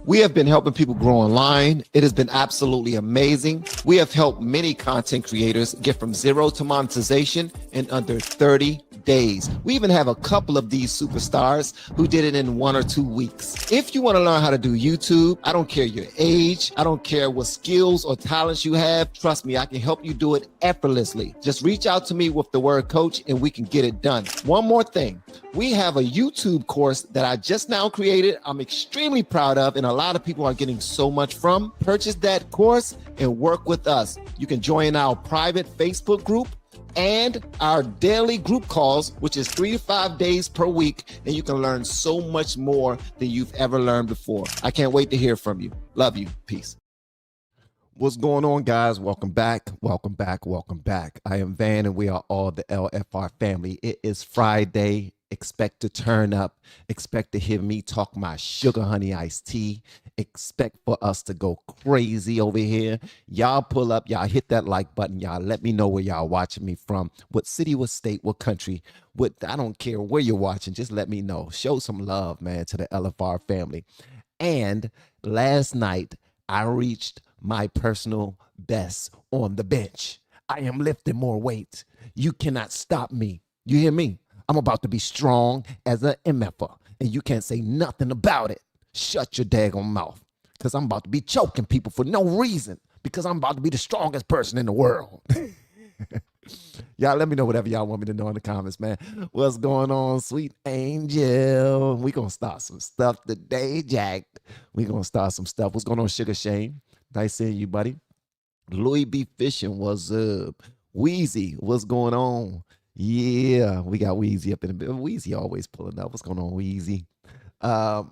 We have been helping people grow online. It has been absolutely amazing. We have helped many content creators get from zero to monetization in under 30 days. We even have a couple of these superstars who did it in 1 or 2 weeks. If you want to learn how to do YouTube, I don't care your age, I don't care what skills or talents you have. Trust me, I can help you do it effortlessly. Just reach out to me with the word coach and we can get it done. One more thing. We have a YouTube course that I just now created. I'm extremely proud of, and a lot of people are getting so much from. Purchase that course and work with us. You can join our private Facebook group and our daily group calls, which is 3 to 5 days per week, and you can learn so much more than you've ever learned before. I can't wait to hear from you. Love you. Peace. What's going on, guys? Welcome back. Welcome back. Welcome back. I am Van, and we are all the LFR family. It is Friday. Expect to turn up. Expect to hear me talk my sugar honey iced tea. Expect for us to go crazy over here. Y'all pull up. Y'all hit that like button. Y'all let me know where y'all watching me from. What city, what state, what country. What, I don't care where you're watching. Just let me know. Show some love, man, to the LFR family. And last night, I reached my personal best on the bench. I am lifting more weight. You cannot stop me. You hear me? I'm about to be strong as an MFer, and you can't say nothing about it. Shut your daggone mouth, because I'm about to be choking people for no reason, because I'm about to be the strongest person in the world. Y'all let me know whatever y'all want me to know in the comments, man. What's going on, sweet angel? We gonna start some stuff today, Jack. We gonna start some stuff. What's going on, Sugar Shane? Nice seeing you, buddy. Louis B. Fishing, what's up? Wheezy, what's going on? Yeah, we got Wheezy up in the bit. Wheezy always pulling up. What's going on, Wheezy? Shout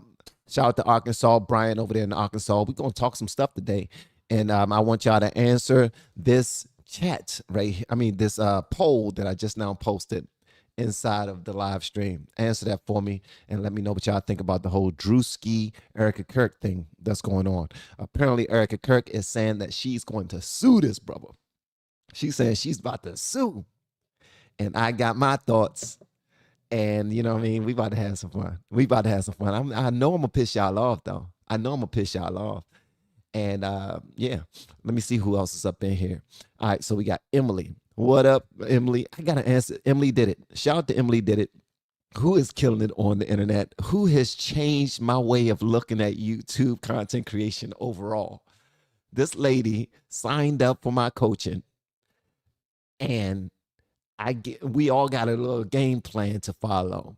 out to Arkansas, Brian over there in Arkansas. We're going to talk some stuff today. And I want y'all to answer this chat, right? I mean, this poll that I just now posted inside of the live stream. Answer that for me and let me know what y'all think about the whole Druski, Erika Kirk thing that's going on. Apparently, Erika Kirk is saying that she's going to sue this brother. She says she's about to sue. And I got my thoughts, and you know what I mean? We about to have some fun. I know I'm going to piss y'all off, though. And yeah, let me see who else is up in here. All right, so we got Emily. What up, Emily? I got to answer. Emily did it. Shout out to Emily did it. Who is killing it on the internet? Who has changed my way of looking at YouTube content creation overall? This lady signed up for my coaching, and we all got a little game plan to follow.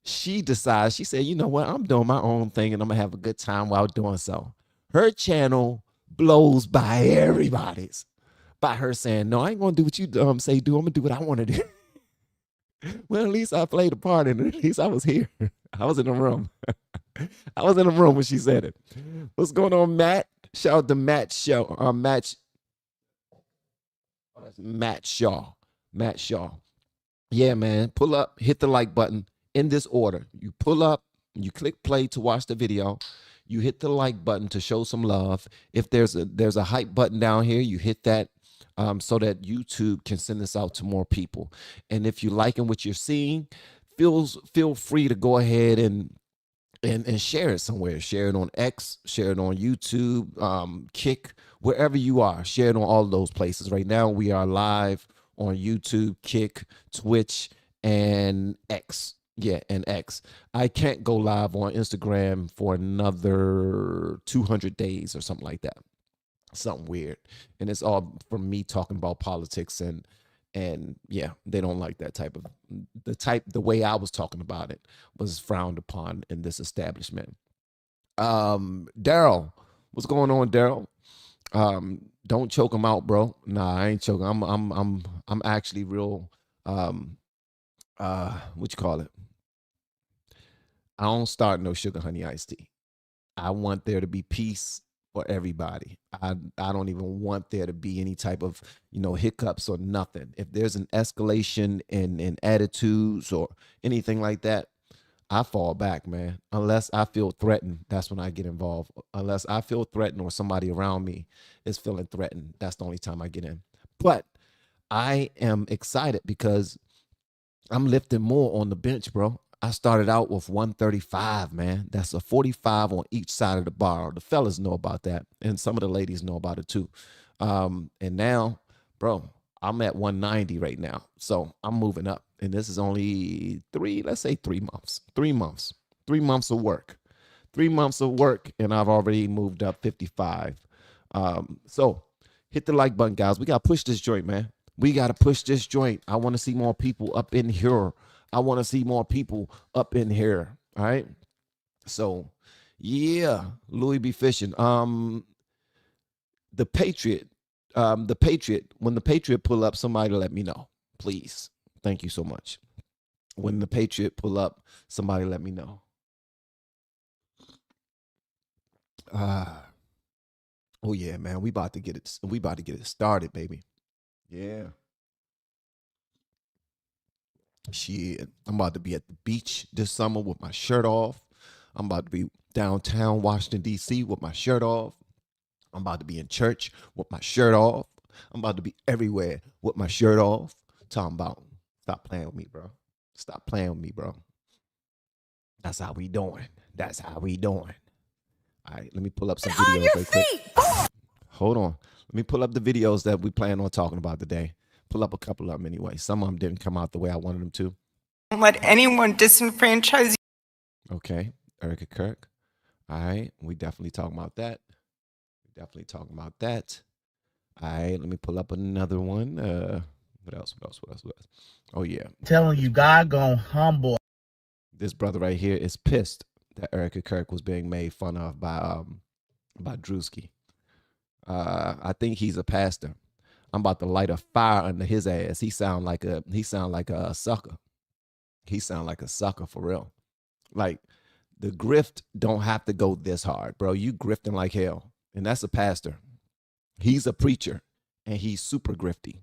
She decides, she said, you know what? I'm doing my own thing and I'm gonna have a good time while doing so. Her channel blows by everybody's. By her saying, no, I ain't gonna do what you say do. I'm gonna do what I want to do. Well, at least I played a part in it. At least I was here. I was in the room. I was in the room when she said it. What's going on, Matt? Shout out to Matt Shaw. Matt Shaw. Matt Shaw. Yeah, man. Pull up, hit the like button in this order. You pull up, you click play to watch the video. You hit the like button to show some love. If there's a hype button down here, you hit that so that YouTube can send this out to more people. And if you're liking what you're seeing, feel free to go ahead and share it somewhere. Share it on X, share it on YouTube, Kick, wherever you are. Share it on all of those places. Right now, we are live on YouTube, Kick, Twitch, and X. Yeah, and X. I can't go live on Instagram for another 200 days or something like that. Something weird. And it's all from me talking about politics and yeah, they don't like that the way I was talking about it was frowned upon in this establishment. Daryl, what's going on, Daryl? Don't choke him out, bro. Nah, I ain't choking. I'm actually real what you call it? I don't start no sugar honey iced tea. I want there to be peace for everybody. I don't even want there to be any type of, hiccups or nothing. If there's an escalation in attitudes or anything like that, I fall back, man. Unless I feel threatened, that's when I get involved. Unless I feel threatened or somebody around me is feeling threatened, that's the only time I get in. But I am excited because I'm lifting more on the bench, bro. I started out with 135, man. That's a 45 on each side of the bar. The fellas know about that, and some of the ladies know about it too. And now, bro, I'm at 190 right now. So I'm moving up. And this is only let's say 3 months. 3 months. 3 months of work. 3 months of work, and I've already moved up 55. So hit the like button, guys. We got to push this joint, man. We got to push this joint. I want to see more people up in here. I want to see more people up in here. All right. So, yeah, Louis B. Fishing. The Patriot. The Patriot. When the Patriot pull up, somebody let me know, please. Thank you so much. When the Patriot pull up, somebody let me know. Oh yeah, man. We about to get it. We about to get it started, baby. Yeah. Shit. I'm about to be at the beach this summer with my shirt off. I'm about to be downtown Washington, D.C. with my shirt off. I'm about to be in church with my shirt off. I'm about to be everywhere with my shirt off. Talking about, stop playing with me, bro. Stop playing with me, bro. That's how we doing. That's how we doing. All right, let me pull up some videos real quick. Hold on. Let me pull up the videos that we plan on talking about today. Pull up a couple of them anyway. Some of them didn't come out the way I wanted them to. Don't let anyone disenfranchise you. Okay, Erika, Kirk. All right, we definitely talking about that. Definitely talking about that. All right, let me pull up another one. What else? Oh, yeah. Telling you, God gonna humble. This brother right here is pissed that Erika Kirk was being made fun of by Druski. I think he's a pastor. I'm about to light a fire under his ass. He sound like a sucker. He sound like a sucker for real. Like, the grift don't have to go this hard, bro. You grifting like hell. And that's a pastor. He's a preacher, and he's super grifty.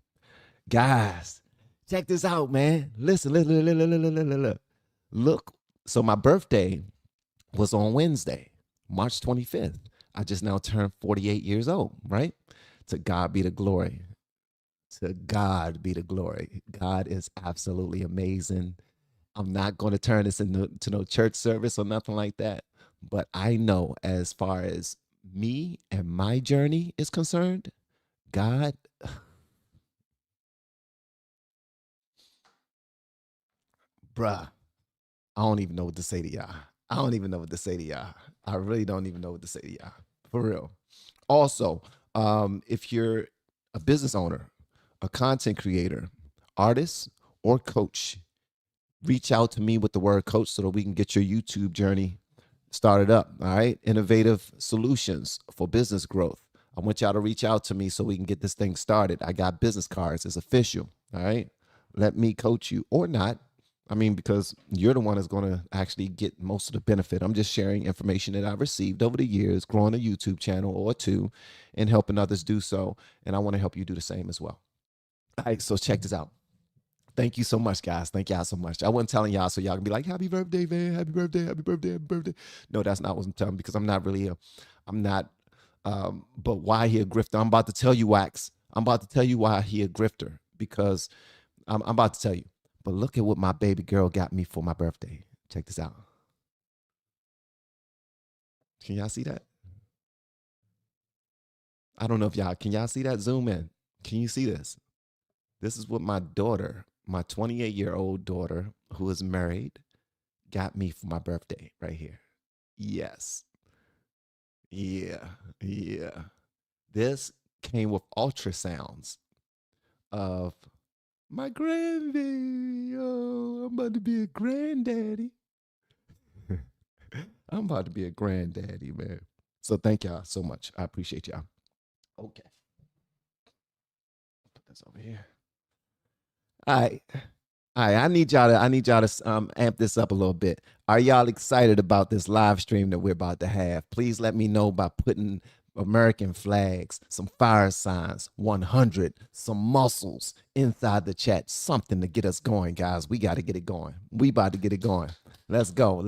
Guys, check this out, man. Listen. Look. So my birthday was on Wednesday, March 25th. I just now turned 48 years old, right? To God be the glory. To God be the glory. God is absolutely amazing. I'm not going to turn this into no church service or nothing like that. But I know, as far as me and my journey is concerned, God, bruh, I don't even know what to say to y'all. I really don't even know what to say to y'all. For real. Also, if you're a business owner, a content creator, artist, or coach, reach out to me with the word coach so that we can get your YouTube journey started up. All right. Innovative solutions for business growth. I want y'all to reach out to me so we can get this thing started. I got business cards. It's official. All right. Let me coach you or not. I mean, because you're the one that's going to actually get most of the benefit. I'm just sharing information that I've received over the years, growing a YouTube channel or two, and helping others do so. And I want to help you do the same as well. All right. So check this out. Thank you so much, guys. Thank y'all so much. I wasn't telling y'all so y'all can be like, happy birthday, man. Happy birthday, happy birthday, happy birthday. No, that's not what I'm telling, because I'm not, but why he a grifter? I'm about to tell you, Wax. I'm about to tell you why he a grifter, because I'm about to tell you. But look at what my baby girl got me for my birthday. Check this out. Can y'all see that? I don't know if can y'all see that? Zoom in. Can you see this? This is what my daughter, my 28-year-old daughter, who is married, got me for my birthday right here. Yes. Yeah. This came with ultrasounds of my grandbaby. Oh, I'm about to be a granddaddy. I'm about to be a granddaddy, man. So thank y'all so much. I appreciate y'all. Okay. Put this over here. All right. I need y'all to amp this up a little bit. Are y'all excited about this live stream that we're about to have? Please let me know by putting American flags, some fire signs, 100, some muscles inside the chat. Something to get us going, guys. We got to get it going. We about to get it going. Let's go.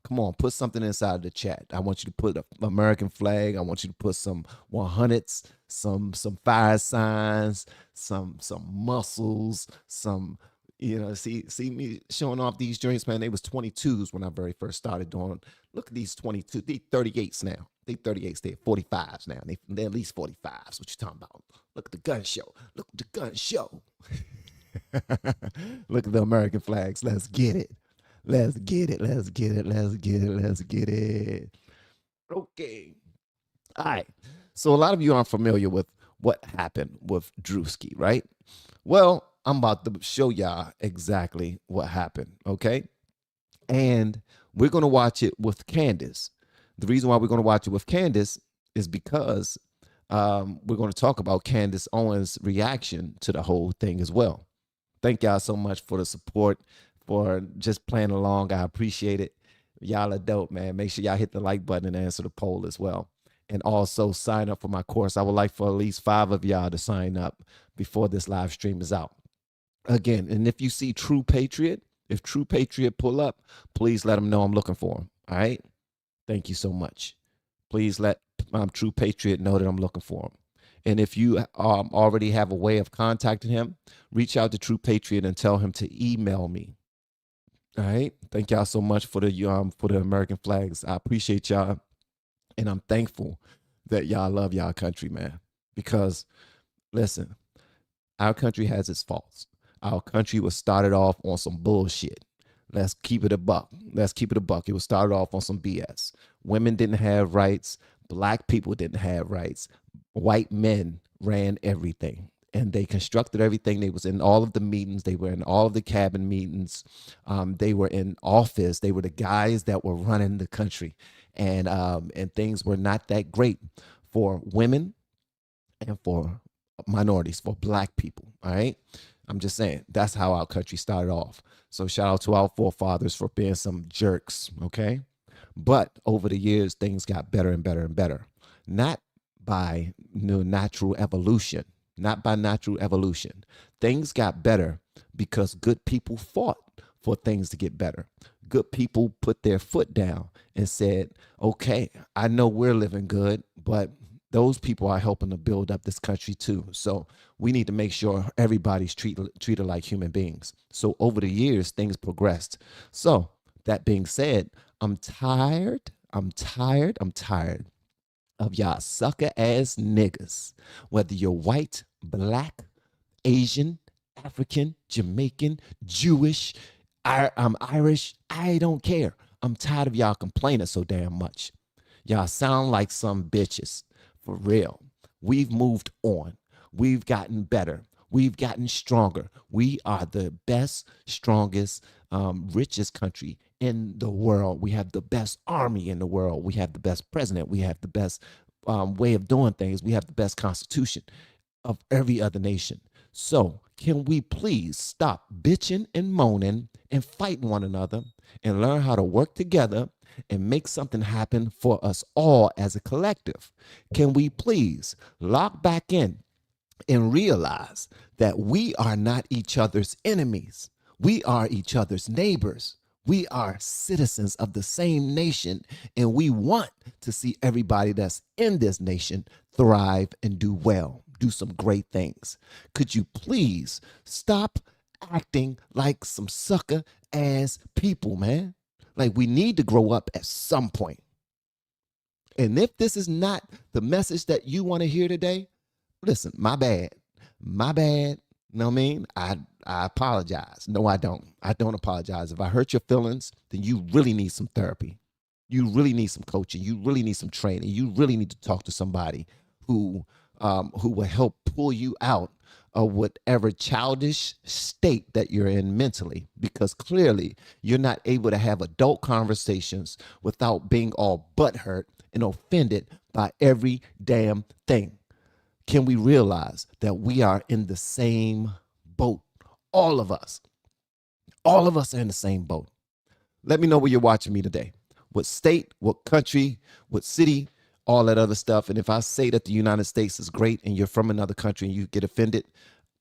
Come on, put something inside the chat. I want you to put an American flag. I want you to put some 100s, some fire signs, some muscles, some See me showing off these joints, man. They was 22s when I very first started doing. Look at these 22, they 38s now. They 38s, they 45s now. They're at least 45s. What you talking about? Look at the gun show. Look at the gun show. Look at the American flags. Let's get it. Let's get it. Let's get it. Let's get it. Let's get it. Okay. All right. So a lot of you aren't familiar with what happened with Druski, right? Well, I'm about to show y'all exactly what happened, okay? And we're going to watch it with Candace. The reason why we're going to watch it with Candace is because we're going to talk about Candace Owens' reaction to the whole thing as well. Thank y'all so much for the support, for just playing along. I appreciate it. Y'all are dope, man. Make sure y'all hit the like button and answer the poll as well. And also sign up for my course. I would like for at least 5 of y'all to sign up before this live stream is out. Again, and if you see True Patriot, if True Patriot pull up, please let them know I'm looking for him. All right? Thank you so much. Please let True Patriot know that I'm looking for him. And if you already have a way of contacting him, reach out to True Patriot and tell him to email me. All right? Thank y'all so much for the American flags. I appreciate y'all. And I'm thankful that y'all love y'all country, man. Because, listen, our country has its faults. Our country was started off on some bullshit. Let's keep it a buck. Let's keep it a buck. It was started off on some BS. Women didn't have rights. Black people didn't have rights. White men ran everything. And they constructed everything. They was in all of the meetings. They were in all of the cabinet meetings. They were in office. They were the guys that were running the country. And things were not that great for women and for minorities, for black people. All right. I'm just saying that's how our country started off. So shout out to our forefathers for being some jerks. Okay. But over the years, things got better and better and better. Not by natural evolution. Not by natural evolution. Things got better because good people fought for things to get better. Good people put their foot down and said, okay, I know we're living good, but those people are helping to build up this country too. So we need to make sure everybody's treated like human beings. So over the years, things progressed. So that being said, I'm tired of y'all sucker ass niggas, whether you're white, black, Asian, African, Jamaican, Jewish, I'm Irish, I don't care. I'm tired of y'all complaining so damn much. Y'all sound like some bitches. For real. We've moved on. We've gotten better. We've gotten stronger. We are the best, strongest, richest country in the world. We have the best army in the world. We have the best president. We have the best way of doing things. We have the best constitution of every other nation. So can we please stop bitching and moaning and fighting one another and learn how to work together and make something happen for us all as a collective? Can we please lock back in and realize that we are not each other's enemies? We are each other's neighbors. We are citizens of the same nation, and we want to see everybody that's in this nation thrive and do well, do some great things. Could you please stop acting like some sucker ass people, man? Like, we need to grow up at some point. And if this is not the message that you want to hear today, listen, my bad. My bad. You know what I mean? I apologize. No, I don't. I don't apologize. If I hurt your feelings, then you really need some therapy. You really need some coaching. You really need some training. You really need to talk to somebody who will help pull you out of whatever childish state that you're in mentally, because clearly you're not able to have adult conversations without being all butthurt and offended by every damn thing. Can we realize that we are in the same boat? All of us. All of us are in the same boat. Let me know where you're watching me today. What state, what country, what city, all that other stuff. And if I say that the United States is great and you're from another country and you get offended,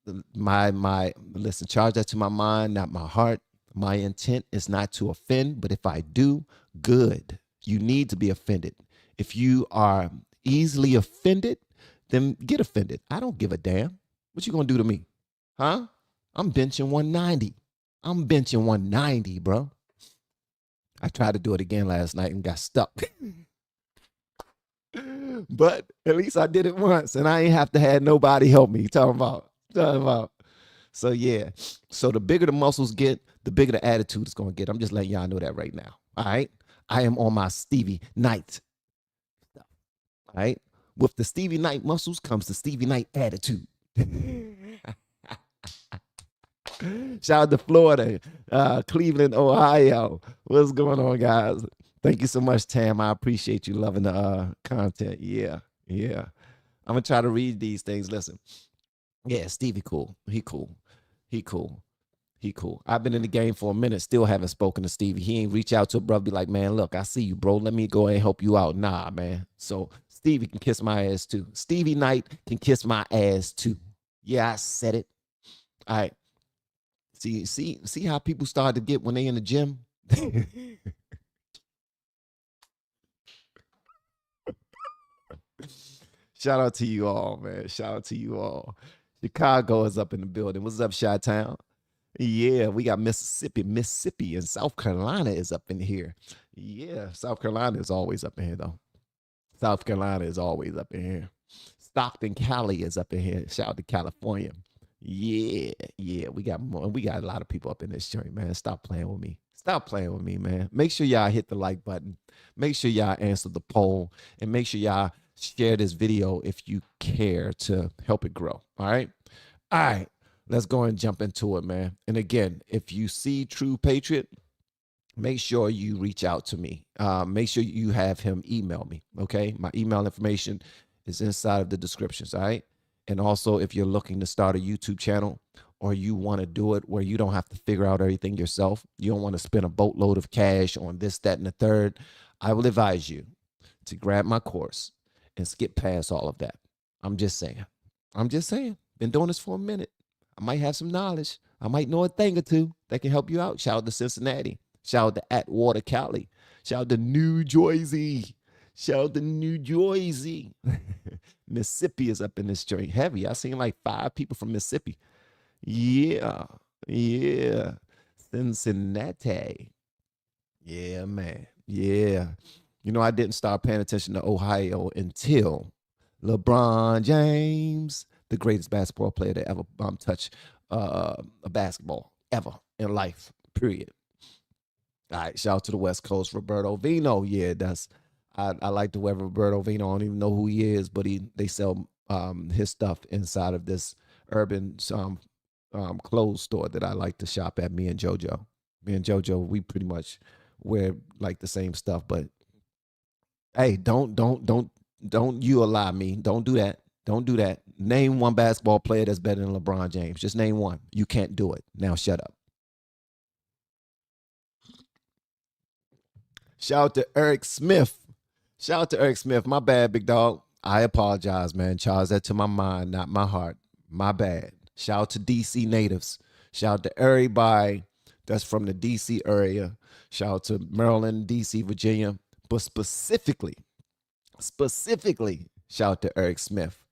listen, charge that to my mind, not my heart. My intent is not to offend, but if I do, good. You need to be offended. If you are easily offended, then get offended. I don't give a damn. What you gonna do to me? Huh? I'm benching 190. I'm benching 190, bro. I tried to do it again last night and got stuck. But at least I did it once, and I ain't have to have nobody help me. Talking about. So yeah. So the bigger the muscles get, the bigger the attitude is gonna get. I'm just letting y'all know that right now. All right. I am on my Stevie Knight. All right. With the Stevie Knight muscles comes the Stevie Knight attitude. Shout out to Florida, Cleveland, Ohio. What's going on, guys? Thank you so much, Tam. I appreciate you loving the content. Yeah. I'm gonna try to read these things. Listen. Yeah, Stevie cool. He cool. I've been in the game for a minute, still haven't spoken to Stevie. He ain't reach out to a brother, be like, man, look, I see you, bro. Let me go ahead and help you out. Nah, man. So Stevie can kiss my ass too. Stevie Knight can kiss my ass too. Yeah, I said it. All right. See how people start to get when they in the gym? Shout out to you all, man. Shout out to you all. Chicago is up in the building. What's up, Chi-Town? Yeah, we got Mississippi, and South Carolina is up in here. Yeah, South Carolina is always up in here, though. South Carolina is always up in here. Stockton, Cali is up in here. Shout out to California. Yeah, we got a lot of people up in this joint, man. Stop playing with me, man. Make sure y'all hit the like button. Make sure y'all answer the poll, and make sure y'all share this video if you care to help it grow. All right. Let's go and jump into it, man. And again, if you see True Patriot, make sure you reach out to me. Make sure you have him email me. Okay. My email information is inside of the descriptions. All right. And also, if you're looking to start a YouTube channel, or you want to do it where you don't have to figure out everything yourself, you don't want to spend a boatload of cash on this, that, and the third, I will advise you to grab my course and skip past all of that. I'm just saying. Been doing this for a minute. I might have some knowledge. I might know a thing or two that can help you out. Shout out to Cincinnati. Shout out to Atwater, Cali. Shout out to New Jersey. Mississippi is up in this joint heavy. I seen like 5 people from Mississippi. Yeah. Cincinnati. Yeah, man. Yeah. You know, I didn't start paying attention to Ohio until LeBron James, the greatest basketball player to ever touch a basketball ever in life, period. All right, shout out to the West Coast, Roberto Vino. Yeah, I like the way Roberto Vino. I don't even know who he is, but they sell his stuff inside of this urban clothes store that I like to shop at. Me and JoJo, we pretty much wear like the same stuff, but hey, don't you lie me. Don't do that. Name one basketball player that's better than LeBron James. Just name one. You can't do it. Now shut up. Shout out to Eric Smith. My bad, big dog. I apologize, man. Charge that to my mind, not my heart. My bad. Shout out to DC natives. Shout out to everybody that's from the DC area. Shout out to Maryland, DC, Virginia. But specifically, shout out to Eric Smith.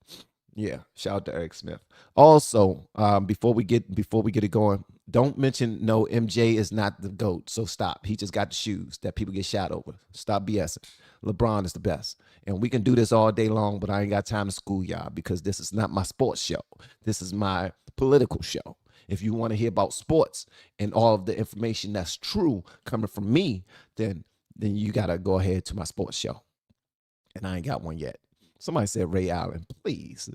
Yeah, shout out to Eric Smith. Also, before we get it going, don't mention no MJ is not the GOAT. So stop. He just got the shoes that people get shot over. Stop BSing. LeBron is the best. And we can do this all day long, but I ain't got time to school y'all because this is not my sports show. This is my political show. If you want to hear about sports and all of the information that's true coming from me, then you got to go ahead to my sports show. And I ain't got one yet. Somebody said Ray Allen, please.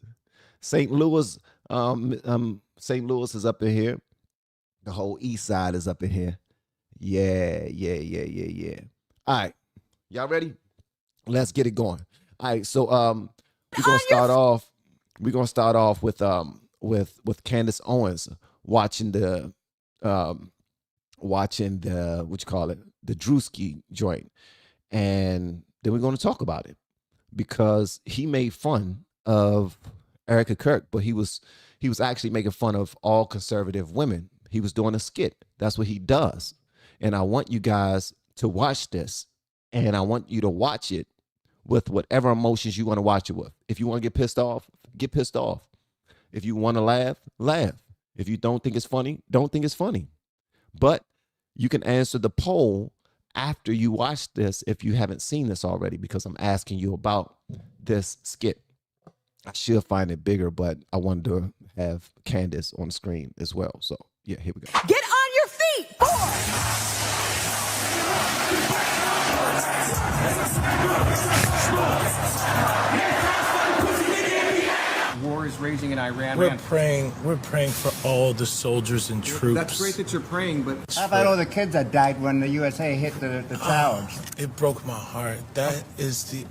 St. Louis is up in here. The whole east side is up in here. Yeah. All right. Y'all ready? Let's get it going. All right. So we're gonna start off with Candace Owens watching the what you call it, the Druski joint. And then we're gonna talk about it because he made fun of Erika Kirk, but he was actually making fun of all conservative women. He was doing a skit. That's what he does. And I want you guys to watch this, and I want you to watch it with whatever emotions you want to watch it with. If you want to get pissed off, get pissed off. If you want to laugh, laugh. If you don't think it's funny, don't think it's funny. But you can answer the poll after you watch this if you haven't seen this already, because I'm asking you about this skit. I should find it bigger, but I wanted to have Candace on the screen as well. So yeah, here we go. Get on your feet, boy! War is raging in Iran. We're praying for all the soldiers and troops. That's great that you're praying, but How about all the kids that died when the USA hit the towers? It broke my heart. That is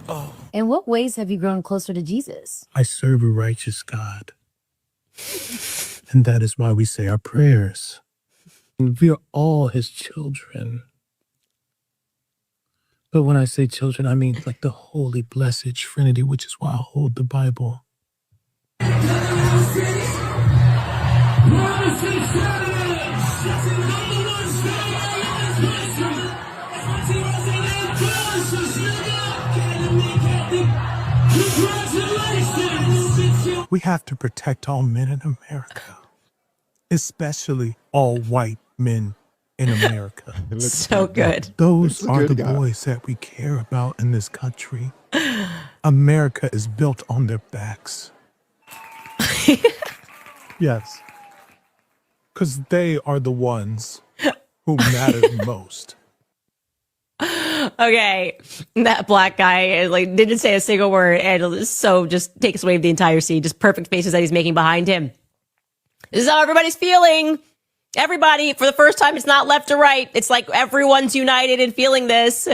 In what ways have you grown closer to Jesus? I serve a righteous God. And that is why we say our prayers. And we are all his children. But when I say children, I mean like the holy, blessed Trinity, which is why I hold the Bible. We have to protect all men in America, especially all white men in America. So good. Those That's a are good the guy. boys that we care about in this country. America is built on their backs. Yes. Because they are the ones who matter most. Okay, that black guy like didn't say a single word, and so just takes away the entire scene. Just perfect faces that he's making behind him. This is how everybody's feeling. Everybody, for the first time, it's not left or right. It's like everyone's united in feeling this.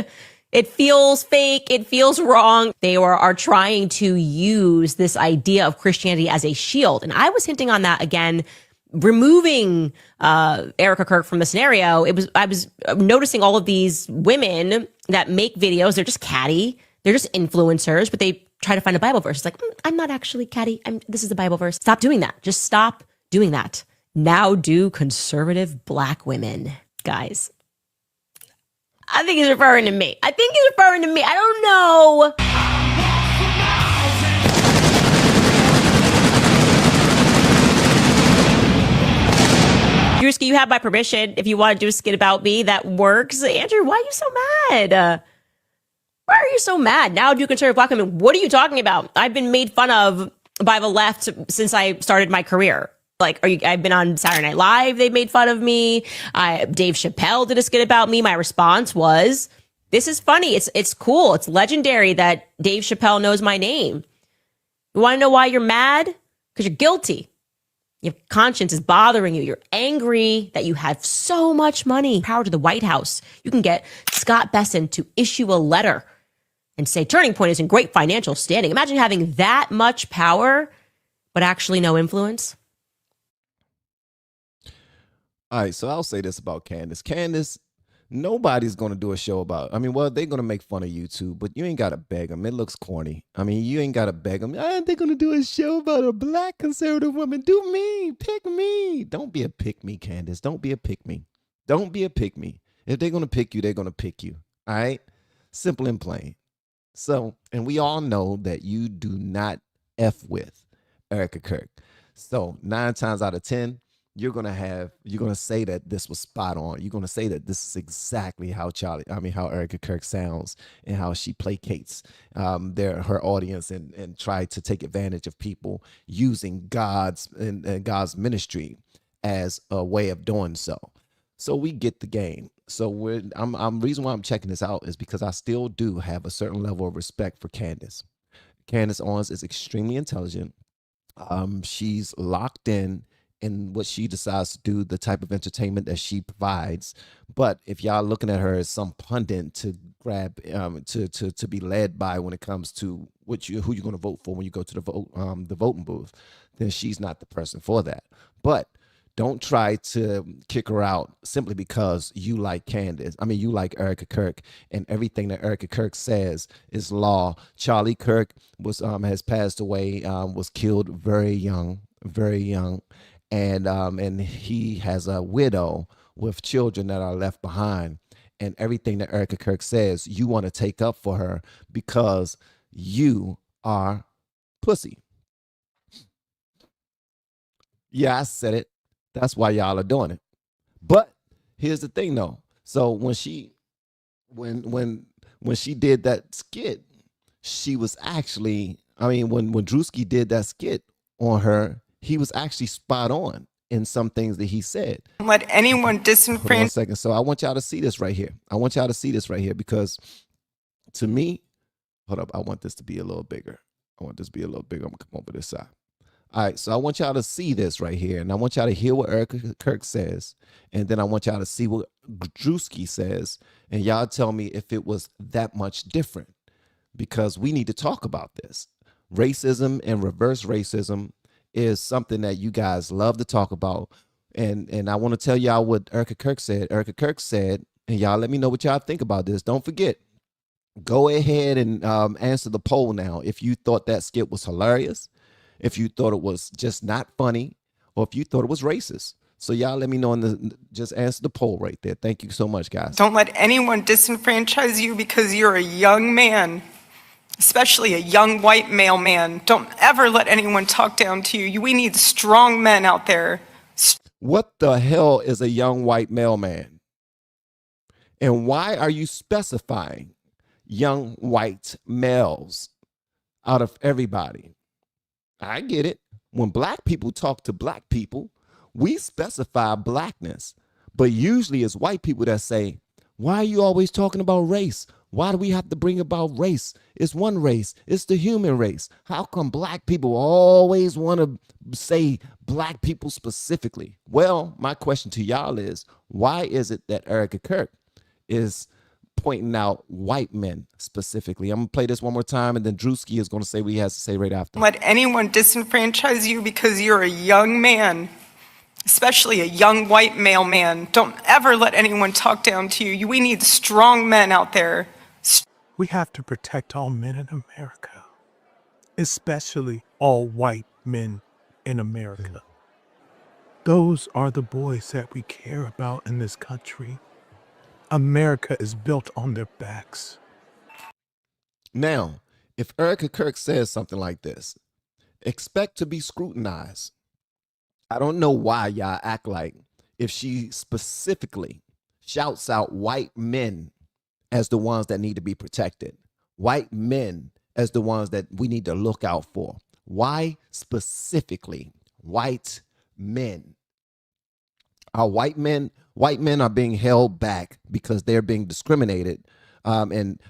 It feels fake. It feels wrong. They are trying to use this idea of Christianity as a shield, and I was hinting on that again. Removing Erika Kirk from the scenario, I was noticing all of these women that make videos. They're just catty. They're just influencers, but they try to find a Bible verse. It's like, I'm not actually catty. This is the Bible verse. Stop doing that. Just stop doing that. Now do conservative black women, guys. I think he's referring to me. I don't know. Druski, you have my permission. If you want to do a skit about me, that works. Andrew, why are you so mad? Why are you so mad? Now do conservative black women. What are you talking about? I've been made fun of by the left since I started my career. Like, I've been on Saturday Night Live. They made fun of me. Dave Chappelle did a skit about me. My response was, this is funny. It's cool. It's legendary that Dave Chappelle knows my name. You want to know why you're mad? Because you're guilty. Your conscience is bothering you. You're angry that you have so much money. Power to the White House. You can get Scott Besson to issue a letter and say Turning Point is in great financial standing. Imagine having that much power, but actually no influence. All right, so I'll say this about Candace. Candace, nobody's going to do a show about, they're going to make fun of you too, but you ain't got to beg them. It looks corny. You ain't got to beg them. They're going to do a show about a black conservative woman. Do me. Pick me. Don't be a pick me, Candace. Don't be a pick me. Don't be a pick me. If they're going to pick you, they're going to pick you. All right? Simple and plain. So, and we all know that you do not F with Erika Kirk. So 9 times out of 10, you're going to say that this was spot on. You're going to say that this is exactly how how Erika Kirk sounds and how she placates her audience and try to take advantage of people using God's ministry as a way of doing so. So we get the game. So reason why I'm checking this out is because I still do have a certain level of respect for Candace. Candace Owens is extremely intelligent. She's locked in what she decides to do, the type of entertainment that she provides. But if y'all looking at her as some pundit to grab, to be led by when it comes to who you're going to vote for when you go to the voting booth, then she's not the person for that. But don't try to kick her out simply because you like Candace. You like Erika Kirk, and everything that Erika Kirk says is law. Charlie Kirk has passed away, was killed very young, and he has a widow with children that are left behind. And everything that Erika Kirk says, you want to take up for her because you are pussy. Yeah, I said it. That's why y'all are doing it. But Here's the thing though. So when she did that skit, she was actually, I mean, when Druski did that skit on her, he was actually spot on in some things that he said. Don't let anyone Hold on one disenfranchise. second. So I want y'all to see this right here. I want y'all to see this right here because to me, hold up, I want this to be a little bigger. I want this to be a little bigger. I'm gonna come over this side. All right, so I want y'all to see this right here, and I want y'all to hear what Erika Kirk says, and then I want y'all to see what Druski says, and y'all tell me if it was that much different, because we need to talk about this. Racism and reverse racism is something that you guys love to talk about, and I want to tell y'all what Erika Kirk said. Erika Kirk said, and y'all let me know what y'all think about this. Don't forget, go ahead and answer the poll now if you thought that skit was hilarious, if you thought it was just not funny, or if you thought it was racist. So y'all let me know just answer the poll right there. Thank you so much, guys. Don't let anyone disenfranchise you because you're a young man, especially a young white male man. Don't ever let anyone talk down to you. We need strong men out there. What the hell is a young white male man? And why are you specifying young white males out of everybody? I get it. When black people talk to black people, we specify blackness. But usually it's white people that say, why are you always talking about race? Why do we have to bring about race? It's one race. It's the human race. How come black people always want to say black people specifically? Well, my question to y'all is, why is it that Erika Kirk is pointing out white men specifically? I'm gonna play this one more time, and then Druski is gonna say what he has to say right after. Don't let anyone disenfranchise you because you're a young man, especially a young white male man. Don't ever let anyone talk down to you. We need strong men out there. We have to protect all men in America, especially all white men in America. Those are the boys that we care about in this country. America is built on their backs. Now, if Erika Kirk says something like this, expect to be scrutinized. I don't know why y'all act like if she specifically shouts out white men as the ones that need to be protected, white men as the ones that we need to look out for. Why specifically white men? Our white men are being held back because they're being discriminated, and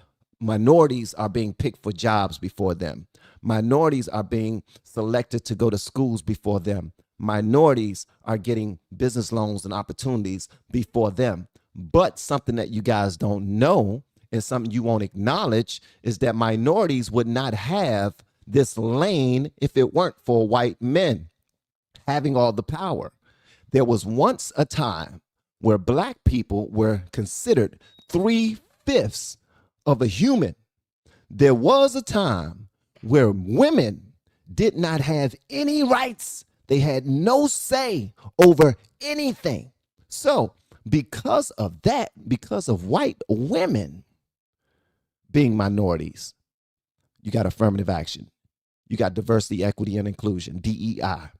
minorities are being picked for jobs before them. Minorities are being selected to go to schools before them. Minorities are getting business loans and opportunities before them. But something that you guys don't know and something you won't acknowledge is that minorities would not have this lane if it weren't for white men having all the power. There was once a time where black people were considered 3/5 of a human. There was a time where women did not have any rights. They had no say over anything. So because of that, because of white women being minorities, you got affirmative action. You got diversity, equity, and inclusion, DEI.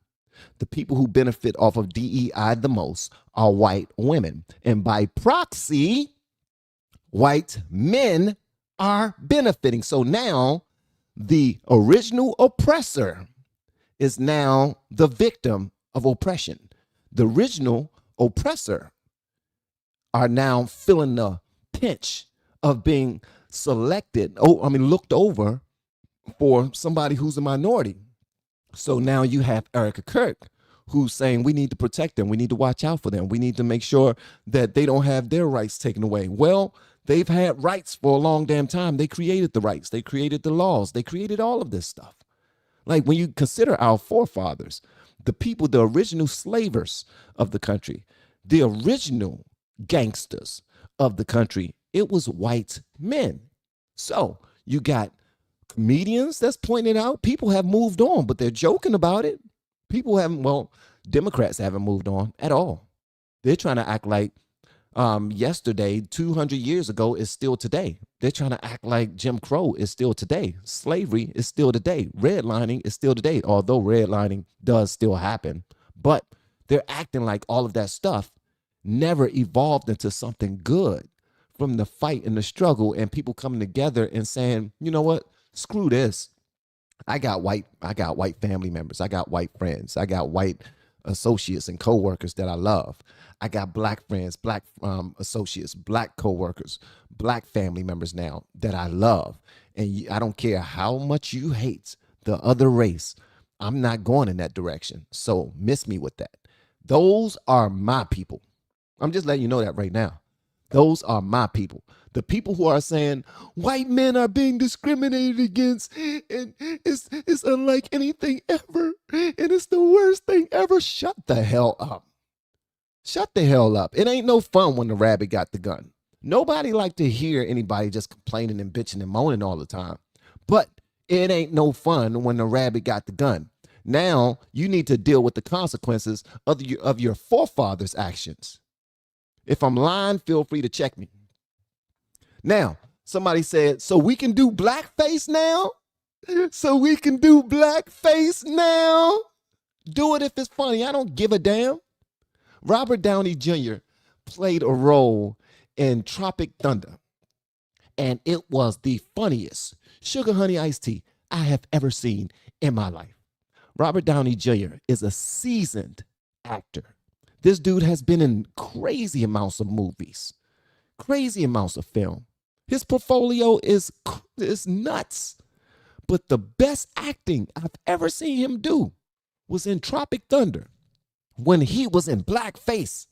The people who benefit off of DEI the most are white women. And by proxy, white men are benefiting. So now the original oppressor is now the victim of oppression. The original oppressor are now feeling the pinch of being looked over for somebody who's a minority. So now you have Erika Kirk, who's saying we need to protect them. We need to watch out for them. We need to make sure that they don't have their rights taken away. Well, they've had rights for a long damn time. They created the rights. They created the laws. They created all of this stuff. Like when you consider our forefathers, the people, the original slavers of the country, the original gangsters of the country, it was white men. So you got comedians that's pointed out people have moved on, but they're joking about it. People haven't, well, Democrats haven't moved on at all. They're trying to act like yesterday, 200 years ago, is still today. They're trying to act like Jim Crow is still today. Slavery is still today. Redlining is still today, although redlining does still happen. But they're acting like all of that stuff never evolved into something good from the fight and the struggle and people coming together and saying, you know what, screw this. I got white family members. I got white friends. I got white associates and coworkers that I love. I got black friends, black associates, black coworkers, black family members now that I love. And I don't care how much you hate the other race. I'm not going in that direction. So miss me with that. Those are my people. I'm just letting you know that right now. Those are my people. The people who are saying white men are being discriminated against and it's unlike anything ever and it's the worst thing ever. Shut the hell up. Shut the hell up. It ain't no fun when the rabbit got the gun. Nobody like to hear anybody just complaining and bitching and moaning all the time. But it ain't no fun when the rabbit got the gun. Now you need to deal with the consequences of your forefathers' actions. If I'm lying, feel free to check me. Now, somebody said, so we can do blackface now? So we can do blackface now? Do it if it's funny. I don't give a damn. Robert Downey Jr. played a role in Tropic Thunder, and it was the funniest sugar honey iced tea I have ever seen in my life. Robert Downey Jr. is a seasoned actor. This dude has been in crazy amounts of movies, crazy amounts of film. His portfolio is nuts. But the best acting I've ever seen him do was in Tropic Thunder when he was in blackface.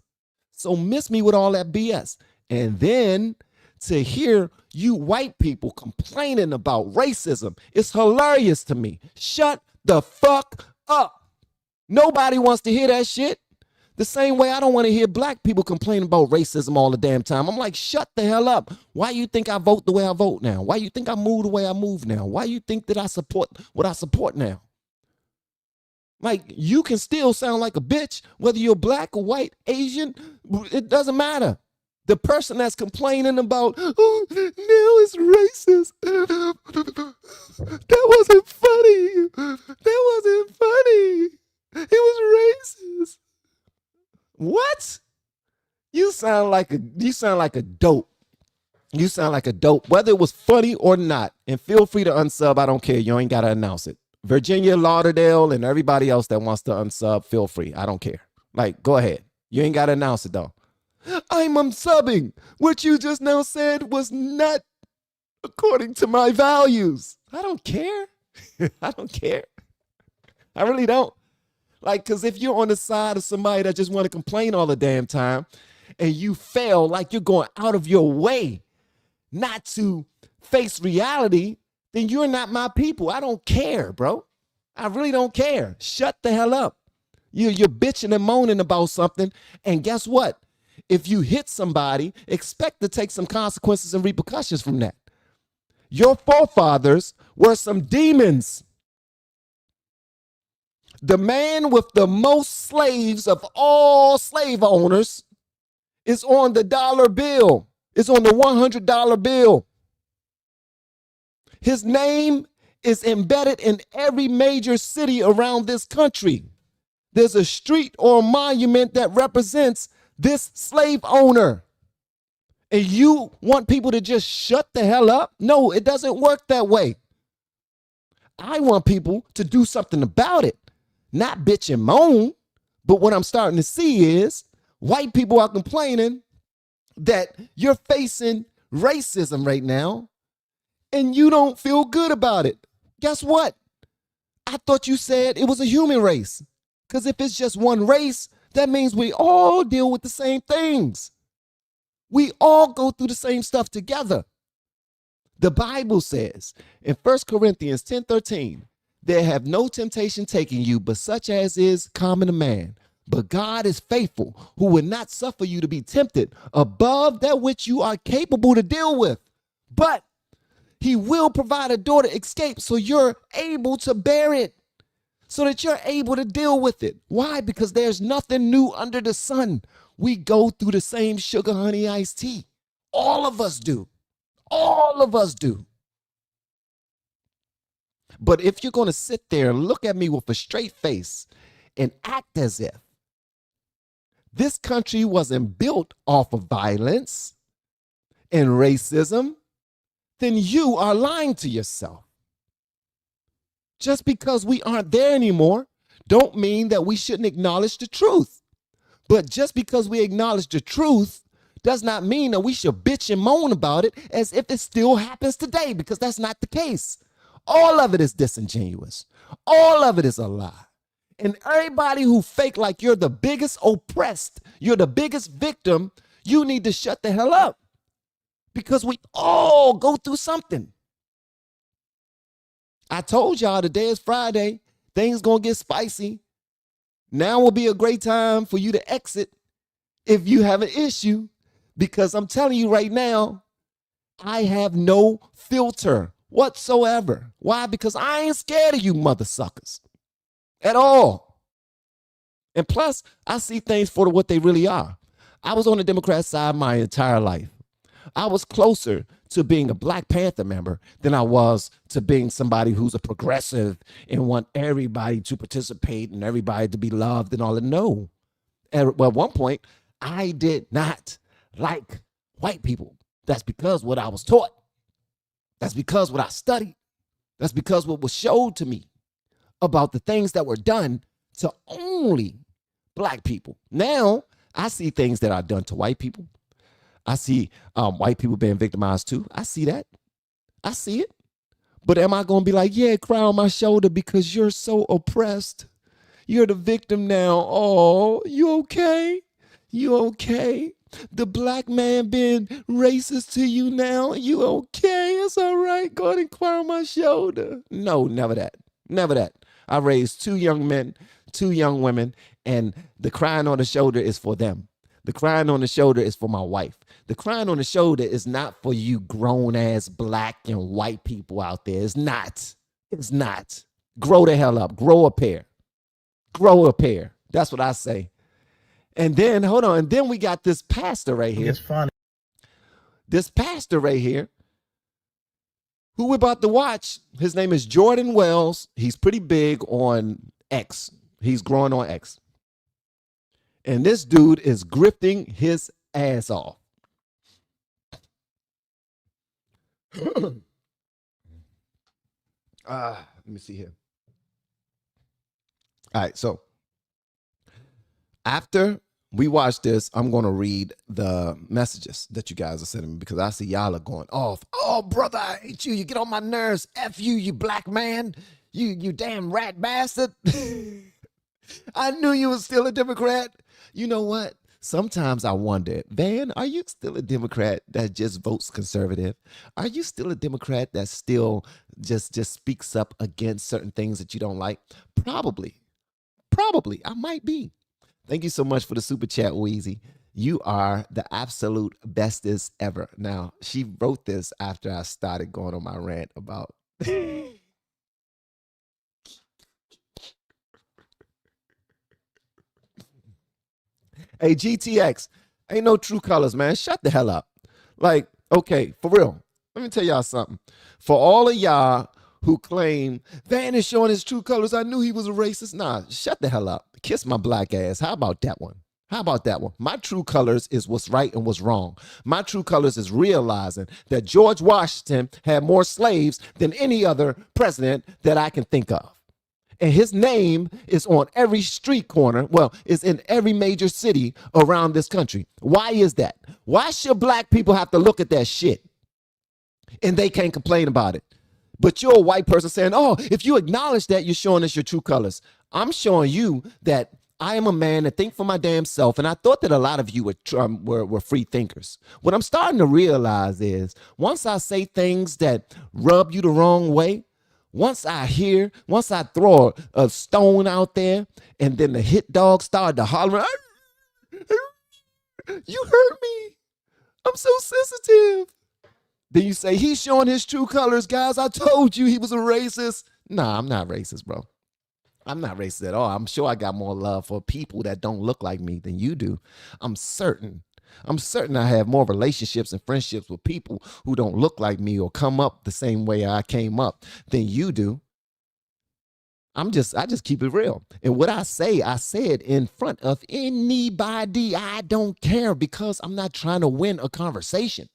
So miss me with all that BS. And then to hear you white people complaining about racism is hilarious to me. Shut the fuck up. Nobody wants to hear that shit. The same way I don't want to hear black people complain about racism all the damn time. I'm like, shut the hell up. Why you think I vote the way I vote now? Why you think I move the way I move now? Why you think that I support what I support now? Like, you can still sound like a bitch, whether you're black or white, Asian, it doesn't matter. The person that's complaining about, oh, now it's racist. That wasn't funny. That wasn't funny. It was racist. What? You sound like a dope. You sound like a dope, whether it was funny or not. And feel free to unsub. I don't care. You ain't got to announce it. Virginia, Lauderdale, and everybody else that wants to unsub, feel free. I don't care. Like, go ahead. You ain't got to announce it, though. I'm unsubbing. What you just now said was not according to my values. I don't care. I don't care. I really don't. Like, because if you're on the side of somebody that just want to complain all the damn time and you fail, like you're going out of your way not to face reality, then you're not my people. I don't care, bro. I really don't care. Shut the hell up. You're bitching and moaning about something. And guess what? If you hit somebody, expect to take some consequences and repercussions from that. Your forefathers were some demons. The man with the most slaves of all slave owners is on the dollar bill. It's on the $100 bill. His name is embedded in every major city around this country. There's a street or a monument that represents this slave owner. And you want people to just shut the hell up? No, it doesn't work that way. I want people to do something about it. Not bitch and moan, but what I'm starting to see is white people are complaining that you're facing racism right now and you don't feel good about it. Guess what? I thought you said it was a human race. Because if it's just one race, that means we all deal with the same things. We all go through the same stuff together. The Bible says in 1 Corinthians 10:13, there have no temptation taken you, but such as is common to man. But God is faithful, who will not suffer you to be tempted above that which you are capable to deal with. But he will provide a door to escape so you're able to bear it, so that you're able to deal with it. Why? Because there's nothing new under the sun. We go through the same sugar honey iced tea. All of us do. All of us do. But if you're going to sit there and look at me with a straight face and act as if this country wasn't built off of violence and racism, then you are lying to yourself. Just because we aren't there anymore don't mean that we shouldn't acknowledge the truth. But just because we acknowledge the truth does not mean that we should bitch and moan about it as if it still happens today, because that's not the case. All of it is disingenuous. All of it is a lie. And everybody who fake like you're the biggest oppressed, you're the biggest victim, you need to shut the hell up, because we all go through something. I told y'all today is Friday. Things gonna get spicy. Now will be a great time for you to exit if you have an issue, because I'm telling you right now, I have no filter whatsoever. Why? Because I ain't scared of you mother suckers at all. And plus, I see things for what they really are. I was on the Democrat side my entire life. I was closer to being a Black Panther member than I was to being somebody who's a progressive and want everybody to participate and everybody to be loved and all that. No. At one point, I did not like white people. That's because what I was taught. That's because what I studied. That's because what was showed to me about the things that were done to only Black people. Now, I see things that are done to white people. I see white people being victimized too. I see that. I see it. But am I going to be like, yeah, cry on my shoulder because you're so oppressed? You're the victim now. Oh, you okay? You okay? The Black man being racist to you now? You okay? It's all right. Go ahead and cry on my shoulder. No, never that. Never that. I raised 2 young men, 2 young women, and the crying on the shoulder is for them. The crying on the shoulder is for my wife. The crying on the shoulder is not for you grown ass Black and white people out there. It's not. It's not. Grow the hell up. Grow a pair. Grow a pair. That's what I say. And then, hold on. And then we got this pastor right here. It's funny. This pastor right here, who we're about to watch, his name is Jordan Wells. He's pretty big on X. He's growing on X. And this dude is grifting his ass off. Let me see here. All right, so after we watch this, I'm going to read the messages that you guys are sending me, because I see y'all are going off. Oh, brother, I hate you. You get on my nerves. F you, you Black man. You damn rat bastard. I knew you was still a Democrat. You know what? Sometimes I wonder, Van, are you still a Democrat that just votes conservative? Are you still a Democrat that still just speaks up against certain things that you don't like? Probably. I might be. Thank you so much for the super chat, Wheezy. You are the absolute bestest ever. Now, she wrote this after I started going on my rant about... Hey, GTX, ain't no true colors, man. Shut the hell up. Like, okay, for real. Let me tell y'all something. For all of y'all who claim Van is showing his true colors, I knew he was a racist. Nah, shut the hell up. Kiss my Black ass. How about that one? How about that one? My true colors is what's right and what's wrong. My true colors is realizing that George Washington had more slaves than any other president that I can think of. And his name is on every street corner. Well, it's in every major city around this country. Why is that? Why should Black people have to look at that shit and they can't complain about it? But you're a white person saying, oh, if you acknowledge that, you're showing us your true colors. I'm showing you that I am a man that think for my damn self. And I thought that a lot of you were free thinkers. What I'm starting to realize is once I say things that rub you the wrong way, once I throw a stone out there and then the hit dog started to holler, you hurt me. I'm so sensitive. Then you say, he's showing his true colors, guys. I told you he was a racist. Nah, I'm not racist, bro. I'm not racist at all. I'm sure I got more love for people that don't look like me than you do. I'm certain I have more relationships and friendships with people who don't look like me or come up the same way I came up than you do. I just keep it real. And what I say it in front of anybody. I don't care because I'm not trying to win a conversation.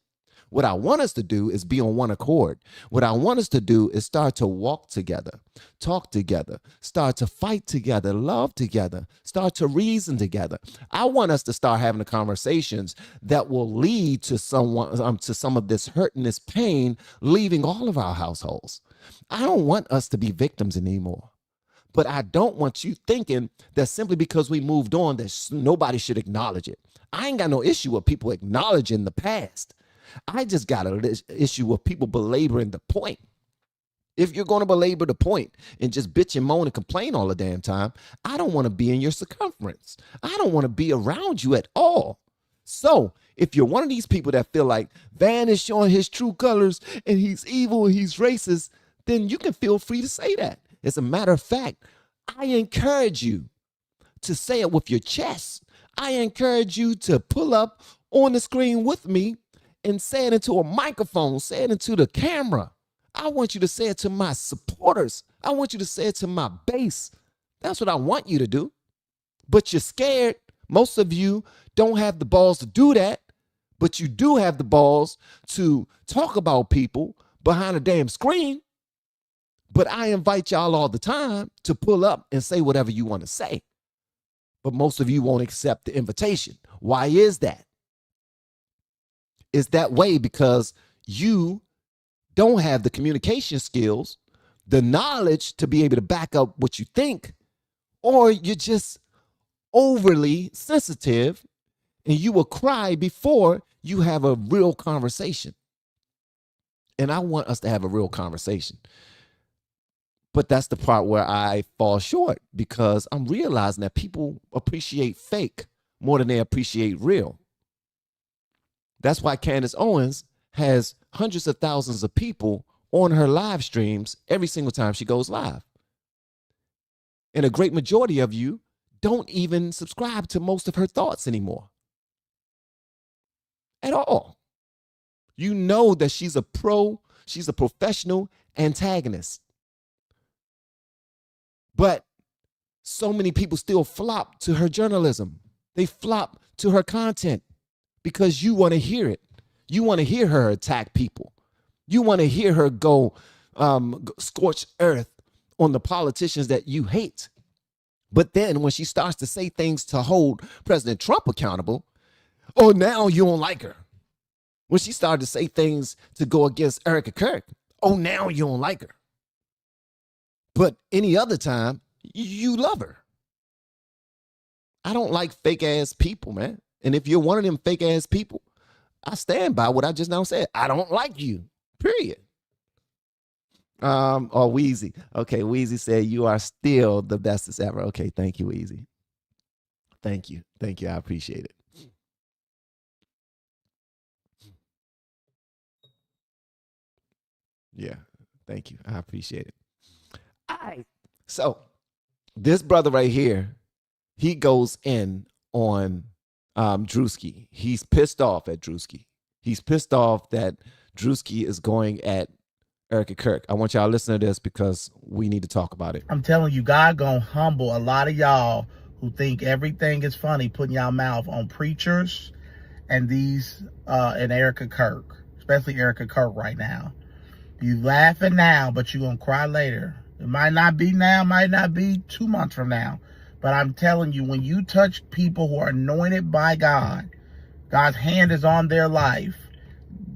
What I want us to do is be on one accord. What I want us to do is start to walk together, talk together, start to fight together, love together, start to reason together. I want us to start having the conversations that will lead to some of this hurt and this pain leaving all of our households. I don't want us to be victims anymore. But I don't want you thinking that simply because we moved on, that nobody should acknowledge it. I ain't got no issue with people acknowledging the past. I just got an issue with people belaboring the point. If you're going to belabor the point and just bitch and moan and complain all the damn time, I don't want to be in your circumference. I don't want to be around you at all. So if you're one of these people that feel like Van is showing his true colors and he's evil and he's racist, then you can feel free to say that. As a matter of fact, I encourage you to say it with your chest. I encourage you to pull up on the screen with me and say it into a microphone, say it into the camera. I want you to say it to my supporters. I want you to say it to my base. That's what I want you to do. But you're scared. Most of you don't have the balls to do that, but you do have the balls to talk about people behind a damn screen. But I invite y'all all the time to pull up and say whatever you want to say. But most of you won't accept the invitation. Why is that? It's that way because you don't have the communication skills, the knowledge to be able to back up what you think, or you're just overly sensitive and you will cry before you have a real conversation. And I want us to have a real conversation. But that's the part where I fall short because I'm realizing that people appreciate fake more than they appreciate real. That's why Candace Owens has hundreds of thousands of people on her live streams every single time she goes live. And a great majority of you don't even subscribe to most of her thoughts anymore. At all. You know that she's a professional antagonist. But so many people still flop to her journalism. They flop to her content because you want to hear it. You want to hear her attack people. You want to hear her go scorch earth on the politicians that you hate. But then when she starts to say things to hold President Trump accountable, oh, now you don't like her. When she started to say things to go against Erika Kirk, oh, now you don't like her. But any other time, you love her. I don't like fake ass people, man. And if you're one of them fake ass people, I stand by what I just now said. I don't like you, period. Or Wheezy. Okay, Wheezy said you are still the bestest ever. Okay, thank you, Wheezy. Thank you. Thank you. I appreciate it. Yeah, thank you. I appreciate it. All right. So this brother right here, he goes in on Druski. He's pissed off at Druski. He's pissed off that Druski is going at Erika Kirk. I want y'all to listen to this because we need to talk about it. I'm telling you, God gonna humble a lot of y'all who think everything is funny, putting y'all mouth on preachers and these and Erika Kirk, especially Erika Kirk right now. You laughing now, but you gonna cry later. It might not be now, might not be 2 months from now. But I'm telling you, when you touch people who are anointed by God, God's hand is on their life.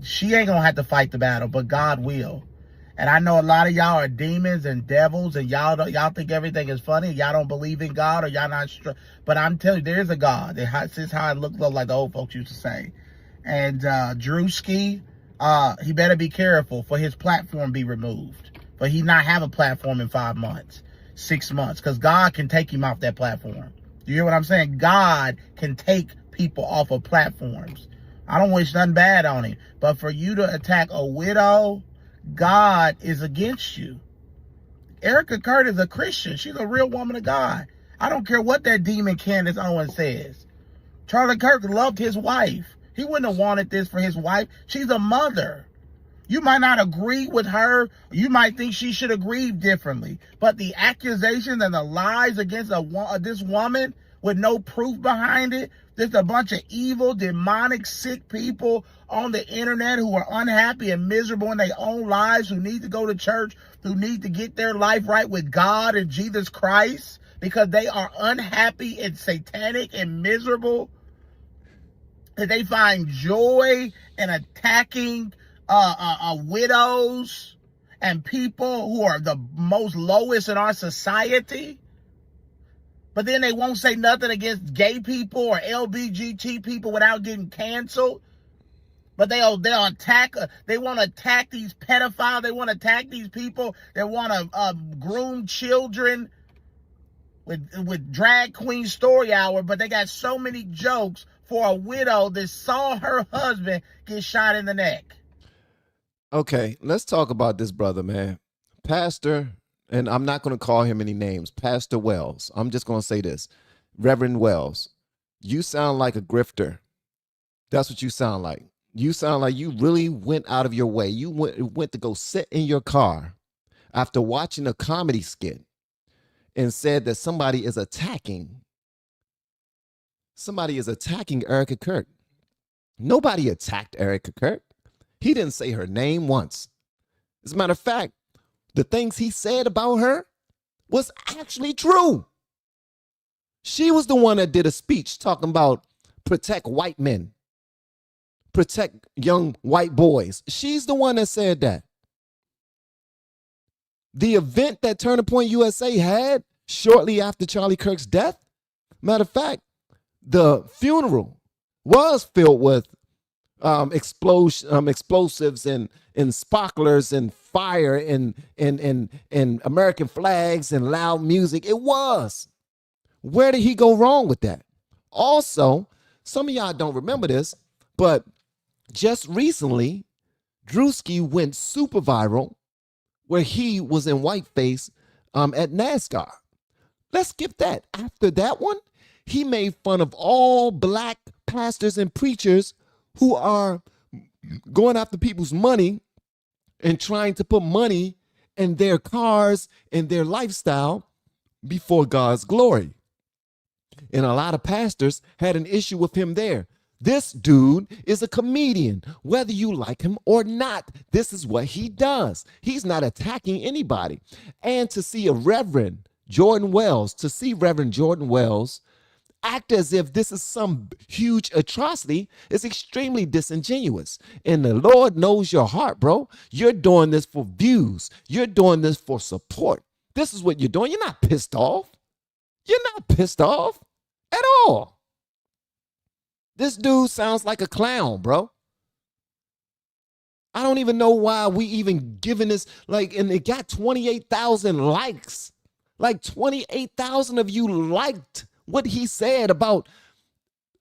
She ain't gonna have to fight the battle, but God will. And I know a lot of y'all are demons and devils, and y'all think everything is funny. Y'all don't believe in God, or y'all not. But I'm telling you, there's a God. This is how it looks like the old folks used to say. And Druski, he better be careful for his platform be removed. But he not have a platform in 5 months, 6 months, because God can take him off that platform. You hear what I'm saying? God can take people off of platforms. I don't wish nothing bad on him. But for you to attack a widow, God is against you. Erika Kirk is a Christian. She's a real woman of God. I don't care what that demon Candace Owens says. Charlie Kirk loved his wife. He wouldn't have wanted this for his wife. She's a mother. You might not agree with her. You might think she should have grieved differently. But the accusations and the lies against this woman with no proof behind it, just a bunch of evil, demonic, sick people on the internet who are unhappy and miserable in their own lives, who need to go to church, who need to get their life right with God and Jesus Christ because they are unhappy and satanic and miserable. That they find joy in attacking widows and people who are the most lowest in our society. But then they won't say nothing against gay people or LGBT people without getting canceled. But they'll attack. They want to attack these pedophiles. They want to attack these people that want to groom children with drag queen story hour. But they got so many jokes for a widow that saw her husband get shot in the neck. Okay, let's talk about this brother, man. Pastor, and I'm not going to call him any names, Pastor Wells. I'm just going to say this. Reverend Wells, you sound like a grifter. That's what you sound like. You sound like you really went out of your way. You went to go sit in your car after watching a comedy skit and said that somebody is attacking Erika Kirk. Nobody attacked Erika Kirk. He didn't say her name once. As a matter of fact, the things he said about her was actually true. She was the one that did a speech talking about protect white men, protect young white boys. She's the one that said that. The event that Turning Point USA had shortly after Charlie Kirk's death, matter of fact, the funeral was filled with explosives and sparklers and fire and American flags and loud music. It was. Where did he go wrong with that? Also, some of y'all don't remember this, but just recently, Druski went super viral where he was in whiteface at NASCAR. Let's skip that. After that one, he made fun of all black pastors and preachers who are going after people's money and trying to put money in their cars and their lifestyle before God's glory. And a lot of pastors had an issue with him there. This dude is a comedian, whether you like him or not. This is what he does. He's not attacking anybody. And to see Reverend Jordan Wells act as if this is some huge atrocity is extremely disingenuous. And the Lord knows your heart, bro. You're doing this for views. You're doing this for support. This is what you're doing. You're not pissed off. You're not pissed off at all. This dude sounds like a clown, bro. I don't even know why we even giving this, and it got 28,000 likes. 28,000 of you liked what he said about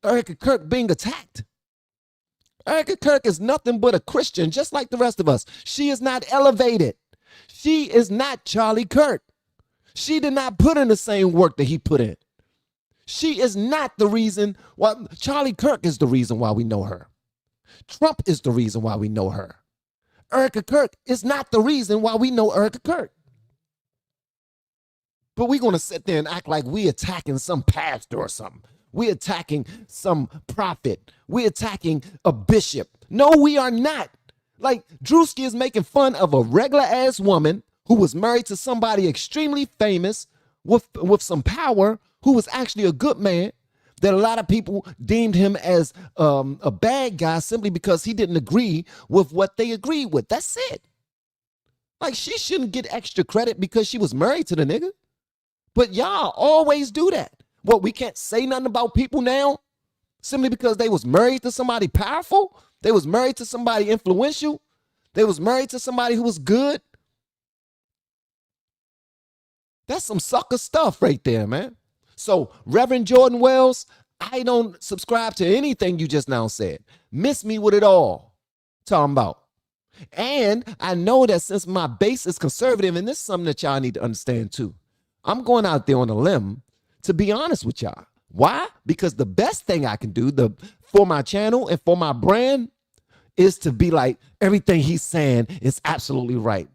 Erika Kirk being attacked. Erika Kirk is nothing but a Christian, just like the rest of us. She is not elevated. She is not Charlie Kirk. She did not put in the same work that he put in. She is not the reason why. Charlie Kirk is the reason why we know her. Trump is the reason why we know her. Erika Kirk is not the reason why we know Erika Kirk. But we're going to sit there and act like we attacking some pastor or something. We're attacking some prophet. We're attacking a bishop. No, we are not. Druski is making fun of a regular ass woman who was married to somebody extremely famous with some power, who was actually a good man, that a lot of people deemed him as a bad guy simply because he didn't agree with what they agreed with. That's it. She shouldn't get extra credit because she was married to the nigga. But y'all always do that. What, we can't say nothing about people now simply because they was married to somebody powerful? They was married to somebody influential? They was married to somebody who was good? That's some sucker stuff right there, man. So, Reverend Jordan Wells, I don't subscribe to anything you just now said. Miss me with it all. Talking about. And I know that since my base is conservative, and this is something that y'all need to understand too, I'm going out there on a limb to be honest with y'all. Why? Because the best thing I can do for my channel and for my brand is to be like, everything he's saying is absolutely right.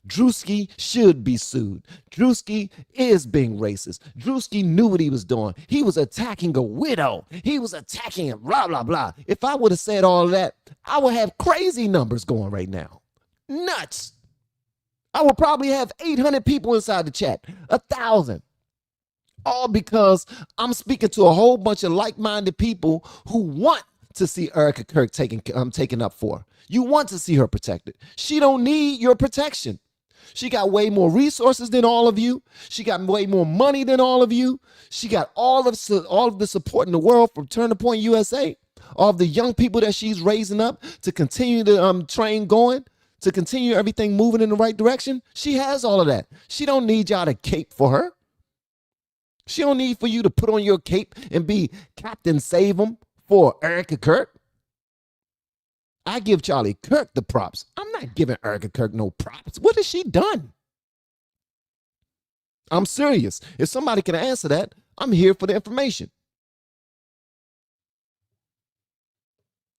Druski should be sued. Druski is being racist. Druski knew what he was doing. He was attacking a widow. He was attacking blah, blah, blah. If I would have said all that, I would have crazy numbers going right now. Nuts. I would probably have 800 people inside the chat, 1,000. All because I'm speaking to a whole bunch of like-minded people who want to see Erika Kirk taken up for. You want to see her protected. She don't need your protection. She got way more resources than all of you. She got way more money than all of you. She got all of the support in the world from Turn the Point USA. All of the young people that she's raising up to continue the train going, to continue everything moving in the right direction. She has all of that. She don't need y'all to cape for her. She don't need for you to put on your cape and be Captain Save 'em for Erika Kirk. I give Charlie Kirk the props. I'm not giving Erika Kirk no props. What has she done? I'm serious. If somebody can answer that, I'm here for the information.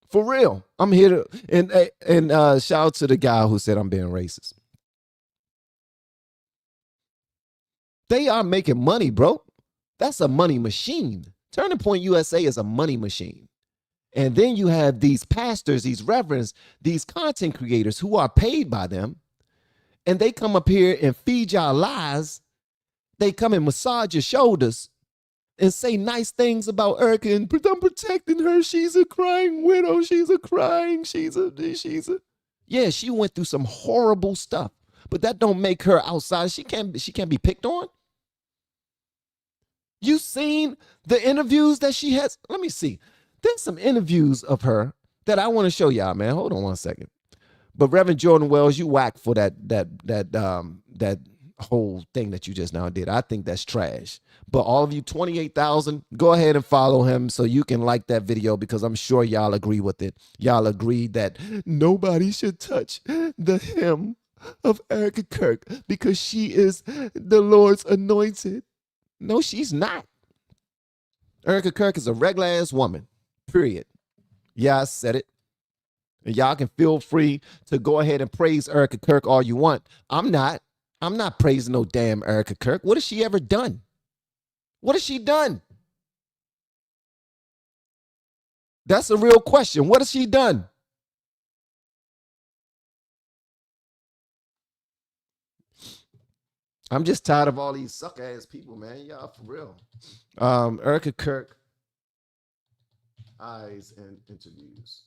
For real. I'm here to, and shout out to the guy who said I'm being racist. They are making money, bro. That's a money machine. Turning Point USA is a money machine. And then you have these pastors, these reverends, these content creators who are paid by them. And they come up here and feed y'all lies. They come and massage your shoulders and say nice things about Erika and I'm protecting her. She's a crying widow. Yeah, she went through some horrible stuff, but that don't make her outside. She can't be picked on. You seen the interviews that she has? Let me see. There's some interviews of her that I want to show y'all, man. Hold on one second. But Reverend Jordan Wells, you whack for that whole thing that you just now did. I think that's trash. But all of you 28,000, go ahead and follow him so you can like that video because I'm sure y'all agree with it. Y'all agree that nobody should touch the hem of Erika Kirk because she is the Lord's anointed. No, she's not. Erika Kirk is a regular ass woman. Period. Yeah, I said it. And y'all can feel free to go ahead and praise Erika Kirk all you want. I'm not praising no damn Erika Kirk. What has she ever done? What has she done? That's a real question. What has she done? I'm just tired of all these suck ass people, man. Y'all for real. Erika Kirk. Eyes and interviews.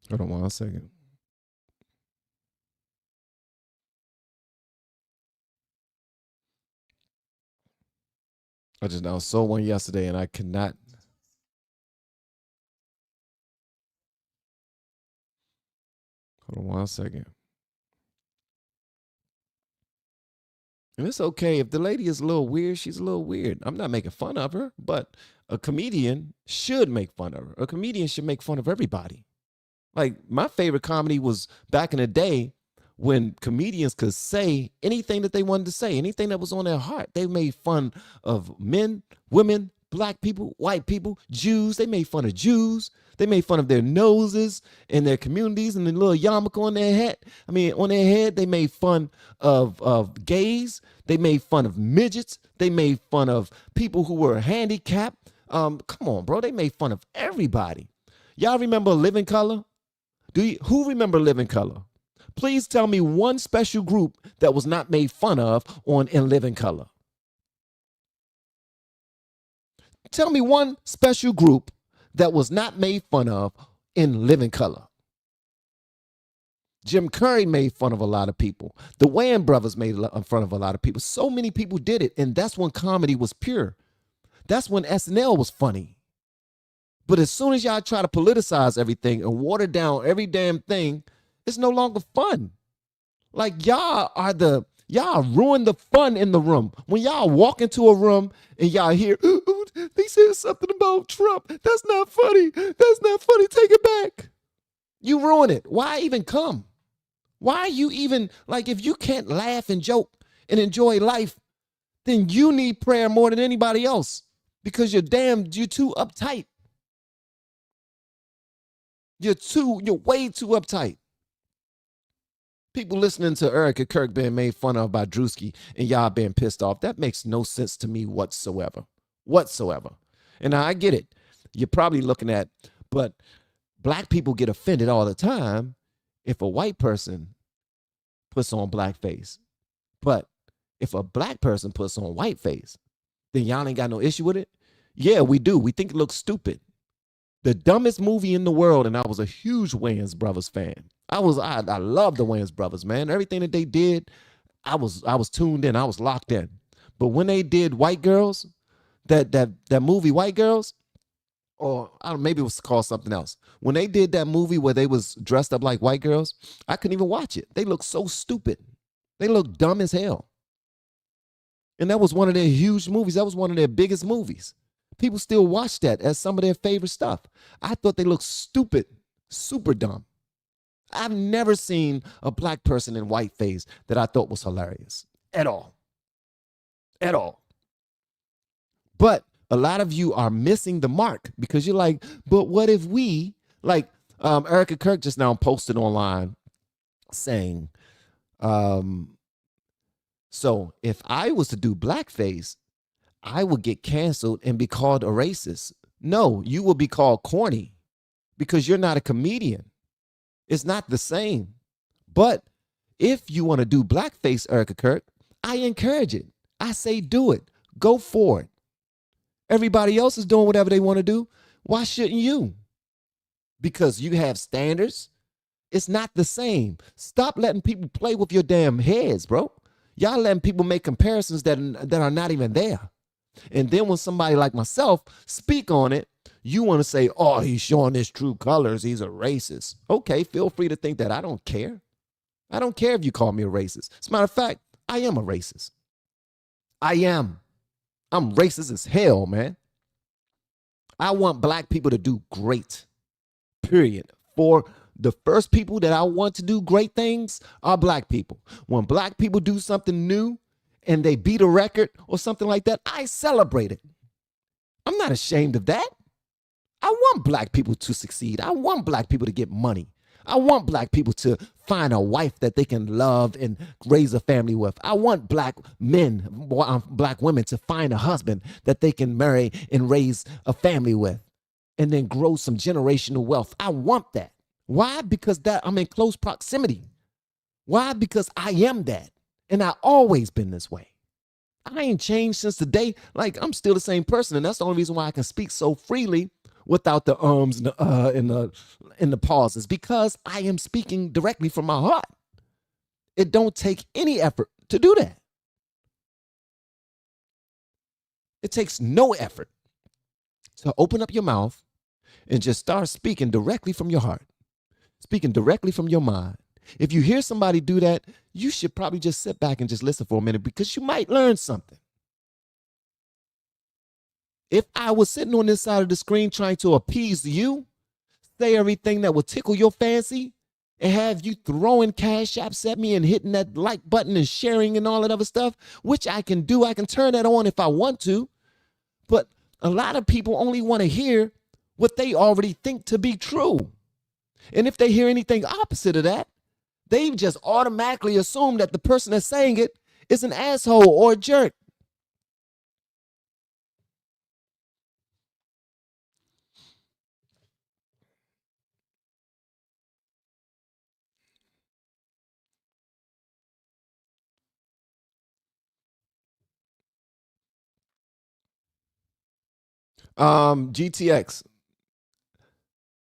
Hold on one second. I just now saw one yesterday and I cannot. Hold on one second. And it's okay. If the lady is a little weird, she's a little weird. I'm not making fun of her, but a comedian should make fun of her. A comedian should make fun of everybody. Like, my favorite comedy was back in the day when comedians could say anything that they wanted to say, anything that was on their heart. They made fun of men, women, black people, white people, Jews. They made fun of Jews. They made fun of their noses and their communities and the little yarmulke on their head. On their head. They made fun of gays. They made fun of midgets. They made fun of people who were handicapped. Come on, bro. They made fun of everybody. Y'all remember Living Color? Who remember Living Color? Please tell me one special group that was not made fun of in Living Color. Tell me one special group that was not made fun of in Living Color. Jim Curry made fun of a lot of people. The Wayans brothers made fun of a lot of people. So many people did it, and that's when comedy was pure. That's when SNL was funny. But as soon as y'all try to politicize everything and water down every damn thing, it's no longer fun. Like, y'all ruin the fun in the room. When y'all walk into a room and y'all hear, ooh, they said something about Trump. That's not funny. That's not funny. Take it back. You ruin it. Why even come? Why are you even like, if you can't laugh and joke and enjoy life, then you need prayer more than anybody else because you're too uptight. You're way too uptight. People listening to Erika Kirk being made fun of by Druski and y'all being pissed off, that makes no sense to me whatsoever. And I get it. You're probably looking at, but black people get offended all the time if a white person puts on blackface. But if a black person puts on whiteface, then y'all ain't got no issue with it? Yeah, we do. We think it looks stupid. The dumbest movie in the world, and I was a huge Wayans Brothers fan. I love the Wayans Brothers, man. Everything that they did, I was tuned in. I was locked in. But when they did White Girls, that movie White Girls, or I don't know, maybe it was called something else. When they did that movie where they was dressed up like white girls, I couldn't even watch it. They looked so stupid. They looked dumb as hell. And that was one of their huge movies. That was one of their biggest movies. People still watch that as some of their favorite stuff. I thought they looked stupid, super dumb. I've never seen a black person in whiteface that I thought was hilarious at all. At all. But a lot of you are missing the mark because you're like, but what if we, like Erika Kirk just now posted online saying, so if I was to do blackface, I would get canceled and be called a racist. No, you will be called corny because you're not a comedian. It's not the same. But if you want to do blackface, Erika Kirk, I encourage it. I say do it. Go for it. Everybody else is doing whatever they want to do. Why shouldn't you? Because you have standards. It's not the same. Stop letting people play with your damn heads, bro. Y'all letting people make comparisons that are not even there. And then when somebody like myself speak on it, you want to say, oh, he's showing his true colors. He's a racist. Okay, feel free to think that. I don't care. I don't care if you call me a racist. As a matter of fact, I am a racist. I am. I'm racist as hell, man. I want black people to do great, period. For the first people that I want to do great things are black people. When black people do something new and they beat a record or something like that, I celebrate it. I'm not ashamed of that. I want black people to succeed. I want black people to get money. I want black people to find a wife that they can love and raise a family with. I want black men, black women to find a husband that they can marry and raise a family with and then grow some generational wealth. I want that. Why? Because that I'm in close proximity. Why? Because I am that. And I always been this way. I ain't changed since the day. Like, I'm still the same person. And that's the only reason why I can speak so freely without the ums and the pauses, because I am speaking directly from my heart. It don't take any effort to do that. It takes no effort to open up your mouth and just start speaking directly from your heart, speaking directly from your mind. If you hear somebody do that, you should probably just sit back and just listen for a minute because you might learn something. If I was sitting on this side of the screen trying to appease you, say everything that would tickle your fancy, and have you throwing cash apps at me and hitting that like button and sharing and all that other stuff, which I can do. I can turn that on if I want to. But a lot of people only want to hear what they already think to be true. And if they hear anything opposite of that, they just automatically assume that the person that's saying it is an asshole or a jerk. GTX,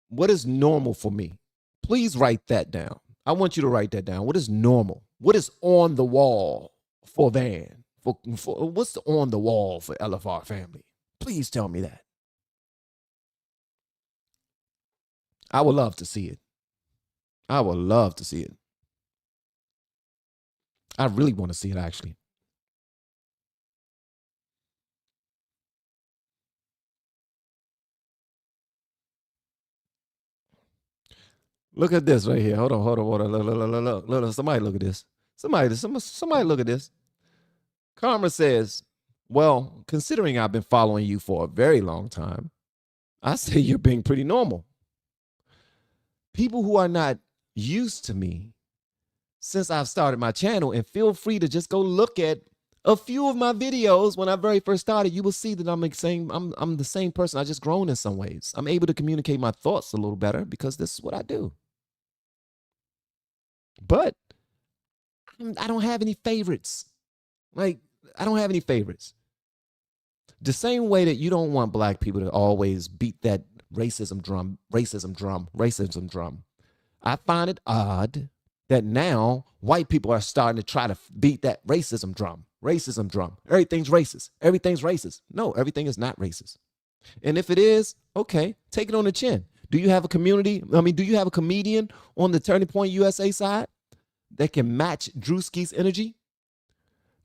what is normal for me? Please write that down. I want you to write that down. What is normal? What is on the wall for Van? For what's on the wall for LFR family? Please tell me that. I would love to see it. I would love to see it. I really want to see it, actually. Look at this right here. Hold on. Look. Somebody look at this. Somebody look at this. Karma says, well, considering I've been following you for a very long time, I say you're being pretty normal. People who are not used to me since I've started my channel, and feel free to just go look at a few of my videos when I very first started, you will see that I'm the same person. I just grown in some ways. I'm able to communicate my thoughts a little better because this is what I do. But I don't have any favorites. Like, I don't have any favorites. The same way that you don't want black people to always beat that racism drum. I find it odd that now white people are starting to try to beat that racism drum. Everything's racist. No, everything is not racist. And if it is, okay, take it on the chin. Do you have a community? Do you have a comedian on the Turning Point USA side that can match Druski's energy?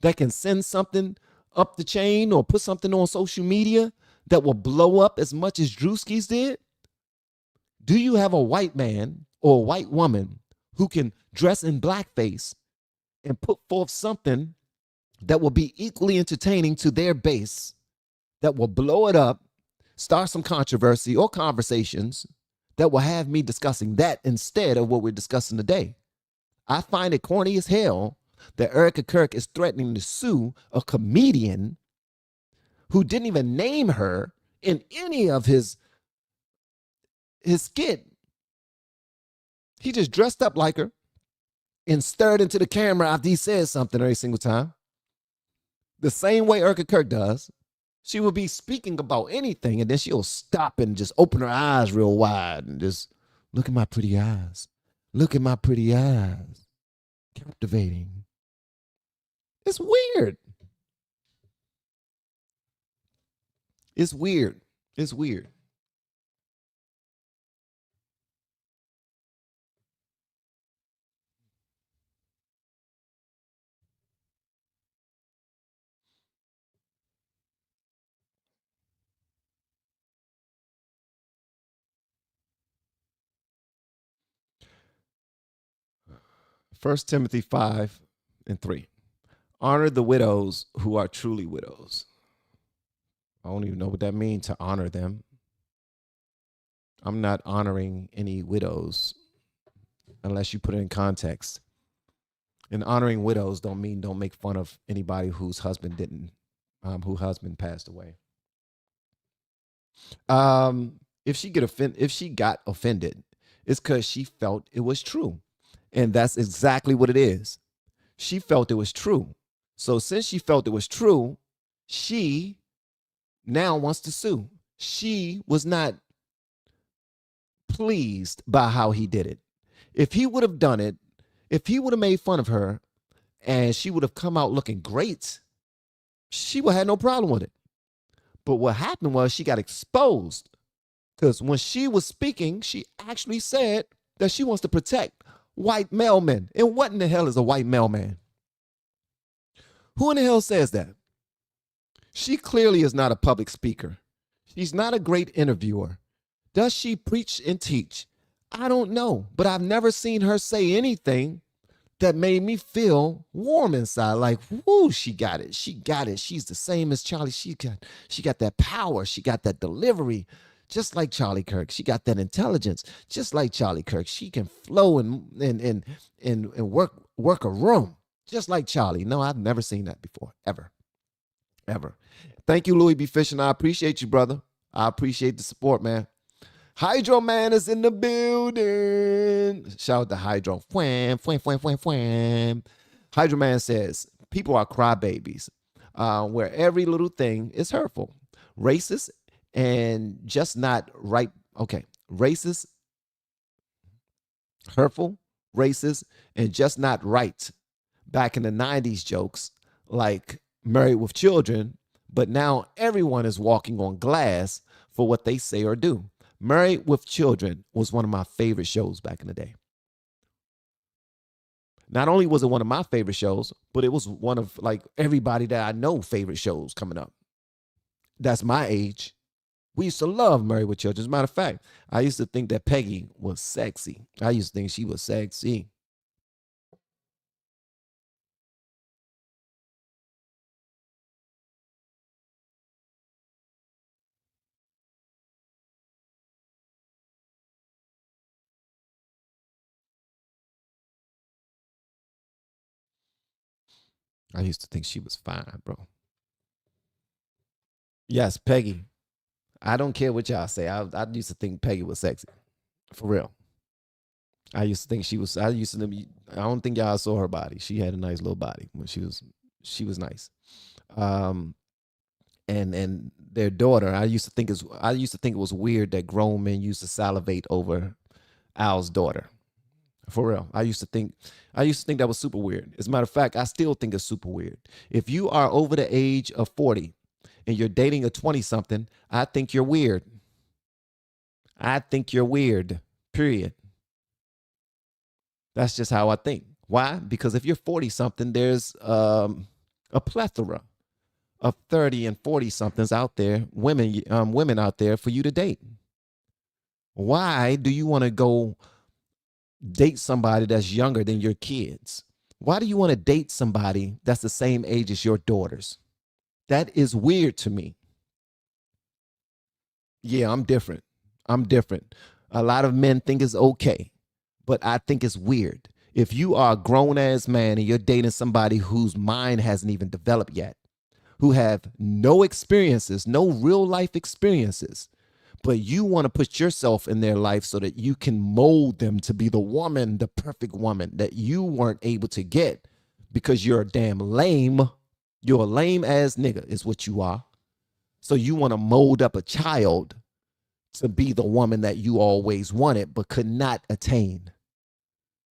That can send something up the chain or put something on social media that will blow up as much as Druski's did? Do you have a white man or a white woman who can dress in blackface and put forth something that will be equally entertaining to their base, that will blow it up, start some controversy or conversations that will have me discussing that instead of what we're discussing today? I find it corny as hell that Erika Kirk is threatening to sue a comedian who didn't even name her in any of his skit. He just dressed up like her and stared into the camera after he says something every single time. The same way Erika Kirk does. She will be speaking about anything and then she'll stop and just open her eyes real wide and just look at my pretty eyes. Look at my pretty eyes. Captivating. It's weird. It's weird. 1 Timothy 5:3. Honor the widows who are truly widows. I don't even know what that means, to honor them. I'm not honoring any widows unless you put it in context. And honoring widows don't make fun of anybody whose husband passed away. If she got offended, it's because she felt it was true. And that's exactly what it is. She felt it was true. So since she felt it was true, she now wants to sue. She was not pleased by how he did it. If he would have done it, if he would have made fun of her and she would have come out looking great, she would have had no problem with it. But what happened was she got exposed because when she was speaking, she actually said that she wants to protect white mailmen. And what in the hell is a white mailman? Who in the hell says that? She clearly is not a public speaker. She's not a great interviewer. Does she preach and teach? I don't know, but I've never seen her say anything that made me feel warm inside. Like, whoo, she got it. She got it. She's the same as Charlie. She got that power. She got that delivery, just like Charlie Kirk. She got that intelligence, just like Charlie Kirk. She can flow and work a room, just like Charlie. No, I've never seen that before, ever. Thank you, Louis B. Fishing. I appreciate you, brother. I appreciate the support, man. Hydro Man is in the building. Shout out to Hydro. Wham. Hydro Man says, people are crybabies, where every little thing is hurtful, racist, and just not right. Okay, racist, hurtful, racist, and just not right. Back in the 90s jokes, like Married with Children, but now everyone is walking on glass for what they say or do. Married with Children was one of my favorite shows back in the day. Not only was it one of my favorite shows, but it was one of like everybody that I know favorite shows coming up. That's my age. We used to love Married with Children. As a matter of fact, I used to think that Peggy was sexy. I used to think she was sexy. I used to think she was fine, bro. Yes, Peggy. I don't care what y'all say. I used to think Peggy was sexy. For real. I used to think she was. I don't think y'all saw her body. She had a nice little body when she was nice. Um, and their daughter. I used to think it was weird that grown men used to salivate over Al's daughter. For real. I used to think that was super weird. As a matter of fact, I still think it's super weird. If you are over the age of 40 and you're dating a 20-something, I think you're weird. I think you're weird. Period. That's just how I think. Why? Because if you're 40-something, there's a plethora of 30 and 40-somethings out there, women out there for you to date. Why do you want to go date somebody that's younger than your kids? Why do you want to date somebody that's the same age as your daughters? That is weird to me. Yeah, I'm different. A lot of men think it's okay, but I think it's weird. If you are a grown-ass man and you're dating somebody whose mind hasn't even developed yet, who have no experiences, no real-life experiences, but you want to put yourself in their life so that you can mold them to be the woman, the perfect woman that you weren't able to get because you're a damn lame. You're a lame-ass nigga is what you are. So you want to mold up a child to be the woman that you always wanted but could not attain.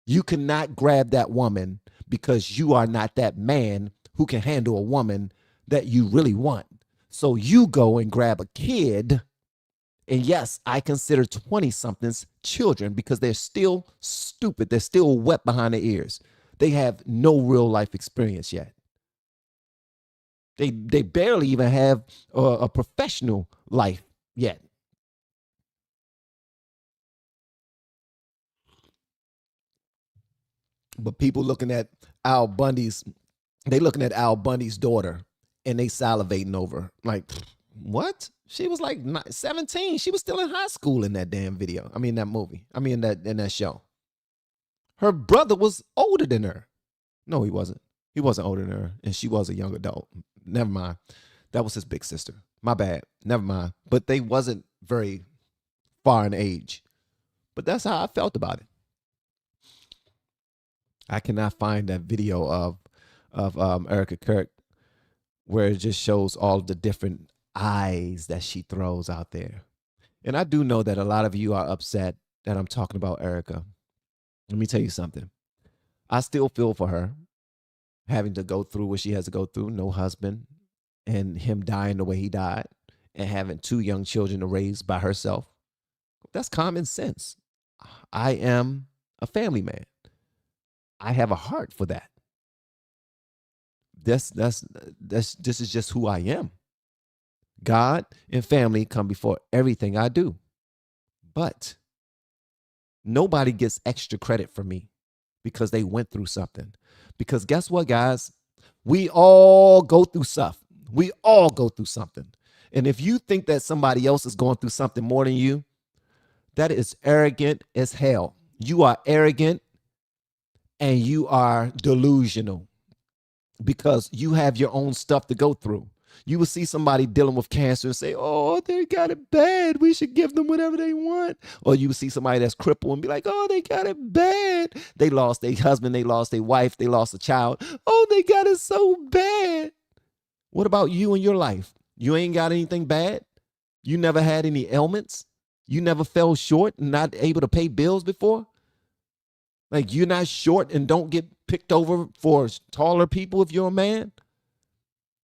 You cannot grab that woman because you are not that man who can handle a woman that you really want. So you go and grab a kid. And yes, I consider 20-somethings children because they're still stupid. They're still wet behind their ears. They have no real life experience yet. They barely even have a professional life yet. But people looking at Al Bundy's daughter and they salivating over like, what? She was like 17. She was still in high school in that damn video. I mean, that movie. I mean, in that show. Her brother was older than her. No, he wasn't. He wasn't older than her, and she was a young adult. Never mind. That was his big sister. My bad. Never mind. But they wasn't very far in age. But that's how I felt about it. I cannot find that video of Erika Kirk where it just shows all the different eyes that she throws out there. And I do know that a lot of you are upset that I'm talking about Erika. Let me tell you something. I still feel for her having to go through what she has to go through. No husband and him dying the way he died and having 2 young children to raise by herself. That's common sense. I am a family man. I have a heart for that. This is just who I am. God and family come before everything I do. But nobody gets extra credit for me because they went through something. Because guess what, guys? We all go through stuff. We all go through something. And if you think that somebody else is going through something more than you, that is arrogant as hell. You are arrogant and you are delusional because you have your own stuff to go through. You will see somebody dealing with cancer and say, oh, they got it bad. We should give them whatever they want. Or you will see somebody that's crippled and be like, oh, they got it bad. They lost their husband. They lost their wife. They lost a child. Oh, they got it so bad. What about you in your life? You ain't got anything bad? You never had any ailments? You never fell short and not able to pay bills before? Like you're not short and don't get picked over for taller people if you're a man?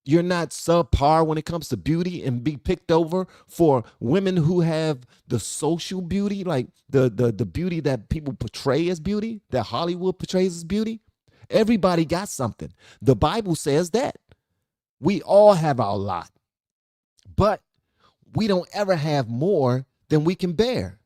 You're not subpar when it comes to beauty and be picked over for women who have the social beauty, like the beauty that people portray as beauty, that Hollywood portrays as beauty. Everybody got something. The Bible says that. We all have our lot. But we don't ever have more than we can bear.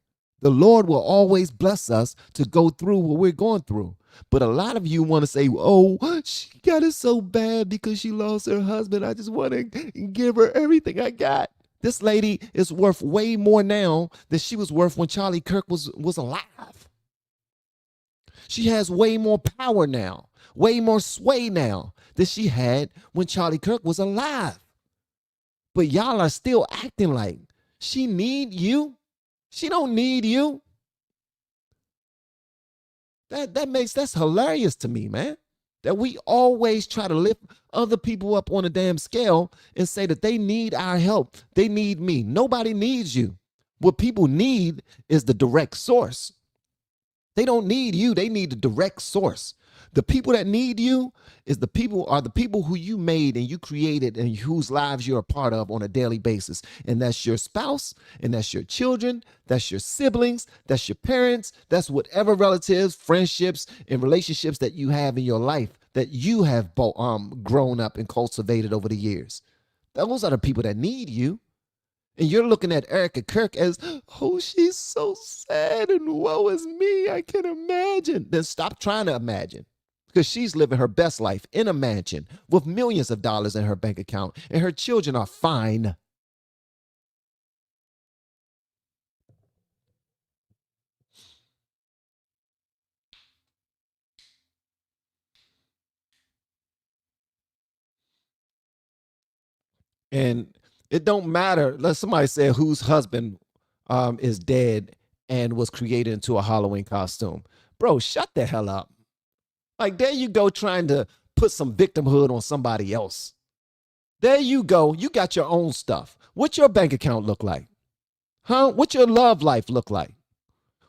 The Lord will always bless us to go through what we're going through. But a lot of you want to say, oh, she got it so bad because she lost her husband. I just want to give her everything I got. This lady is worth way more now than she was worth when Charlie Kirk was alive. She has way more power now, way more sway now than she had when Charlie Kirk was alive. But y'all are still acting like she need you. She don't need you. That's hilarious to me, man. That we always try to lift other people up on a damn scale and say that they need our help. They need me. Nobody needs you. What people need is the direct source. They don't need you. They need the direct source. The people that need you are the people who you made and you created and whose lives you're a part of on a daily basis. And that's your spouse, and that's your children, that's your siblings, that's your parents, that's whatever relatives, friendships, and relationships that you have in your life that you have grown up and cultivated over the years. Those are the people that need you. And you're looking at Erika Kirk as, oh, she's so sad and woe is me. I can imagine. Then stop trying to imagine, because she's living her best life in a mansion with millions of dollars in her bank account, and her children are fine. And it don't matter. Let somebody say whose husband is dead and was created into a Halloween costume. Bro, shut the hell up. Like, there you go, trying to put some victimhood on somebody else. There you go. You got your own stuff. What's your bank account look like? Huh? What's your love life look like?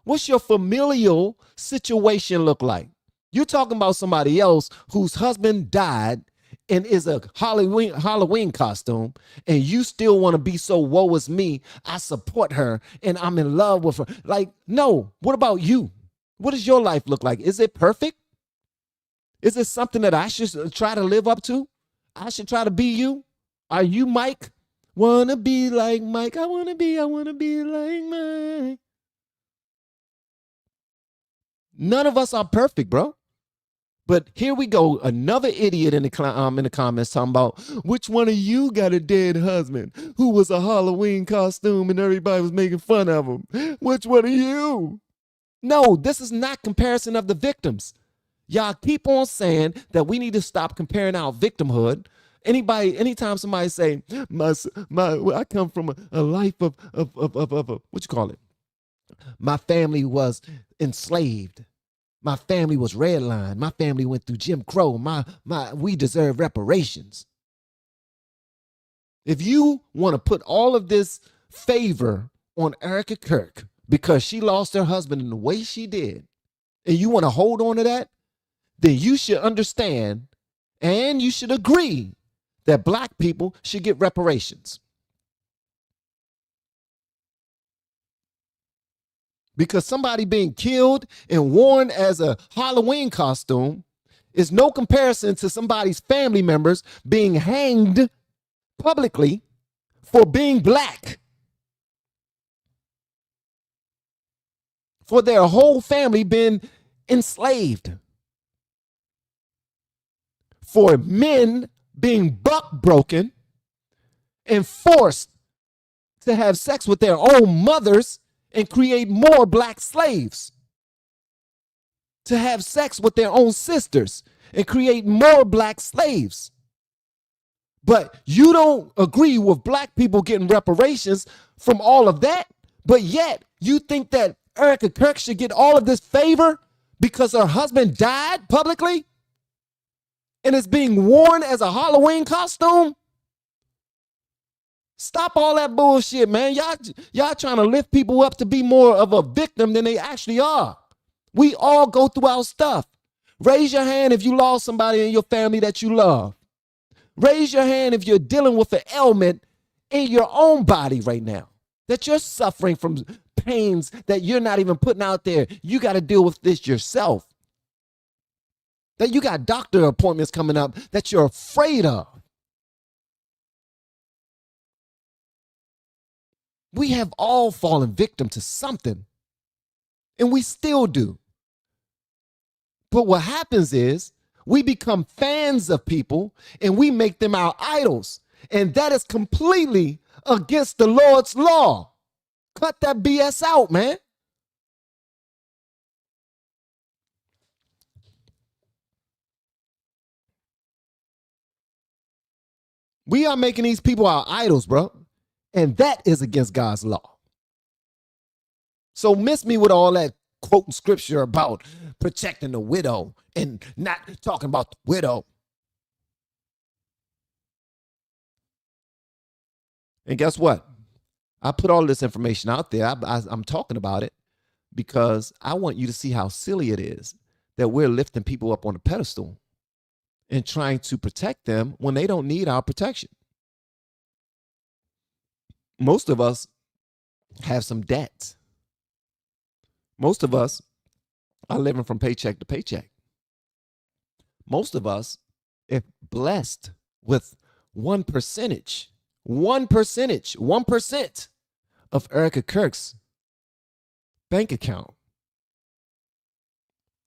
What's your familial situation look like? You're talking about somebody else whose husband died and is a Halloween costume, and you still want to be so woe is me. I support her and I'm in love with her. Like, no. What about you? What does your life look like? Is it perfect? Is it something that I should try to live up to? I should try to be you? Are you Mike? Wanna be like Mike. I wanna be like Mike. None of us are perfect, bro. But here we go, another idiot in the comments talking about which one of you got a dead husband who was a Halloween costume and everybody was making fun of him. Which one of you? No, this is not comparison of the victims. Y'all keep on saying that we need to stop comparing our victimhood. Anytime somebody say, I come from a life of what you call it? My family was enslaved. My family was redlined. My family went through Jim Crow. We deserve reparations. If you want to put all of this favor on Erika Kirk because she lost her husband in the way she did, and you want to hold on to that, then you should understand and you should agree that black people should get reparations. Because somebody being killed and worn as a Halloween costume is no comparison to somebody's family members being hanged publicly for being black. For their whole family being enslaved. For men being buck broken and forced to have sex with their own mothers and create more black slaves, to have sex with their own sisters and create more black slaves. But you don't agree with black people getting reparations from all of that, but yet you think that Erika Kirk should get all of this favor because her husband died publicly and is being worn as a Halloween costume? Stop all that bullshit, man. Y'all trying to lift people up to be more of a victim than they actually are. We all go through our stuff. Raise your hand if you lost somebody in your family that you love. Raise your hand if you're dealing with an ailment in your own body right now, that you're suffering from pains that you're not even putting out there. You got to deal with this yourself. That you got doctor appointments coming up that you're afraid of. We have all fallen victim to something, and we still do. But what happens is we become fans of people and we make them our idols. And that is completely against the Lord's law. Cut that BS out, man. We are making these people our idols, bro. And that is against God's law. So miss me with all that quoting scripture about protecting the widow and not talking about the widow. And guess what? I put all this information out there. I'm talking about it because I want you to see how silly it is that we're lifting people up on a pedestal and trying to protect them when they don't need our protection. Most of us have some debt. Most of us are living from paycheck to paycheck. Most of us, if blessed with 1% of Erika Kirk's bank account,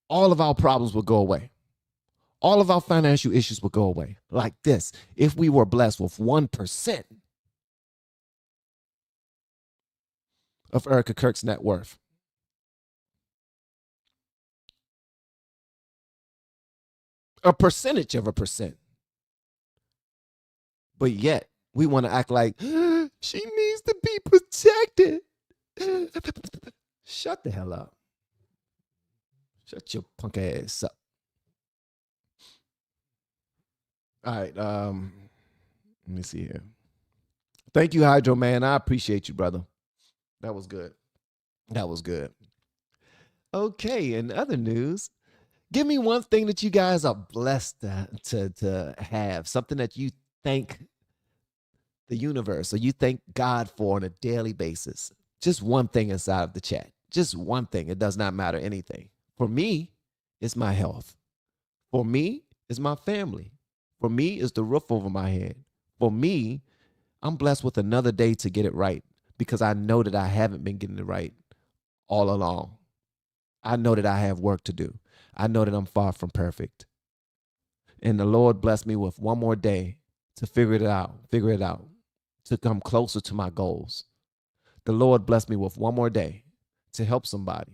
all of our problems will go away. All of our financial issues will go away like this if we were blessed with 1% of Erika Kirk's net worth. A percentage of a percent. But yet, we want to act like she needs to be protected. Shut the hell up. Shut your punk ass up. All right, let me see here. Thank you, Hydro Man. I appreciate you, brother. That was good. That was good. Okay, in other news, give me one thing that you guys are blessed to have, something that you thank the universe or you thank God for on a daily basis. Just one thing inside of the chat. Just one thing. It does not matter anything. For me, it's my health. For me, it's my family. For me, it's the roof over my head. For me, I'm blessed with another day to get it right because I know that I haven't been getting it right all along. I know that I have work to do. I know that I'm far from perfect. And the Lord blessed me with one more day to figure it out, to come closer to my goals. The Lord blessed me with one more day to help somebody.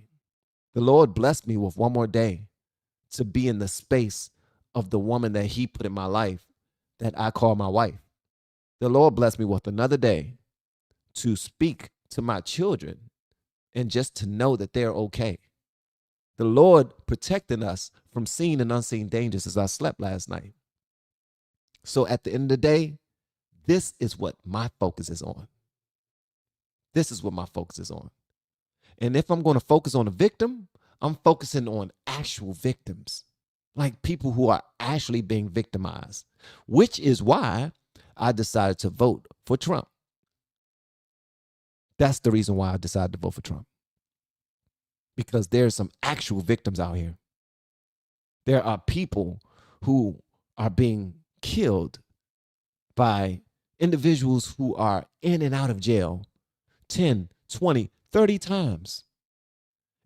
The Lord blessed me with one more day to be in the space of the woman that he put in my life that I call my wife. The Lord blessed me with another day to speak to my children and just to know that they're okay. The Lord protecting us from seen and unseen dangers as I slept last night. So at the end of the day, this is what my focus is on. This is what my focus is on. And if I'm going to focus on a victim, I'm focusing on actual victims, like people who are actually being victimized, which is why I decided to vote for Trump. That's the reason why I decided to vote for Trump. Because there's some actual victims out here. There are people who are being killed by individuals who are in and out of jail 10, 20, 30 times.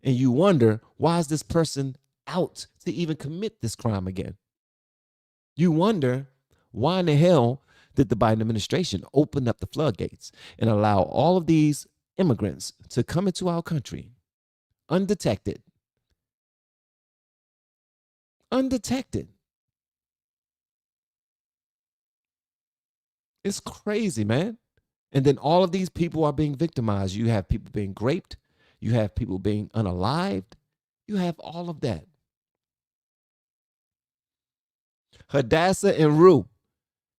And you wonder, why is this person out to even commit this crime again? You wonder, why in the hell did the Biden administration open up the floodgates and allow all of these immigrants to come into our country undetected? Undetected. It's crazy, man. And then all of these people are being victimized. You have people being raped. You have people being unalived. You have all of that. Hadassah and Rue,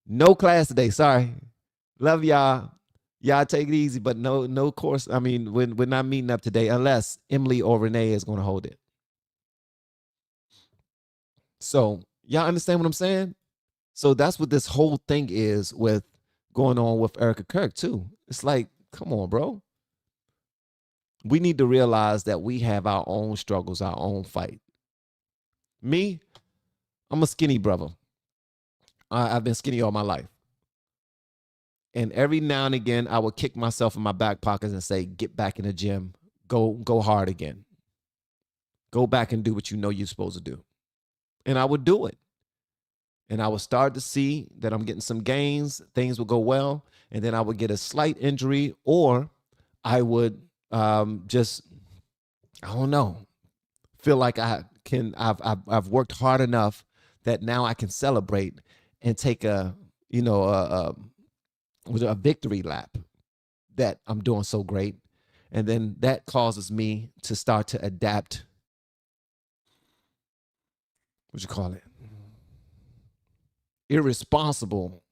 no class today. Sorry. Love y'all. Y'all take it easy, but no course. I mean, we're not meeting up today unless Emily or Renee is going to hold it. So y'all understand what I'm saying? So that's what this whole thing is with going on with Erika Kirk too. It's like, come on, bro. We need to realize that we have our own struggles, our own fight. Me, I'm a skinny brother. I've been skinny all my life. And every now and again, I would kick myself in my back pockets and say, get back in the gym, go hard again. Go back and do what you know you're supposed to do. And I would do it. And I would start to see that I'm getting some gains, things would go well, and then I would get a slight injury, or I would just, I don't know, feel like I've worked hard enough that now I can celebrate and take a victory lap that I'm doing so great. And then that causes me to start to adapt, what you call it, irresponsible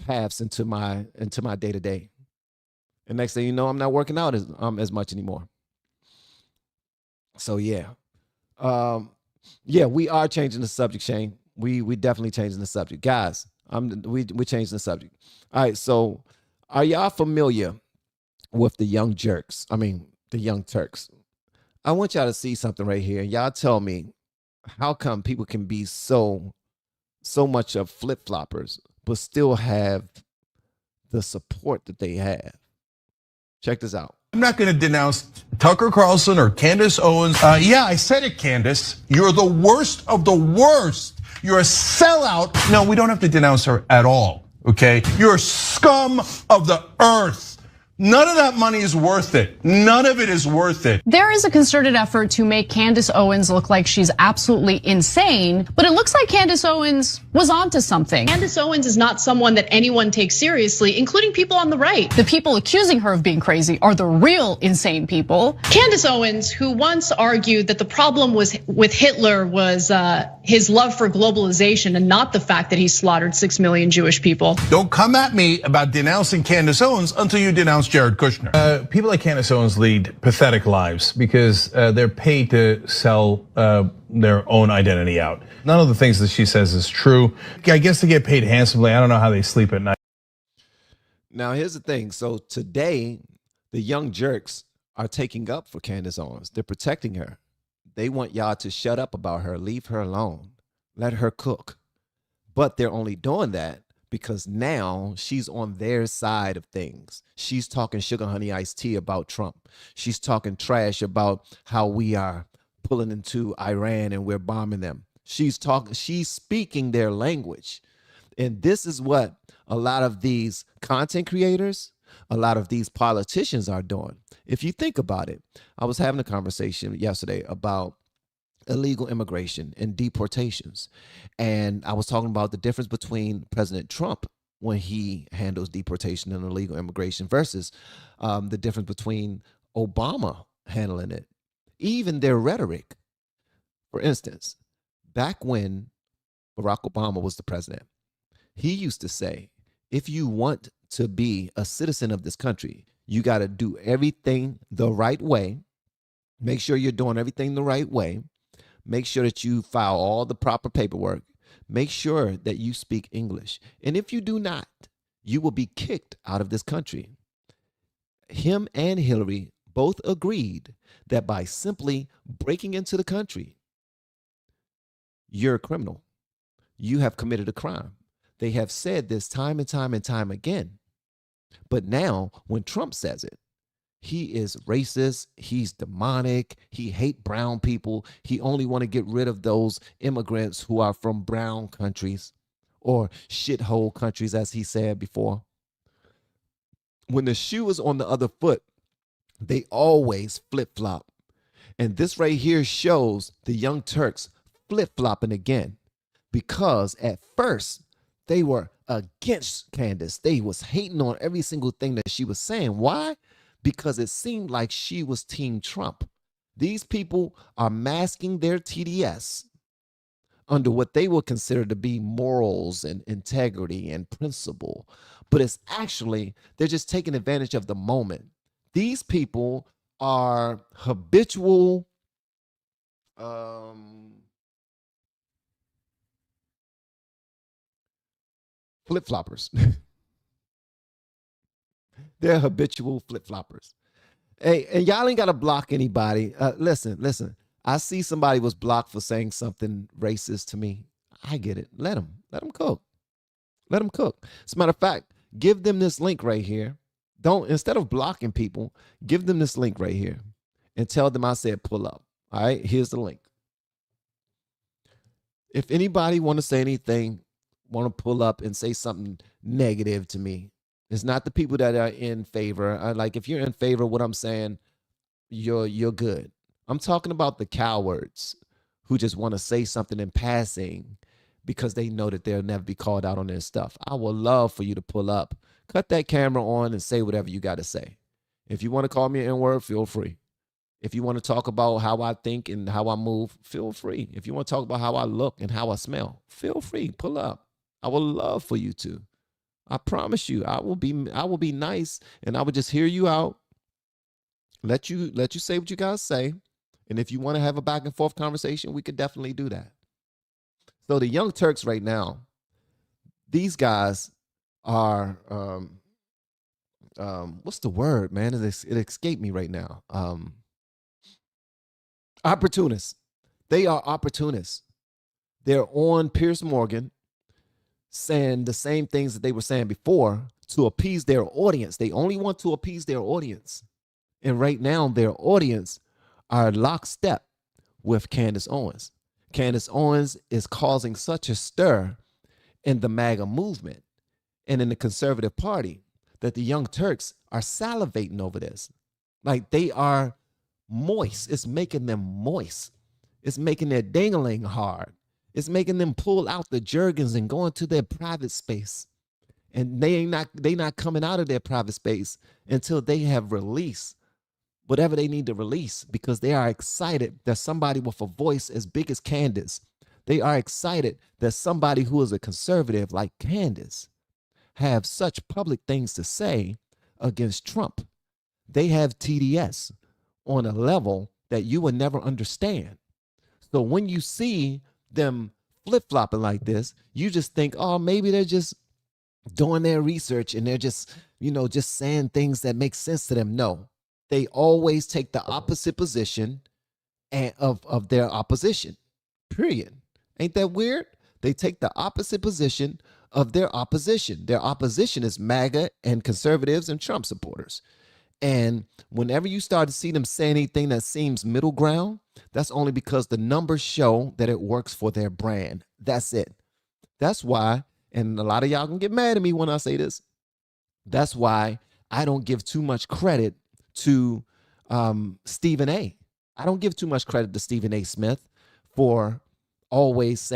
paths into my day-to-day. And next thing you know, I'm not working out as much anymore. So yeah. We are changing the subject, Shane. We definitely changing the subject. Guys, we're changing the subject. All right, so are y'all familiar with the young jerks? I mean, the young Turks. I want y'all to see something right here. Y'all tell me, how come people can be so much of flip-floppers but still have the support that they have? Check this out. I'm not going to denounce Tucker Carlson or Candace Owens. Yeah, I said it, Candace. You're the worst of the worst. You're a sellout. No, we don't have to denounce her at all, okay? You're scum of the earth. None of that money is worth it. None of it is worth it. There is a concerted effort to make Candace Owens look like she's absolutely insane, but it looks like Candace Owens was onto something. Candace Owens is not someone that anyone takes seriously, including people on the right. The people accusing her of being crazy are the real insane people. Candace Owens, who once argued that the problem with Hitler was his love for globalization and not the fact that he slaughtered 6 million Jewish people. Don't come at me about denouncing Candace Owens until you denounce Jared Kushner. People like Candace Owens lead pathetic lives because they're paid to sell their own identity out. None of the things that she says is true. I guess they get paid handsomely. I don't know how they sleep at night. Now, here's the thing. So today, the young jerks are taking up for Candace Owens. They're protecting her. They want y'all to shut up about her. Leave her alone. Let her cook. But they're only doing that because now she's on their side of things. She's talking sugar honey iced tea about Trump. She's talking trash about how we are pulling into Iran and we're bombing them. She's speaking their language. And this is what a lot of these content creators, a lot of these politicians are doing. If you think about it, I was having a conversation yesterday about illegal immigration and deportations. And I was talking about the difference between President Trump when he handles deportation and illegal immigration versus the difference between Obama handling it. Even their rhetoric. For instance, back when Barack Obama was the president, he used to say, if you want to be a citizen of this country, you got to do everything the right way. Make sure you're doing everything the right way. Make sure that you file all the proper paperwork. Make sure that you speak English. And if you do not, you will be kicked out of this country. Him and Hillary both agreed that by simply breaking into the country, you're a criminal. You have committed a crime. They have said this time and time and time again. But now, when Trump says it, he is racist, he's demonic, he hate brown people, he only want to get rid of those immigrants who are from brown countries or shithole countries, as he said before. When the shoe is on the other foot, they always flip-flop. And this right here shows the Young Turks flip-flopping again, because at first they were against Candace. They was hating on every single thing that she was saying. Why? Because it seemed like she was Team Trump. These people are masking their TDS under what they will consider to be morals and integrity and principle. But it's actually, they're just taking advantage of the moment. These people are habitual flip-floppers. They're habitual flip-floppers. Hey, and y'all ain't got to block anybody. Listen. I see somebody was blocked for saying something racist to me. I get it. Let them cook. Let them cook. As a matter of fact, give them this link right here. Don't, instead of blocking people, give them this link right here and tell them I said pull up. All right, here's the link. If anybody want to say anything, want to pull up and say something negative to me, it's not the people that are in favor. Like if you're in favor of what I'm saying, you're good. I'm talking about the cowards who just want to say something in passing because they know that they'll never be called out on their stuff. I would love for you to pull up, cut that camera on, and say whatever you got to say. If you want to call me an N-word, feel free. If you want to talk about how I think and how I move, feel free. If you want to talk about how I look and how I smell, feel free. Pull up. I would love for you to. I promise you, I will be nice, and I will just hear you out. Let you say what you guys say. And if you want to have a back and forth conversation, we could definitely do that. So the Young Turks right now, these guys are what's the word, man? It escaped me right now. Opportunists. They are opportunists. They're on Piers Morgan saying the same things that they were saying before to appease their audience. They only want to appease their audience. And right now, their audience are lockstep with Candace Owens. Candace Owens is causing such a stir in the MAGA movement and in the conservative party that the Young Turks are salivating over this. Like they are moist. It's making them moist. It's making their ding-a-ling hard. It's making them pull out the Jergens and go into their private space. And they not coming out of their private space until they have released whatever they need to release, because they are excited that somebody with a voice as big as Candace, they are excited that somebody who is a conservative like Candace have such public things to say against Trump. They have TDS on a level that you would never understand. So when you see them flip-flopping like this, you just think, oh, maybe they're just doing their research and they're just, just saying things that make sense to them. No, they always take the opposite position of their opposition, period. Ain't that weird? They take the opposite position of their opposition. Their opposition is MAGA and conservatives and Trump supporters. And whenever you start to see them say anything that seems middle ground, that's only because the numbers show that it works for their brand. That's it. That's why, and a lot of y'all can get mad at me when I say this, that's why I don't give too much credit to Stephen A. I don't give too much credit to Stephen A. Smith for always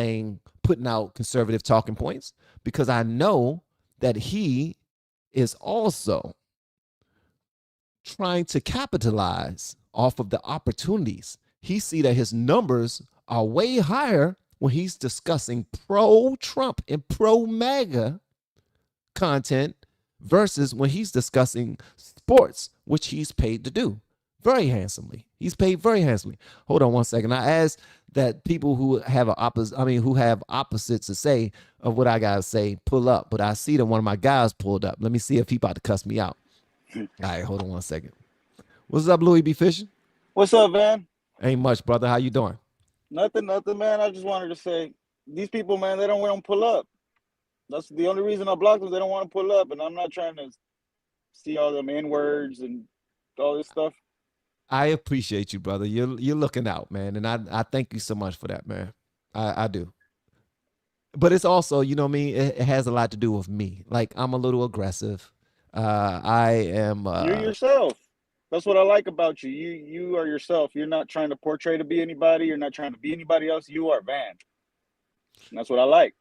putting out conservative talking points, because I know that he is also trying to capitalize off of the opportunities. He see that his numbers are way higher when he's discussing pro-Trump and pro-MAGA content versus when he's discussing sports, which he's paid to do very handsomely. He's paid very handsomely. Hold on one second. I asked that people who have opposites to say of what I gotta say pull up, but I see that one of my guys pulled up. Let me see if he about to cuss me out. All right, hold on one second. What's up, Louis B. Fishing? What's up, man? Ain't much, brother. How you doing? Nothing, man. I just wanted to say, these people, man, they don't want to pull up. That's the only reason I blocked them. They don't want to pull up, and I'm not trying to see all them N-words and all this stuff. I appreciate you, brother. You're looking out, man, and I thank you so much for that, man. I do. But it's also, you know what I mean? It has a lot to do with me. Like, I'm a little aggressive. I am. You're yourself. That's what I like about you. You are yourself. You're not trying to portray to be anybody. You're not trying to be anybody else. You are Van. And that's what I like.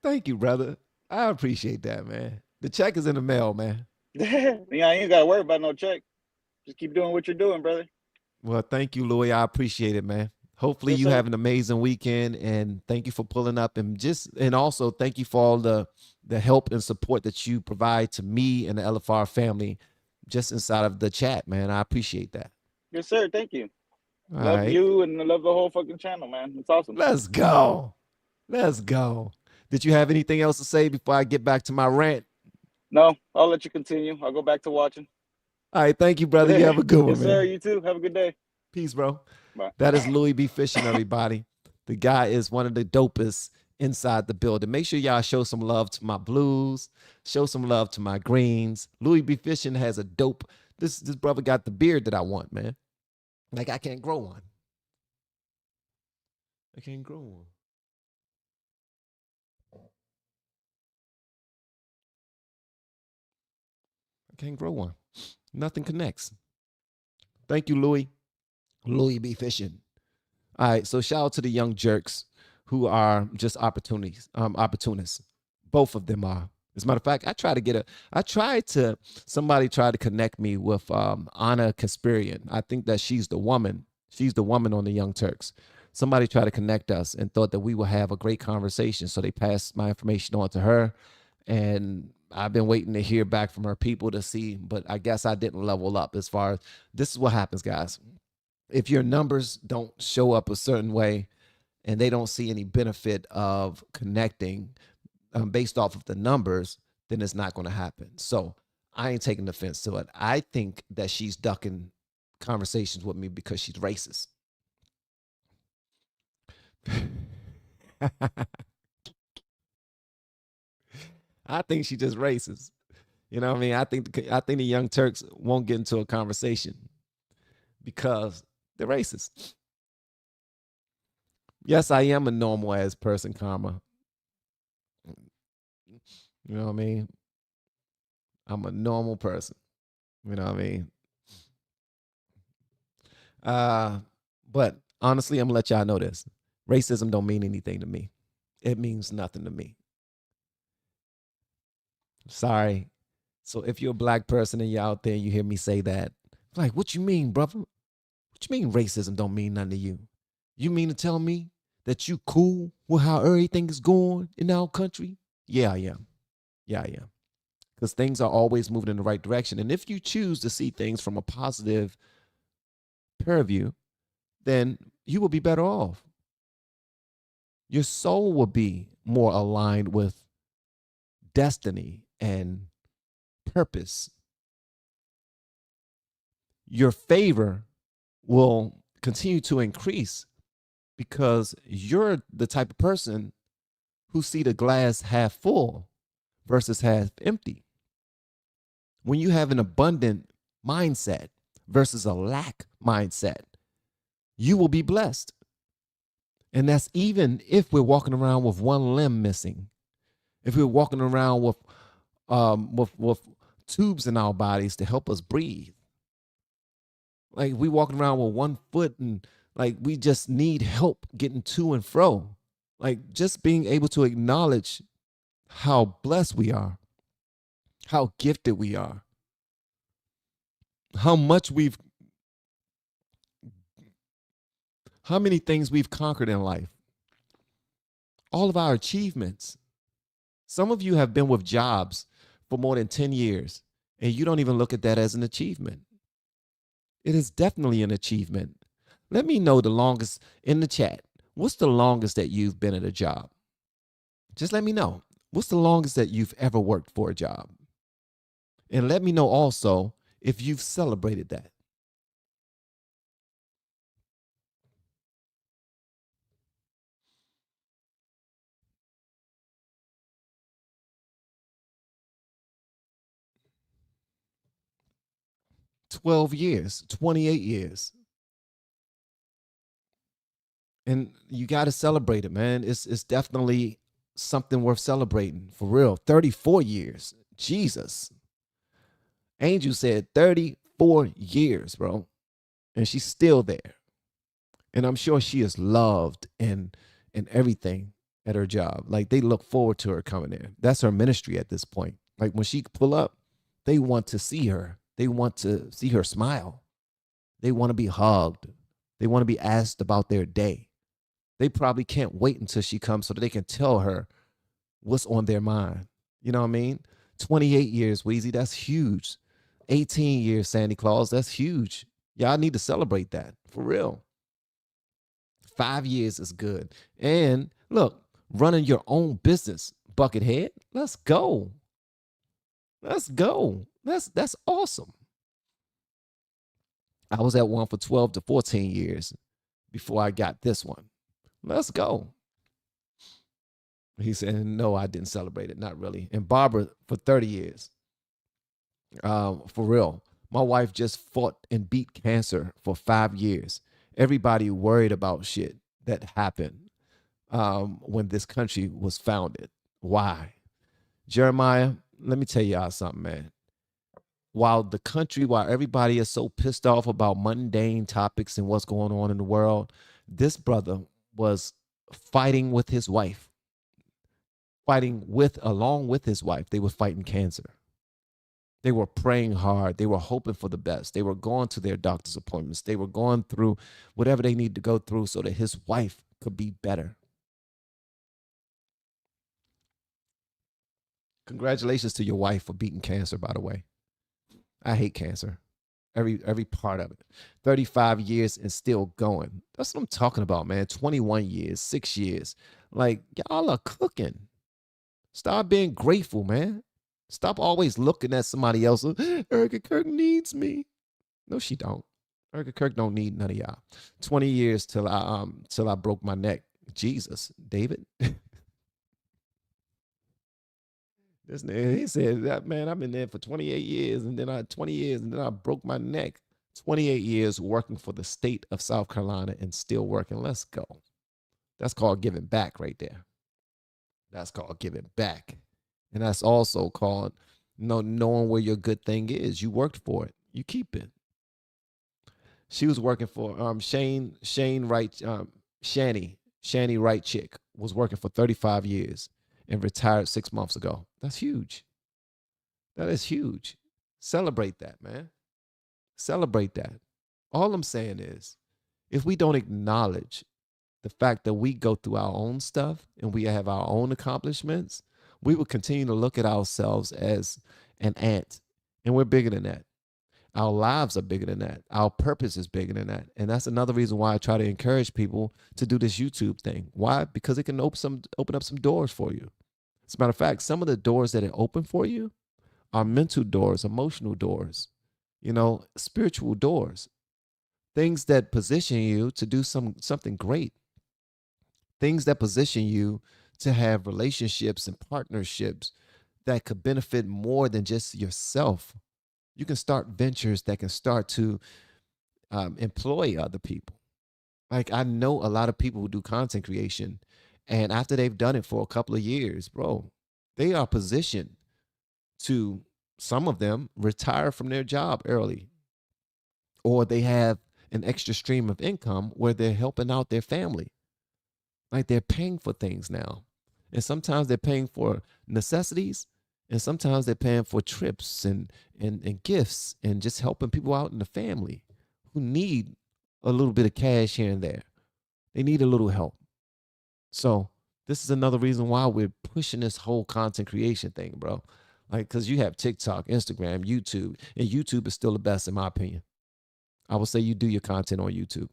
Thank you, brother. I appreciate that, man. The check is in the mail, man. Yeah, I ain't got to worry about no check. Just keep doing what you're doing, brother. Well, thank you, Louis. I appreciate it, man. Hopefully you have an amazing weekend, and thank you for pulling up, and also thank you for all the help and support that you provide to me and the LFR family just inside of the chat, man. I appreciate that. Yes, sir. Thank you. All love right. you and I love the whole fucking channel, man. It's awesome. Let's go. Let's go. Did you have anything else to say before I get back to my rant? No, I'll let you continue. I'll go back to watching. All right. Thank you, brother. You have a good one, yes, man. sir. You too. Have a good day. Peace, bro. Bye. That is Louis B. Fishing, everybody. The guy is one of the dopest inside the building. Make sure y'all show some love to my blues, show some love to my greens. Louis B. Fishing has a dope. This brother got the beard that I want, man. Like I can't grow one. I can't grow one. I can't grow one. Nothing connects. Thank you, Louis. Louis B. Fishing. All right, so shout out to the young jerks who are just opportunists. Both of them are. As a matter of fact, somebody tried to connect me with Anna Kasparian. I think that she's the woman. She's the woman on the Young Turks. Somebody tried to connect us and thought that we would have a great conversation. So they passed my information on to her. And I've been waiting to hear back from her people to see, but I guess I didn't level up as far as this is what happens, guys. If your numbers don't show up a certain way and they don't see any benefit of connecting based off of the numbers, then it's not going to happen. So I ain't taking offense to it. I think that she's ducking conversations with me because she's racist. I think she's just racist. You know what I mean? I think the Young Turks won't get into a conversation because they're racist. Yes, I am a normal ass person, Karma. You know what I mean? I'm a normal person. You know what I mean? But honestly, I'm gonna let y'all know this. Racism don't mean anything to me. It means nothing to me. Sorry. So if you're a black person and you're out there and you hear me say that, like, what you mean, brother? What you mean racism don't mean nothing to you? You mean to tell me that you cool with how everything is going in our country? Yeah, I am. Yeah, I am. Because things are always moving in the right direction. And if you choose to see things from a positive purview, then you will be better off. Your soul will be more aligned with destiny and purpose. Your favor will continue to increase because you're the type of person who see the glass half full versus half empty. When you have an abundant mindset versus a lack mindset, you will be blessed. And that's even if we're walking around with one limb missing. If we're walking around with tubes in our bodies to help us breathe. Like we walking around with 1 foot and like we just need help getting to and fro. Like just being able to acknowledge how blessed we are, how gifted we are, how many things we've conquered in life, all of our achievements. Some of you have been with jobs for more than 10 years and you don't even look at that as an achievement. It is definitely an achievement. Let me know the longest in the chat. What's the longest that you've been at a job? Just let me know. What's the longest that you've ever worked for a job? And let me know also if you've celebrated that. "12 years, 28 years. And you got to celebrate it, man. It's definitely something worth celebrating, for real. 34 years. Jesus. Angel said 34 years, bro. And she's still there. And I'm sure she is loved and everything at her job. Like they look forward to her coming in. That's her ministry at this point. Like when she pull up, they want to see her. They want to see her smile. They want to be hugged. They want to be asked about their day. They probably can't wait until she comes so that they can tell her what's on their mind. You know what I mean? 28 years, Wheezy, that's huge. 18 years, Sandy Claus, that's huge. Y'all need to celebrate that, for real. 5 years is good. And look, running your own business, Buckethead, let's go. Let's go. That's awesome. I was at one for 12 to 14 years before I got this one. Let's go. He said, no, I didn't celebrate it. Not really. And Barbara, for 30 years, for real. My wife just fought and beat cancer for 5 years. Everybody worried about shit that happened when this country was founded. Why? Jeremiah, let me tell y'all something, man. While everybody is so pissed off about mundane topics and what's going on in the world, this brother was fighting with his wife, along with his wife. They were fighting cancer. They were praying hard. They were hoping for the best. They were going to their doctor's appointments. They were going through whatever they need to go through so that his wife could be better. Congratulations to your wife for beating cancer, by the way. I hate cancer. Every part of it. 35 years and still going. That's what I'm talking about, man. 21 years, 6 years. Like, y'all are cooking. Stop being grateful, man. Stop always looking at somebody else. Erika Kirk needs me. No, she don't. Erika Kirk don't need none of y'all. 20 years till I broke my neck. Jesus, David. This nigga, he said that, man, I've been there for 28 years and then I broke my neck. 28 years working for the state of South Carolina and still working. Let's go. That's called giving back right there. That's called giving back. And that's also called knowing where your good thing is. You worked for it. You keep it. She was working for Shani Wright chick was working for 35 years and retired 6 months ago. That's huge. That is huge. Celebrate that, man. Celebrate that. All I'm saying is, if we don't acknowledge the fact that we go through our own stuff and we have our own accomplishments, we will continue to look at ourselves as an ant. And we're bigger than that. Our lives are bigger than that. Our purpose is bigger than that. And that's another reason why I try to encourage people to do this YouTube thing. Why? Because it can open up some doors for you. As a matter of fact, some of the doors that it open for you are mental doors, emotional doors, spiritual doors, things that position you to do something great, things that position you to have relationships and partnerships that could benefit more than just yourself. You can start ventures that can start to employ other people. Like, I know a lot of people who do content creation, and after they've done it for a couple of years, bro, they are positioned to, some of them, retire from their job early, or they have an extra stream of income where they're helping out their family. Like, they're paying for things now. And sometimes they're paying for necessities, and sometimes they're paying for trips and gifts and just helping people out in the family who need a little bit of cash here and there. They need a little help. So this is another reason why we're pushing this whole content creation thing, bro. Like, because you have TikTok, Instagram, YouTube, and YouTube is still the best in my opinion. I would say you do your content on YouTube,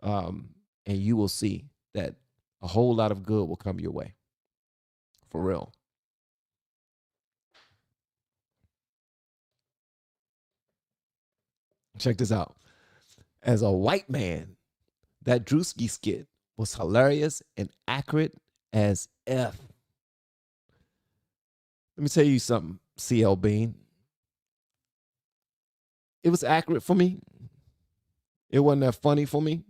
and you will see that a whole lot of good will come your way. For real. Check this out. As a white man, that Druski skit was hilarious and accurate as F. Let me tell you something, CL Bean. It was accurate for me. It wasn't that funny for me,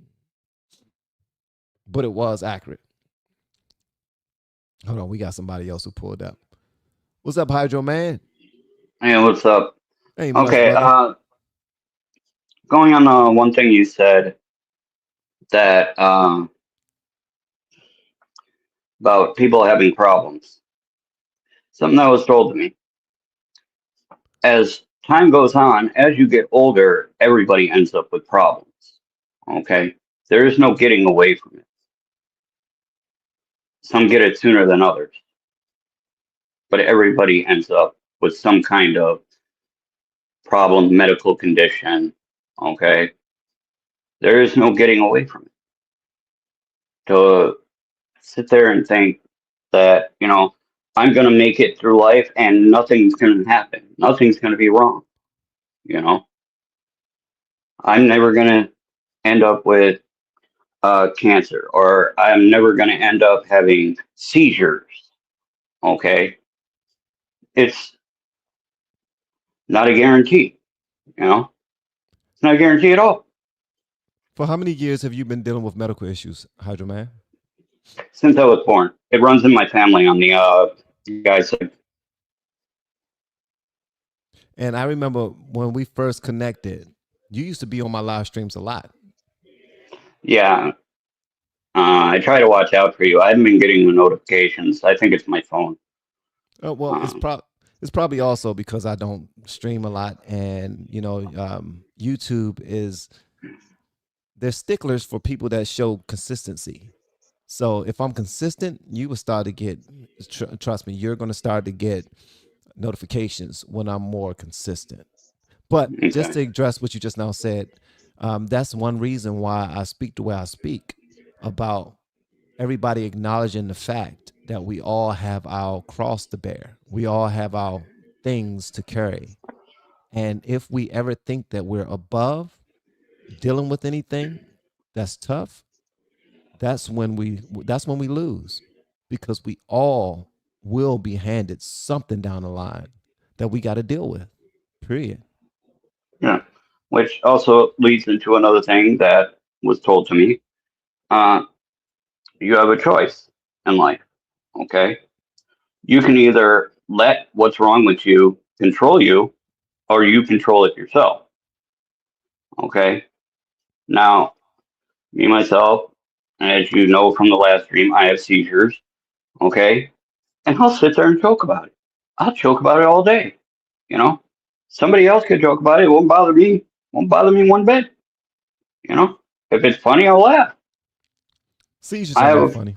but it was accurate. Hold on, we got somebody else who pulled up. What's up, Hydro Man? Hey, what's up? Hey, okay, going on one thing you said that about people having problems. Something that was told to me. As time goes on, as you get older, everybody ends up with problems. Okay? There is no getting away from it. Some get it sooner than others. But everybody ends up with some kind of problem, medical condition. Okay? There is no getting away from it. To sit there and think that, I'm going to make it through life and nothing's going to happen. Nothing's going to be wrong. I'm never going to end up with cancer, or I'm never going to end up having seizures. Okay, it's not a guarantee. You know, it's not a guarantee at all. For how many years have you been dealing with medical issues, Hydro Man? Since I was born, it runs in my family on the guy's side. And I remember when we first connected, you used to be on my live streams a lot. Yeah, I try to watch out for you. I haven't been getting the notifications. I think it's my phone. Well, it's probably also because I don't stream a lot, and YouTube is they're sticklers for people that show consistency. So if I'm consistent, you will start to get. Trust me, you're going to start to get notifications when I'm more consistent. But just to address what you just now said, that's one reason why I speak the way I speak about everybody acknowledging the fact that we all have our cross to bear. We all have our things to carry. And if we ever think that we're above dealing with anything that's tough, that's when we lose, because we all will be handed something down the line that we got to deal with. Period. Yeah, which also leads into another thing that was told to me. You have a choice in life. Okay, you can either let what's wrong with you control you, or you control it yourself. Okay, now me myself, as you know from the last stream, I have seizures. Okay, and I'll sit there and joke about it. I'll joke about it all day. You know, somebody else could joke about it. It won't bother me. Won't bother me one bit. You know, if it's funny, I'll laugh. Seizures I are have not a, funny.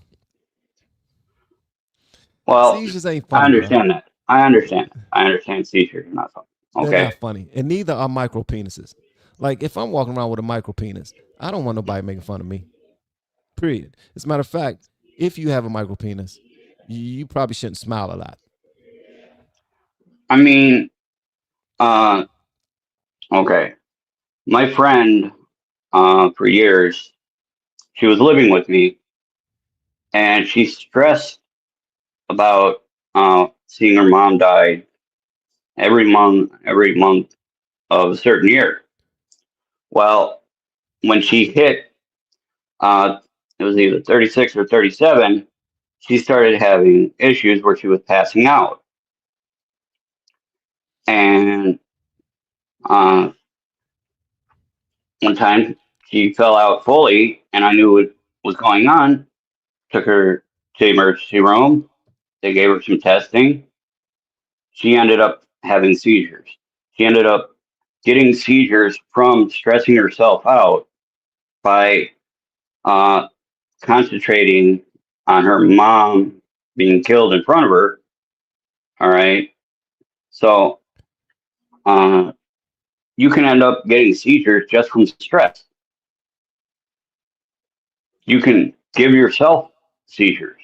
well, Seizures ain't I funny, bro. understand that. I understand. I understand seizures are not funny. They're Okay. not funny, and neither are micro penises. Like if I'm walking around with a micro penis, I don't want nobody making fun of me. Period. As a matter of fact, if you have a micro penis, you probably shouldn't smile a lot. I mean, uh, okay. My friend, for years, she was living with me, and she stressed about seeing her mom die every month of a certain year. Well, when she hit, it was either 36 or 37, she started having issues where she was passing out. And one time she fell out fully, and I knew what was going on. Took her to the emergency room. They gave her some testing. She ended up having seizures. She ended up getting seizures from stressing herself out by concentrating on her mom being killed in front of her. All right. So you can end up getting seizures just from stress. You can give yourself seizures.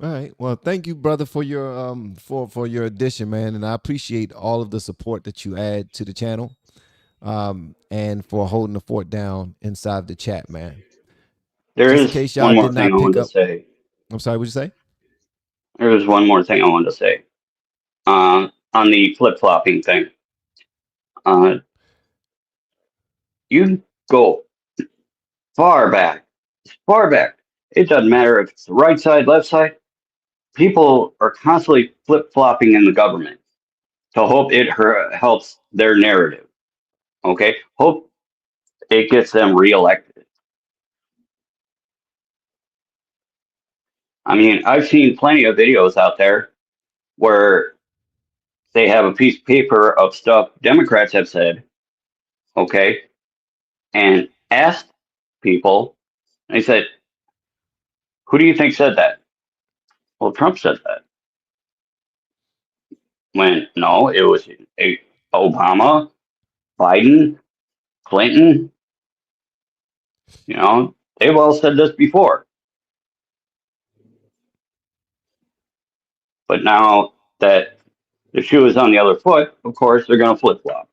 All right. Well, thank you, brother, for your for your addition, man, and I appreciate all of the support that you add to the channel, and for holding the fort down inside the chat, man. There Just in is case y'all one more did thing not I pick wanted to up. say. I'm sorry. What'd you say? There is one more thing I wanted to say. On the flip flopping thing. You go far back, far back. It doesn't matter if it's the right side, left side. People are constantly flip flopping in the government to hope it helps their narrative. Okay, hope it gets them reelected. I mean, I've seen plenty of videos out there where they have a piece of paper of stuff Democrats have said, okay, and asked people, and they said, "Who do you think said that?" Well, Trump said that. When no, it was Obama, Biden, Clinton. You know, they've all said this before. But now that the shoe is on the other foot, of course, they're going to flip flop.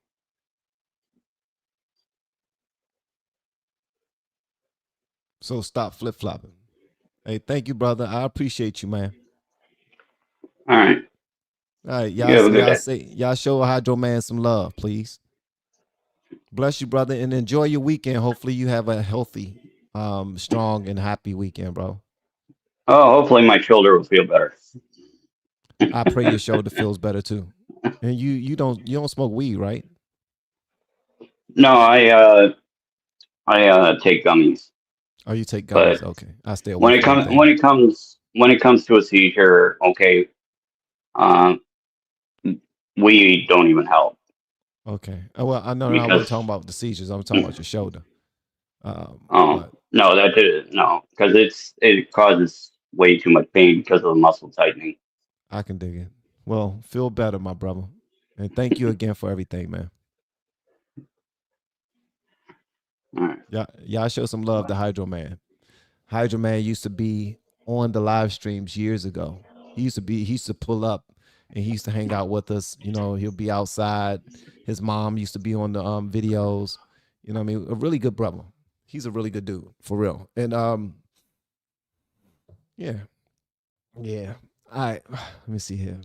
So stop flip flopping. Hey, thank you, brother. I appreciate you, man. All right. All right, You have a good y'all day. say y'all show Hydro Man some love, please. Bless you, brother, and enjoy your weekend. Hopefully, you have a healthy, strong, and happy weekend, bro. Oh, hopefully my shoulder will feel better. I pray your shoulder feels better too. And you don't smoke weed, right? No, I take gummies, Oh, you take gummies. but Okay, I stay away from when it comes to a seizure, okay, um, we don't even help Okay. Well, I know I wasn't talking because about the seizures. I'm talking about your shoulder. oh But no, that did no, because it causes way too much pain because of the muscle tightening. I can dig it. Well, feel better, my brother, and thank you again for everything, man. All right. Y'all show some love to Hydro Man. Hydro Man used to be on the live streams years ago. He used to pull up and he used to hang out with us. You know, he'll be outside. His mom used to be on the videos. You know what I mean? A really good brother. He's a really good dude, for real. And yeah. Yeah. All right. Let me see here.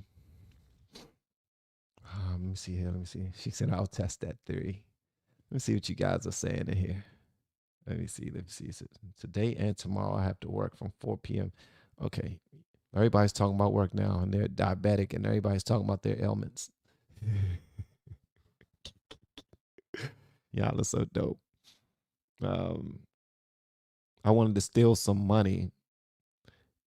Let me see here. Let me see. She said I'll test that theory. Let me see what you guys are saying in here. Let me see. Let me see. So today and tomorrow I have to work from 4 p.m. Okay. Everybody's talking about work now and they're diabetic and everybody's talking about their ailments. Y'all are so dope. I wanted to steal some money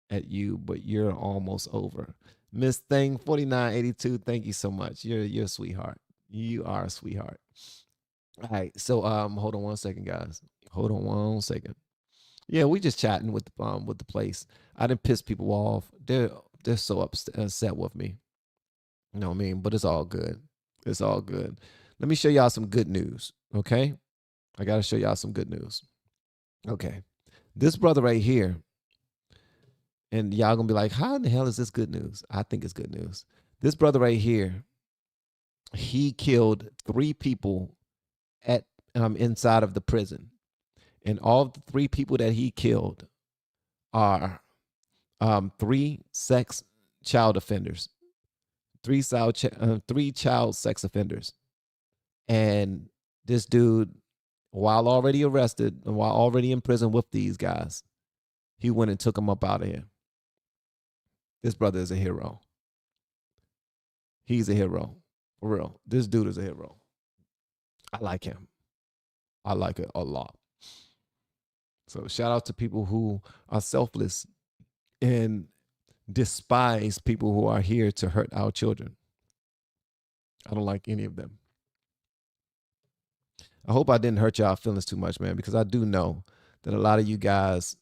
at you, but you're almost over. Miss Thing 4982, thank you so much. You're a sweetheart. You are a sweetheart. All right. So hold on one second, guys. Hold on one second. Yeah, we just chatting with the place. I didn't piss people off. They're so upset with me. You know what I mean? But it's all good. It's all good. Let me show y'all some good news. Okay. I gotta show y'all some good news. Okay. This brother right here, and y'all gonna be like, how in the hell is this good news? I think it's good news. This brother right here, he killed 3 people at inside of the prison. And all the 3 people that he killed are 3 child offenders, 3 child sex offenders. And this dude, while already arrested and while already in prison with these guys, he went and took them up out of here. This brother is a hero. He's a hero. For real. This dude is a hero. I like him. I like it a lot. So shout out to people who are selfless and despise people who are here to hurt our children. I don't like any of them. I hope I didn't hurt y'all feelings too much, man, because I do know that a lot of you guys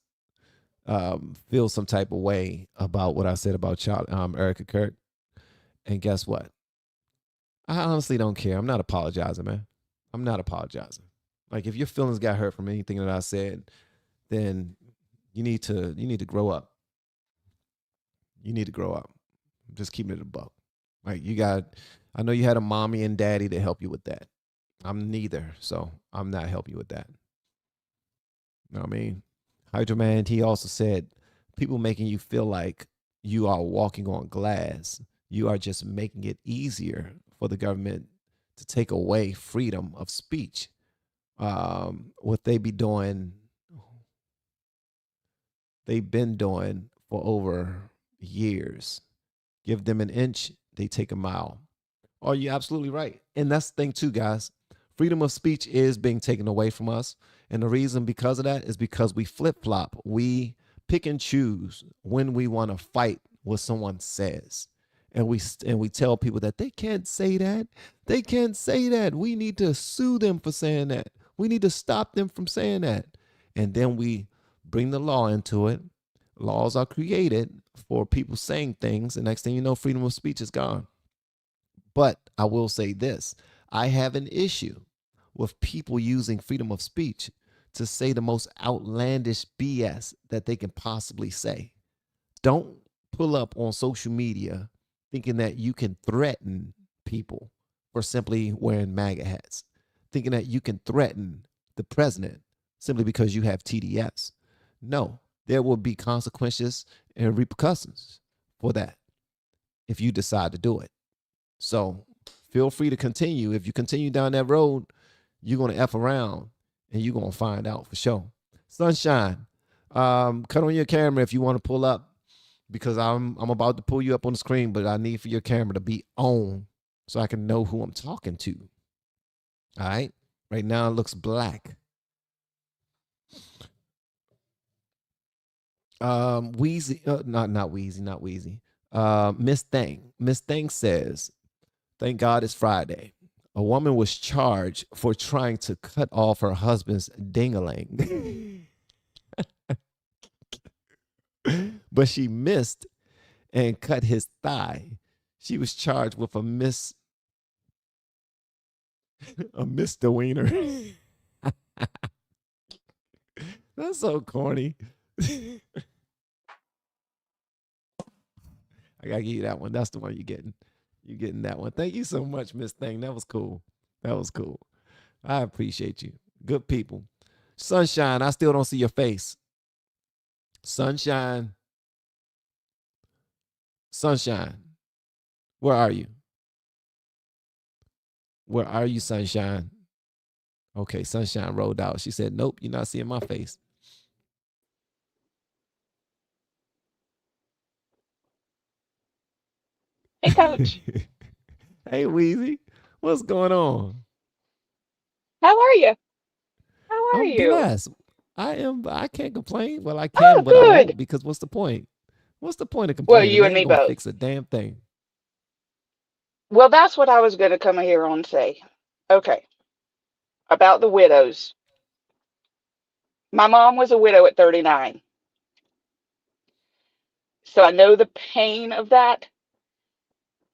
feel some type of way about what I said about Erika Kirk. And guess what? I honestly don't care. I'm not apologizing, man. I'm not apologizing. Like if your feelings got hurt from anything that I said, then you need to grow up. You need to grow up. I'm just keeping it a buck. Like I know you had a mommy and daddy to help you with that. I'm neither, so I'm not helping you with that. You know what I mean? Hydro Man, he also said, people making you feel like you are walking on glass. You are just making it easier for the government to take away freedom of speech. What they've been doing for over years. Give them an inch, they take a mile. Oh, you're absolutely right. And that's the thing too, guys. Freedom of speech is being taken away from us. And the reason because of that is because we flip-flop. We pick and choose when we want to fight what someone says. And we tell people that they can't say that. They can't say that. We need to sue them for saying that. We need to stop them from saying that. And then we bring the law into it. Laws are created for people saying things. And next thing you know, freedom of speech is gone. But I will say this. I have an issue with people using freedom of speech to say the most outlandish BS that they can possibly say. Don't pull up on social media thinking that you can threaten people for simply wearing MAGA hats, thinking that you can threaten the president simply because you have TDS. No, there will be consequences and repercussions for that if you decide to do it. So feel free to continue. If you continue down that road, you're going to F around and you're going to find out for sure. Sunshine, cut on your camera if you want to pull up, because I'm about to pull you up on the screen, but I need for your camera to be on so I can know who I'm talking to. All right. Right now it looks black. Wheezy, not Wheezy. Miss Thing says, thank God it's Friday. A woman was charged for trying to cut off her husband's ding-a-ling. But she missed and cut his thigh. She was charged with a misdemeanor. That's so corny. I gotta give you that one. That's the one you're getting. You're getting that one. Thank you so much, Miss Thing. That was cool. That was cool. I appreciate you. Good people. Sunshine, I still don't see your face. Sunshine. Sunshine. Where are you? Where are you, Sunshine? Okay, Sunshine rolled out. She said, nope, you're not seeing my face. Hey, Coach. Hey, Weezy. What's going on? How are you? How are I'm you? blessed. I can't complain. Well, I can, Oh, but I won't, good. because what's the point? What's the point of Well, complaining? you They and ain't me gonna both. fix a damn thing. Well, that's what I was going to come here on and say. Okay, about the widows. My mom was a widow at 39, so I know the pain of that,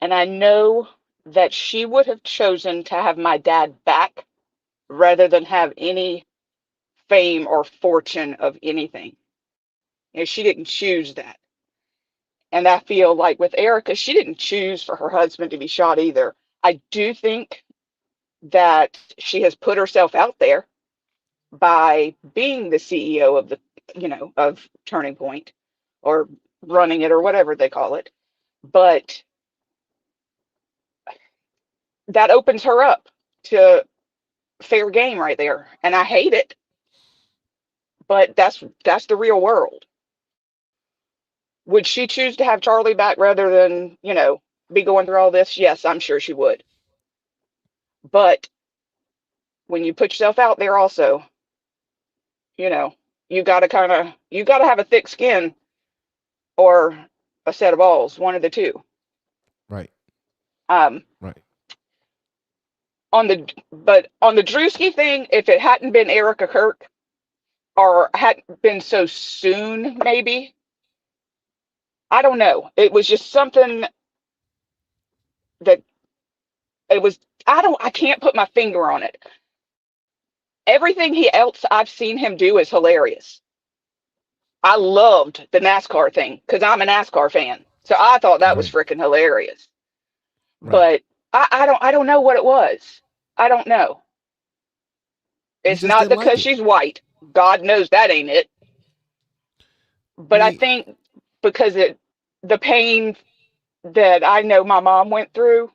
and I know that she would have chosen to have my dad back rather than have any fame or fortune of anything. You know, she didn't choose that. And I feel like with Erika, she didn't choose for her husband to be shot either. I do think that she has put herself out there by being the CEO of of Turning Point, or running it, or whatever they call it. But that opens her up to fair game right there. And I hate it, but that's the real world. Would she choose to have Charlie back rather than, be going through all this? Yes, I'm sure she would. But when you put yourself out there also, you know, you gotta have a thick skin or a set of balls, one of the two. Right. Um, Right. but on the Druski thing, if it hadn't been Erika Kirk, or hadn't been so soon, maybe, I don't know. It was just something that it was. I can't put my finger on it. Everything else I've seen him do is hilarious. I loved the NASCAR thing because I'm a NASCAR fan, so I thought that was Right. freaking hilarious. Right. But I don't know what it was. I don't know. You It's just not didn't like because it. she's white. God knows that ain't it. But I We think because the pain that I know my mom went through,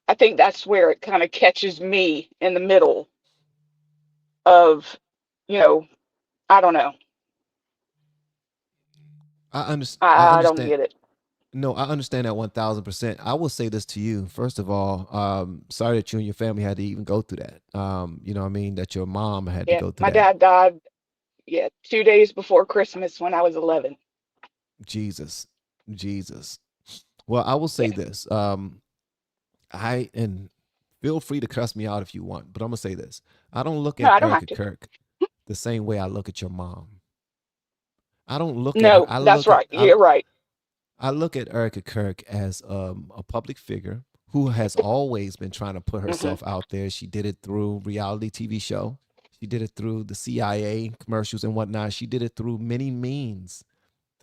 I think that's where it kind of catches me in the middle of, you know, I don't know. I I don't understand. get it. No, I understand that 1000%. I will say this to you. First of all, sorry that you and your family had to even go through that. You know what I mean? That your mom had to Yeah, go through my that. dad died, 2 days before Christmas when I was 11. Jesus. Jesus. Well, I will say Yeah. this. And feel free to cuss me out if you want, but I'm gonna say this. I don't look No, at I don't have Erika to. Kirk the same way I look at your mom. I don't look at her. No, that's right. I You're right. I look at Erika Kirk as a public figure who has always been trying to put Hmm. herself out there. She did it through reality TV show. She did it through the CIA commercials and whatnot. She did it through many means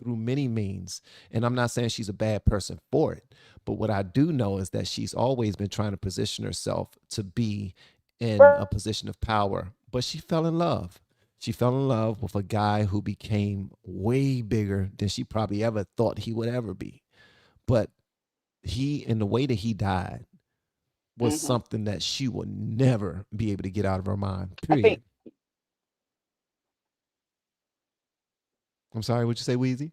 through many means. And I'm not saying she's a bad person for it. But what I do know is that she's always been trying to position herself to be in a position of power. But she fell in love. She fell in love with a guy who became way bigger than she probably ever thought he would ever be. But he, in the way that he died, was something that she would never be able to get out of her mind. Period. I'm sorry, what'd you say, Weezy?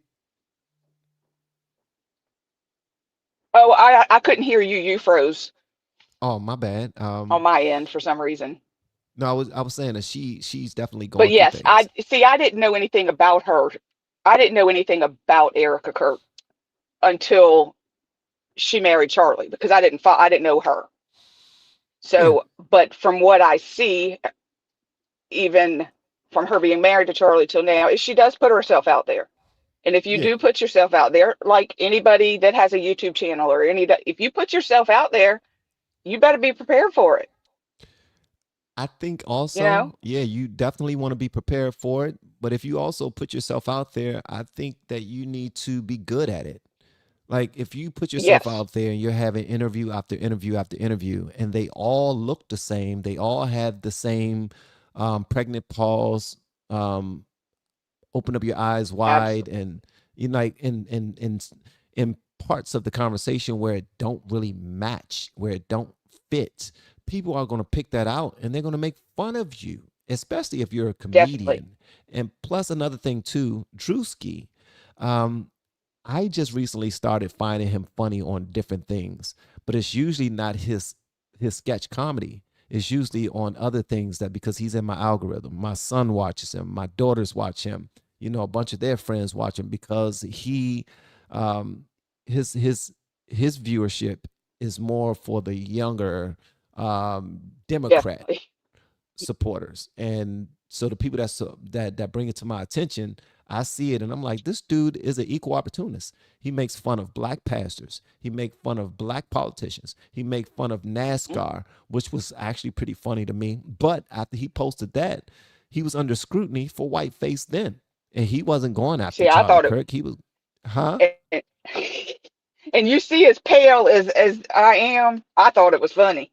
Oh, I couldn't hear you. You froze Oh, my bad. on my end for some reason. No, I was saying that she's definitely But going through yes, things. I didn't know anything about her. I didn't know anything about Erika Kirk until she married Charlie because I didn't know her. So, but from what I see, even from her being married to Charlie till now, is she does put herself out there. And if you Yeah. do put yourself out there, like anybody that has a YouTube channel or if you put yourself out there, you better be prepared for it. I think You know? also, yeah, you definitely want to be prepared for it. But if you also put yourself out there, I think that you need to be good at it. Like if you put yourself Yes, out there and you're having interview after interview after interview, and they all look the same, they all have the same pregnant pause, open up your eyes wide, absolutely. and you know, like in parts of the conversation where it don't really match, where it don't fit, people are going to pick that out and they're going to make fun of you, especially if you're a Definitely. comedian. And plus another thing too, Druski, um, I just recently started finding him funny on different things, but it's usually not his sketch comedy. It's usually on other things that because he's in my algorithm. My son watches him, my daughters watch him, you know, a bunch of their friends watch him because he um his his his viewership is more for the younger Democrat Definitely. supporters. And so the people that bring it to my attention, I see it and I'm like, this dude is an equal opportunist. He makes fun of black pastors. He makes fun of black politicians. He makes fun of NASCAR, which was actually pretty funny to me. But after he posted that, he was under scrutiny for whiteface then. And he wasn't going after See, I Charlie thought it, Kirk. He was, huh? and, and you see as pale as I am, I thought it was funny.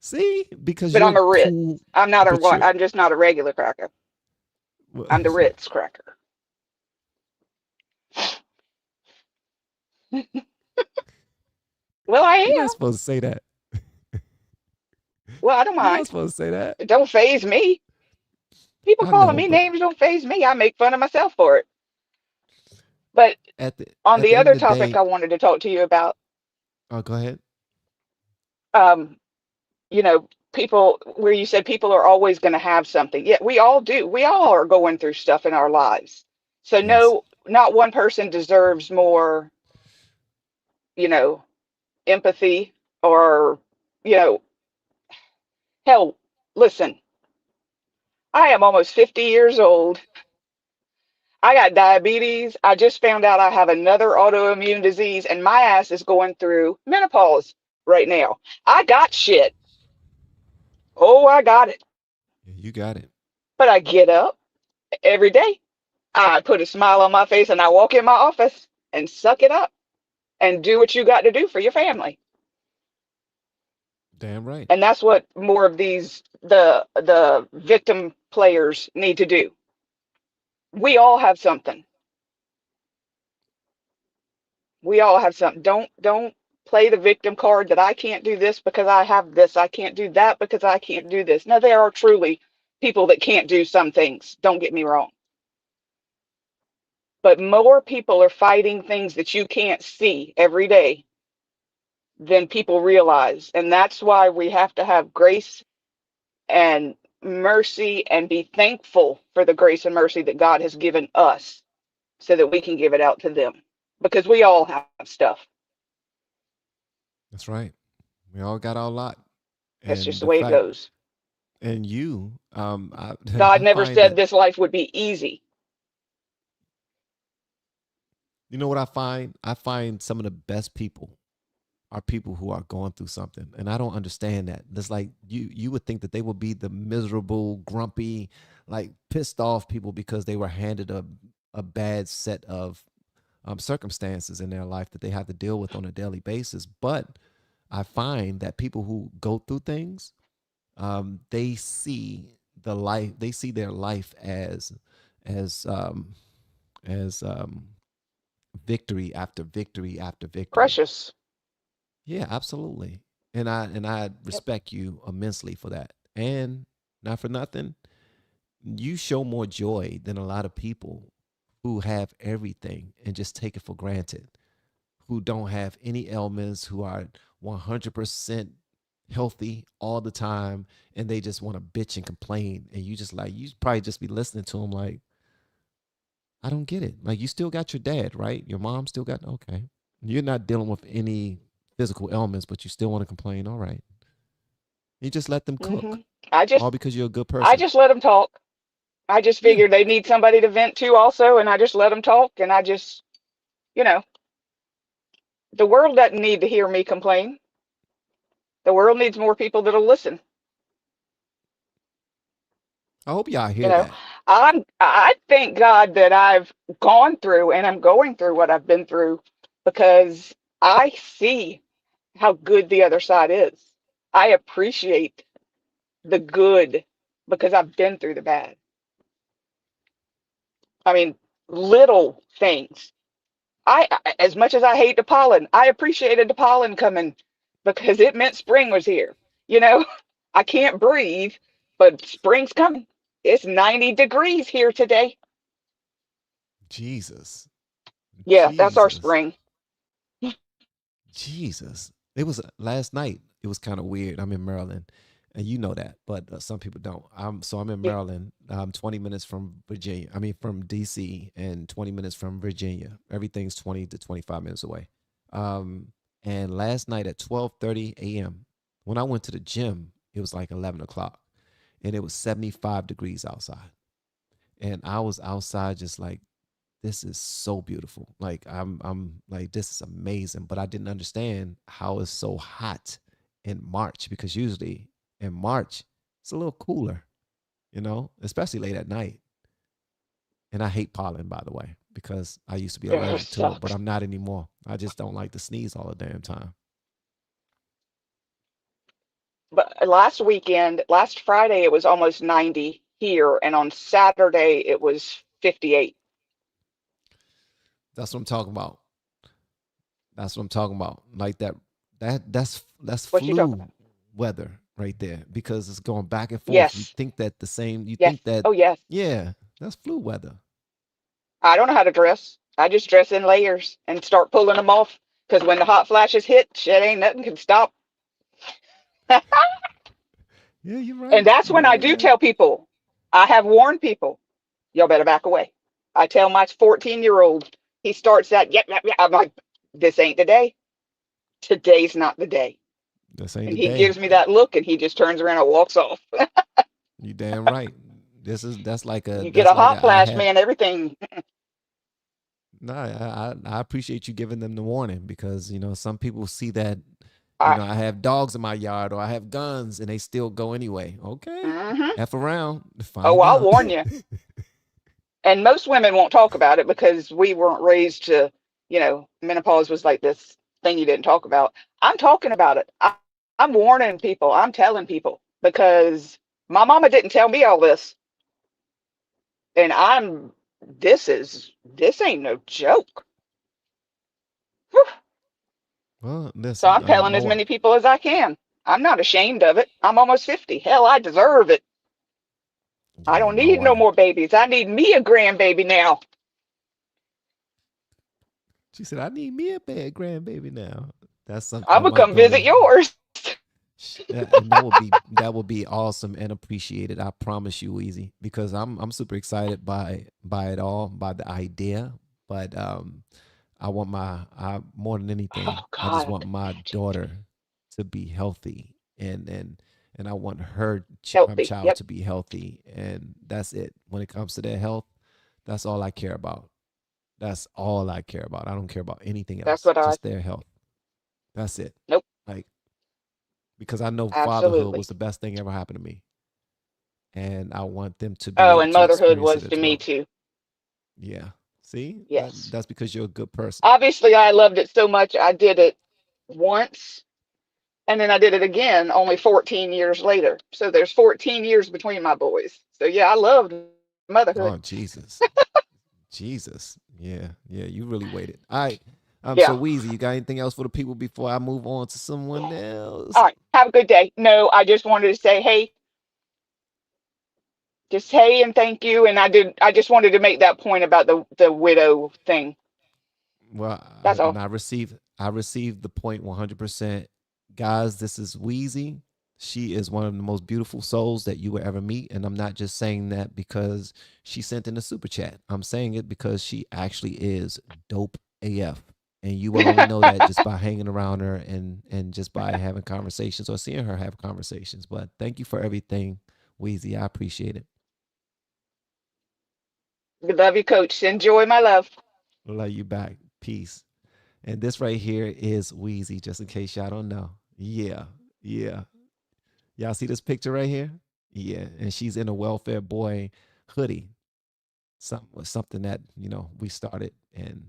See, because But I'm you're a Ritz. cool, I'm not but you're I'm just not a regular cracker. I'm the Ritz cracker. Well, I you're not am. supposed to say that. Well, I don't You're not mind. supposed to say that. It don't phase me. People I calling know, me but names don't phase me. I make fun of myself for it. But at the on at the the end other of the topic I day, wanted to talk to you about, oh, go ahead. um, people where you said people are always going to have something. Yeah, we all do. We all are going through stuff in our lives. So Yes. no, not one person deserves more, you know, empathy or, you know, hell, listen, I am almost 50 years old. I got diabetes. I just found out I have another autoimmune disease, and my ass is going through menopause right now. I got shit. Oh, I got it. Yeah, you got it. But I get up every day. I put a smile on my face and I walk in my office and suck it up and do what you got to do for your family. Damn right. And that's what more of these the victim players need to do. We all have something. We all have something. Don't play the victim card that I can't do this because I have this. I can't do that because I can't do this. Now there are truly people that can't do some things. Don't get me wrong. But more people are fighting things that you can't see every day than people realize. And that's why we have to have grace and mercy and be thankful for the grace and mercy that God has given us so that we can give it out to them because we all have stuff. That's right. We all got our lot. That's just And the the way it fact, goes. and you, God I never find said that, this life would be easy. you know what I find? I find some of the best people are people who are going through something. And I don't understand that. It's like you would think that they would be the miserable, grumpy, like pissed off people because they were handed a bad set of circumstances in their life that they have to deal with on a daily basis. But I find that people who go through things, they see they see their life as as victory after victory after victory. Precious. Yeah, absolutely. And I respect you immensely for that. And not for nothing, you show more joy than a lot of people who have everything and just take it for granted, who don't have any ailments, who are 100% healthy all the time, and they just want to bitch and complain. And you just like, you probably just be listening to them like, I don't get it. Like, you still got your dad, right? Your mom still got, okay. You're not dealing with any physical ailments, but you still want to complain. All right. You just let them cook, I all just because you're a good I person. just let them talk. I just Yeah. figured they need somebody to vent to also, and I just let them talk, and I just, you know, the world doesn't need to hear me complain. The world needs more people that'll listen. I hope y'all You hear know, that. I thank God that I've gone through and I'm going through what I've been through because I see how good the other side is. I appreciate the good because I've been through the bad. I mean, little things. As much as I hate the pollen, I appreciated the pollen coming because it meant spring was here. You know, I can't breathe, but spring's coming. It's 90 degrees here today. Jesus. Yeah, that's our Jesus. spring. Jesus. It was last night. It was kind of weird. I'm in Maryland, and you know that, but some people don't. I'm in Yeah. Maryland. 20 minutes from Virginia. I mean, from DC, and 20 minutes from Virginia. Everything's 20 to 25 minutes away. Um, and last night at 12:30 a.m., when I went to the gym, it was like 11 o'clock, and it was 75 degrees outside, and I was outside just like, this is so beautiful. Like, I'm like, this is amazing. But I didn't understand how it's so hot in March, because usually in March it's a little cooler, especially late at night. And I hate pollen, by the way, because I used to be It allergic to it, but sucks. I'm not anymore. I just don't like to sneeze all the damn time. But last weekend, last Friday, it was almost 90 here, and on Saturday, it was 58. That's what I'm talking about. That's what I'm talking about. Like that. That's What you talking flu about? weather right there, because it's going back and forth. You Yes. think that the same. You Yes. think that, Oh, yes. yeah, that's flu weather. I don't know how to dress. I just dress in layers and start pulling them off because when the hot flashes hit, shit ain't nothing can stop. Yeah, you're And right. that's You're when I right. do tell people, I have warned people, y'all better back away. I tell my 14-year-old, he starts that, yep, yep, yep. I'm like, this ain't the day. Today's not the day. This ain't And the he day. gives me that look and he just turns around and walks off. You damn right. That's like You get a hot I flash, have. man, everything. No, I appreciate you giving them the warning, because some people see that, I, I have dogs in my yard, or I have guns, and they still go anyway. Okay, hmm f around, Oh, find I'll out. warn you. And most women won't talk about it because we weren't raised to, menopause was like this thing you didn't talk about. I'm talking about it. I'm warning people. I'm telling people because my mama didn't tell me all this. And this ain't no joke. Whew. Well, So listen, I'm telling as more. many people as I can. I'm not ashamed of it. I'm almost 50. Hell, I deserve it. I Yeah, don't my need no wife. more babies. I need me a grandbaby now. She said, "I need me a bad grandbaby now." That's I'm something gonna my come visit daughter. yours. And that would be awesome and appreciated. I promise you, Easy, because I'm super excited by it all, by the idea. But I want I more than anything, Oh I just God, want my daughter to be healthy, and I want her healthy. child Yep, to be healthy, and that's it. When it comes to their health, that's all I care about. That's all I care about. I don't care about anything that's else. what I. Just their health. That's it. Nope, Like, because I know fatherhood absolutely. was the best thing ever happened to me, and I want them to be Oh, able and to motherhood experience it was to as me well. too. Yeah, See, Yes. that's because you're a good person. Obviously, I loved it so much I did it once, and then I did it again only 14 years later. So there's 14 years between my boys. So yeah, I loved motherhood. Oh, Jesus. Jesus. Yeah. Yeah. You really waited. All right. So Yeah. Weezy, you got anything else for the people before I move on to someone else? All right. Have a good day. No, I just wanted to say, hey, just hey and thank you. And I just wanted to make that point about the widow thing. Well, That's all. I received the point 100%. Guys, this is Wheezy. She is one of the most beautiful souls that you will ever meet, and I'm not just saying that because she sent in a super chat. I'm saying it because she actually is dope AF, and you will only know that just by hanging around her and just by having conversations or seeing her have conversations. But thank you for everything, Wheezy. I appreciate it. Love you, coach. Enjoy my love. Love you back. Peace. And this right here is Wheezy, just in case y'all don't know. Yeah, yeah. Y'all see this picture right here? Yeah, and she's in a welfare boy hoodie. Something that we started, and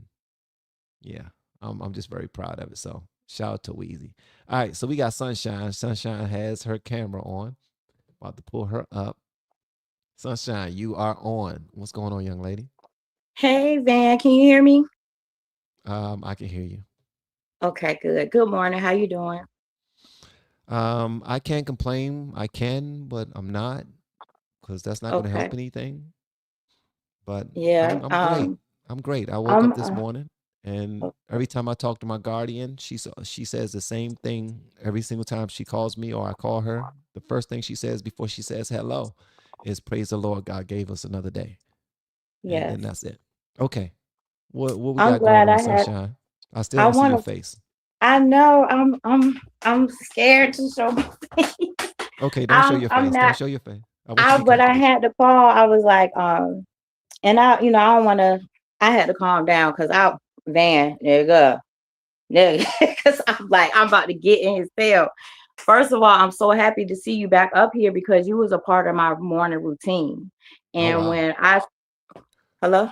yeah, I'm just very proud of it. So shout out to Wheezy. All right, so we got Sunshine. Sunshine has her camera on. About to pull her up. Sunshine, you are on. What's going on, young lady? Hey, Van, can you hear me? I can hear you. Okay, good. Good morning. How you doing? I can't complain. I can, but I'm not, because that's not going to help Okay. anything. But Yeah. I'm great. I'm great. I woke I'm up this morning, and every time I talk to my guardian, she says the same thing every single time she calls me or I call her. The first thing she says before she says hello is "Praise the Lord, God gave us another day," and then yes. that's it. Okay, what we I'm got going glad on, I had Sunshine? I still I don't see want your to face. I know I'm scared to show my face. Okay, don't show your I'm face. Don't not show your face. I want you to be but I comfortable. had to call. I was like, and I don't want to. I had to calm down because Van, nigga, because I'm like, I'm about to get in his tail. First of all, I'm so happy to see you back up here because you was a part of my morning routine. Oh And wow. when hello,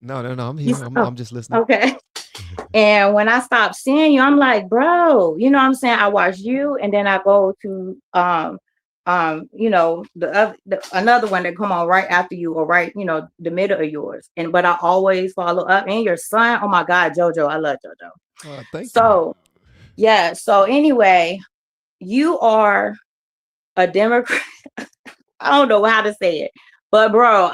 No, no, no. I'm you, here. oh, I'm just listening. okay. And when I stopped seeing you, I'm like, bro, you know what I'm saying? I watch you and then I go to another one that come on right after you or right, the middle of yours. But I always follow up. And your son, oh my God, Jojo, I love Jojo. Thank you. So yeah, so anyway, you are a Democrat. I don't know how to say it, but bro,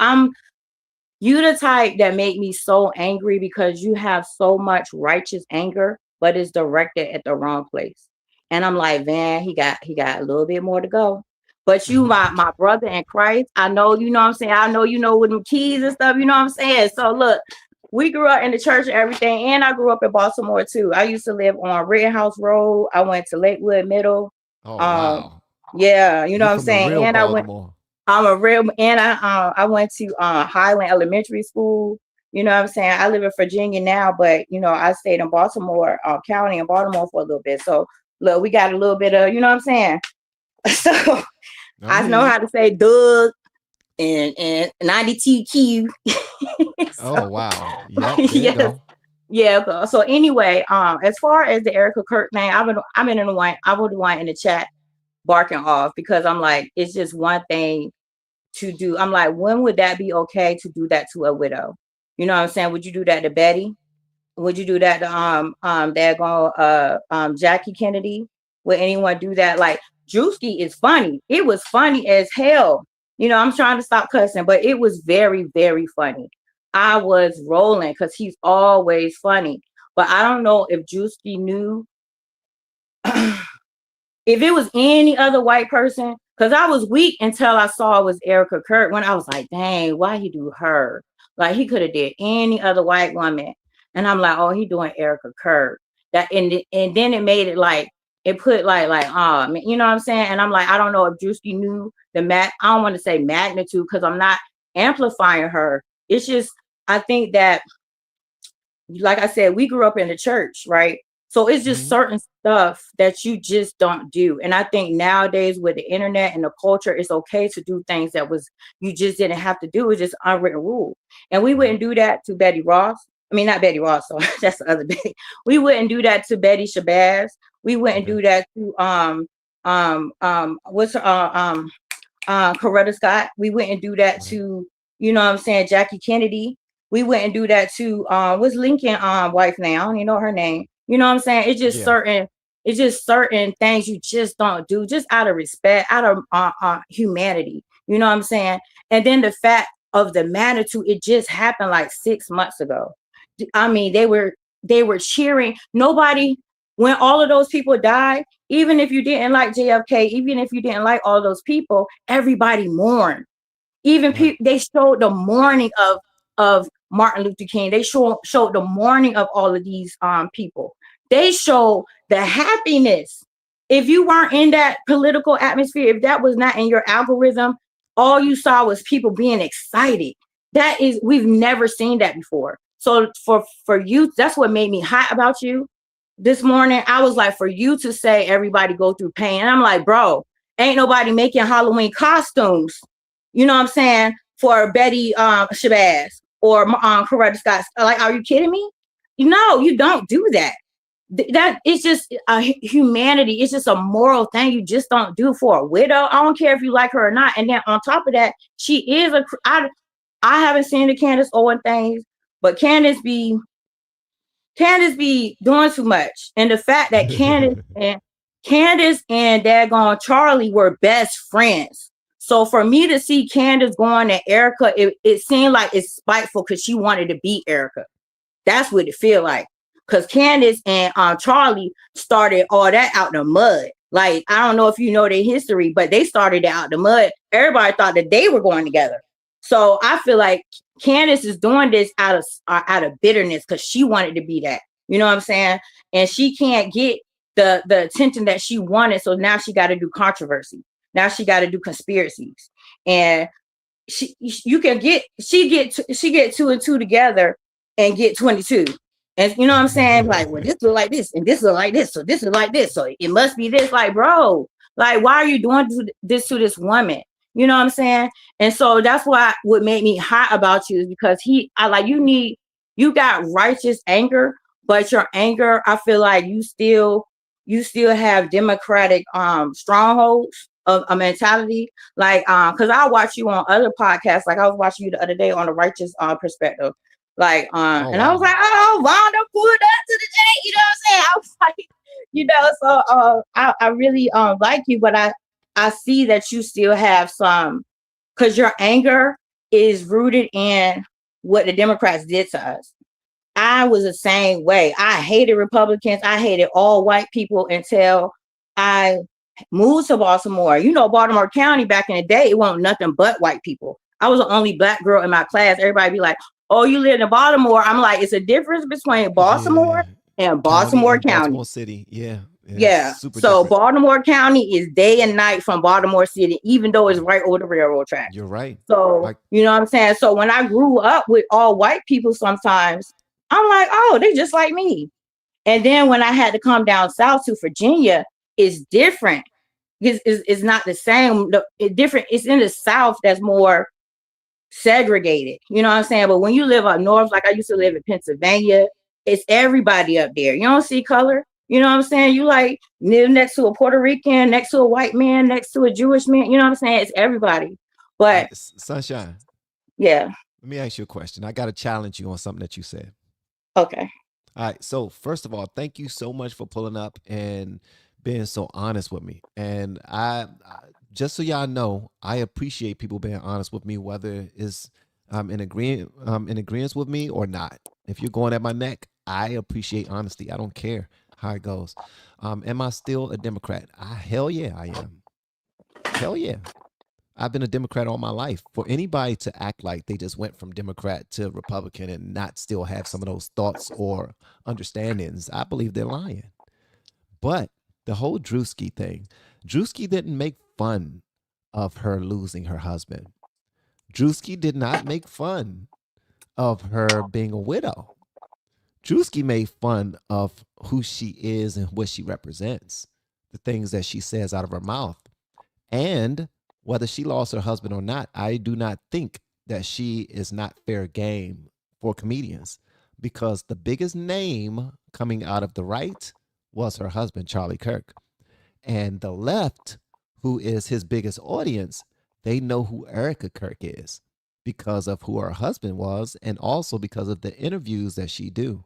you the type that make me so angry because you have so much righteous anger, but it's directed at the wrong place. And I'm like, Van, he got a little bit more to go. But you, my brother in Christ, I know, you know what I'm saying? I know you know with them keys and stuff, you know what I'm saying? So look, we grew up in the church and everything, and I grew up in Baltimore too. I used to live on Rittenhouse Road. I went to Lakewood Middle. Oh Um, wow. yeah, you know You what I'm from the saying? real And Baltimore. I'm a real, and I went to Highland Elementary School. You know what I'm saying? I live in Virginia now, but I stayed in Baltimore County in Baltimore for a little bit. So look, we got a little bit of, you know what I'm saying? So I'm I hear know you. how to say Doug and 90 TQ. Oh wow. Yep, there you Yes. go. Yeah. So anyway, as far as the Erika Kirk thing, I've been in the one, I would want in the chat barking off because I'm like, it's just one thing to do. I'm like, when would that be okay to do that to a widow? You know what I'm saying? Would you do that to Betty? Would you do that to Jackie Kennedy? Would anyone do that? Like Druski is funny. It was funny as hell. I'm trying to stop cussing, but it was very, very funny. I was rolling because he's always funny. But I don't know if Druski knew if it was any other white person, because I was weak until I saw it was Erika Kirk, when I was like, dang, why he do her? Like he could have did any other white woman. And I'm like, oh, he doing Erika Kirk. And then it made it like it put you know what I'm saying? And I'm like, I don't know if Druski knew I don't want to say magnitude because I'm not amplifying her. It's just I think that like I said, we grew up in the church, right? So it's just certain stuff that you just don't do. And I think nowadays with the internet and the culture, it's okay to do things that was you just didn't have to do. It's just unwritten rule. And we wouldn't do that to Betty Ross. I mean, not Betty Ross, so that's the other Betty. We wouldn't do that to Betty Shabazz. We wouldn't do that to what's her Coretta Scott. We wouldn't do that to, you know what I'm saying, Jackie Kennedy. We wouldn't do that to what's Lincoln wife now? You know her name. You know what I'm saying? It's just certain things you just don't do, just out of respect, out of humanity. You know what I'm saying? And then the fact of the magnitude, it just happened like 6 months ago. I mean, they were cheering. Nobody, when all of those people died, even if you didn't like JFK, even if you didn't like all those people, everybody mourned. Even they showed the mourning of Martin Luther King. They showed the mourning of all of these people. They showed the happiness. If you weren't in that political atmosphere, if that was not in your algorithm, all you saw was people being excited. We've never seen that before. So for you, that's what made me hot about you this morning. I was like, for you to say everybody go through pain, and I'm like, bro, ain't nobody making Halloween costumes. You know what I'm saying? For Betty Shabazz or Coretta Scott. Like, are you kidding me? No, you don't do that. That it's just a humanity. It's just a moral thing you just don't do for a widow. I don't care if you like her or not. And then on top of that, she is I haven't seen the Candace Owens things, but Candace be doing too much. And the fact that Candace and daggone Charlie were best friends. So for me to see Candace going at Erika, it seemed like it's spiteful because she wanted to beat Erika. That's what it feel like. Because Candace and Charlie started all that out in the mud. Like, I don't know if you know their history, but they started out in the mud. Everybody thought that they were going together. So I feel like Candace is doing this out of bitterness because she wanted to be that. You know what I'm saying? And she can't get the attention that she wanted. So now she got to do controversy. Now she got to do conspiracies. And she get 2 and 2 together and get 22. And you know what I'm saying? Like, well, this look like this, and this look like this, so this is like this, so it must be this. Like, bro, like, why are you doing this to this woman? You know what I'm saying? And so that's why what made me hot about you is because you got righteous anger, but your anger, I feel like you still have democratic strongholds of a mentality. Like, because I watch you on other podcasts, like I was watching you the other day on the righteous perspective. Like, and I was like, oh, Vonda pulled up to the J, you know what I'm saying? I was like, you know, so I really like you, but I see that you still have some, because your anger is rooted in what the Democrats did to us. I was the same way. I hated Republicans. I hated all white people until I moved to Baltimore. You know, Baltimore County back in the day, it wasn't nothing but white people. I was the only black girl in my class. Everybody be like, oh, you live in Baltimore. I'm like, it's a difference between Baltimore and Baltimore County. Baltimore City. Yeah. So different. Baltimore County is day and night from Baltimore City, even though it's right over the railroad track. You're right. So, you know what I'm saying? So when I grew up with all white people, sometimes I'm like, oh, they just like me. And then when I had to come down south to Virginia, it's different. It's not the same. It's different. It's in the South that's more segregated. You know what I'm saying? But when you live up north, like I used to live in Pennsylvania, it's everybody up there. You don't see color. You know what I'm saying? You like live next to a Puerto Rican, next to a white man, next to a Jewish man. You know what I'm saying? It's everybody. But Sunshine. Yeah. Let me ask you a question. I got to challenge you on something that you said. Okay. All right. So first of all, thank you so much for pulling up and being so honest with me. And I just so y'all know, I appreciate people being honest with me, whether it's in agreement with me or not. If you're going at my neck, I appreciate honesty. I don't care how it goes. Am I still a Democrat? Hell yeah, I am. Hell yeah. I've been a Democrat all my life. For anybody to act like they just went from Democrat to Republican and not still have some of those thoughts or understandings, I believe they're lying. But the whole Druski thing, Druski didn't make fun of her losing her husband. Druski did not make fun of her being a widow. Druski made fun of who she is and what she represents, the things that she says out of her mouth. And whether she lost her husband or not, I do not think that she is not fair game for comedians, because the biggest name coming out of the right was her husband, Charlie Kirk. And the left, who is his biggest audience, they know who Erika Kirk is because of who her husband was, and also because of the interviews that she do.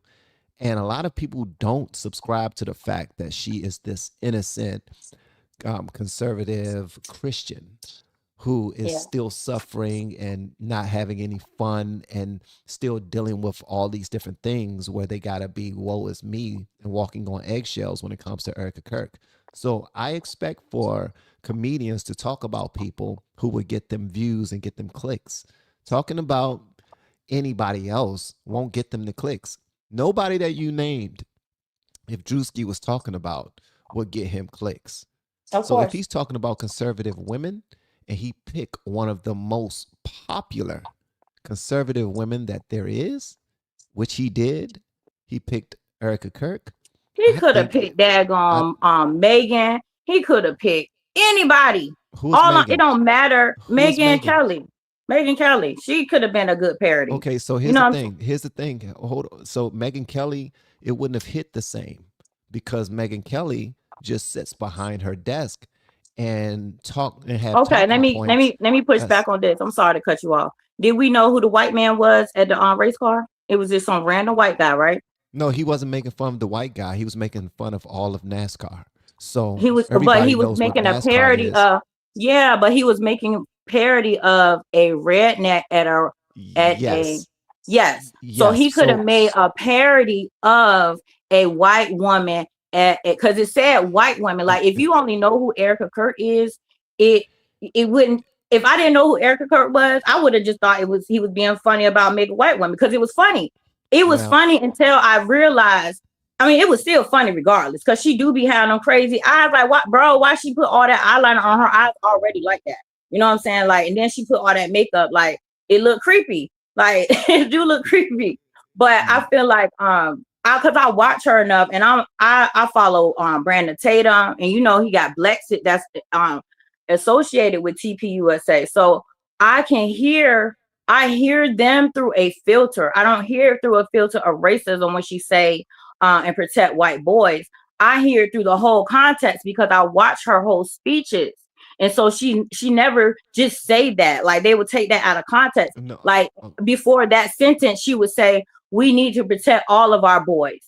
And a lot of people don't subscribe to the fact that she is this innocent, conservative Christian who is still suffering and not having any fun and still dealing with all these different things where they got to be woe is me and walking on eggshells when it comes to Erika Kirk. So I expect for comedians to talk about people who would get them views and get them clicks. Talking about anybody else won't get them the clicks. Nobody that you named, if Druski was talking about, would get him clicks. So if he's talking about conservative women and he pick one of the most popular conservative women that there is, which he did, he picked Erika Kirk. He could have picked daggone Megan. He could have picked anybody. Who's Megan? It don't matter. Who's Megan Kelly. Megan Kelly. She could have been a good parody. Okay, so here's the thing. Here's the thing. Hold on. So Megan Kelly, it wouldn't have hit the same because Megan Kelly just sits behind her desk and talk and have. Okay, let me push back on this. I'm sorry to cut you off. Did we know who the white man was at the race car? It was just some random white guy, right? No, he wasn't making fun of the white guy. He was making fun of all of NASCAR. So he was, but he was making a parody of. Yeah, but he was making parody of a redneck yes. So he could have made a parody of a white woman because it said white woman. Like if you only know who Erika Kirk is, it wouldn't. If I didn't know who Erika Kirk was, I would have just thought he was being funny about making white women because it was funny. It was funny until I realized. I mean, it was still funny regardless because she do be having them crazy eyes. Like, what, bro? Why she put all that eyeliner on her eyes already like that? You know what I'm saying? Like, and then she put all that makeup. Like, it looked creepy. Like, it do look creepy. But I feel like, because I watch her enough, and I follow Brandon Tatum, and he got Blexit that's associated with TPUSA. So I hear them through a filter. I don't hear it through a filter of racism when she say and protect white boys. I hear it through the whole context because I watch her whole speeches. And so she never just say that. Like they would take that out of context. No. Like before that sentence, she would say, we need to protect all of our boys.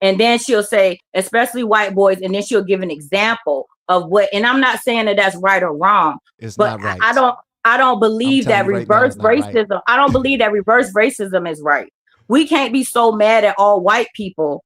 And then she'll say, especially white boys. And then she'll give an example of what, and I'm not saying that that's right or wrong. It's not right. I don't believe that reverse racism. Right. I don't believe that reverse racism is right. We can't be so mad at all white people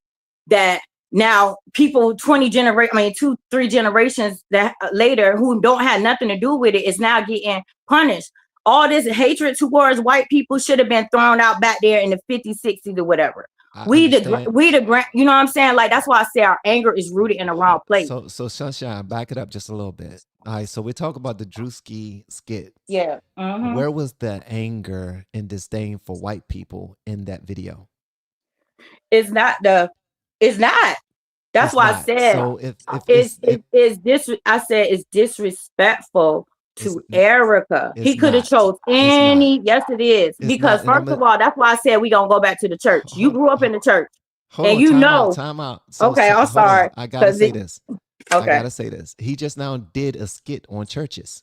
that now people 2, 3 generations that later who don't have nothing to do with it is now getting punished. All this hatred towards white people should have been thrown out back there in the 50s, 60s or whatever. You know what I'm saying? Like, that's why I say our anger is rooted in the wrong place. So Sunshine, back it up just a little bit. All right, so we talk about the Druski skit. Yeah. Where was the anger and disdain for white people in that video? It's not. That's why I said. So it's disrespectful to Erika. He could have chose any. Yes, it is. Because first of all, that's why I said we gonna go back to the church. You grew up in the church, time out. Okay, I'm sorry. I gotta say this. Okay. I gotta say this. He just now did a skit on churches.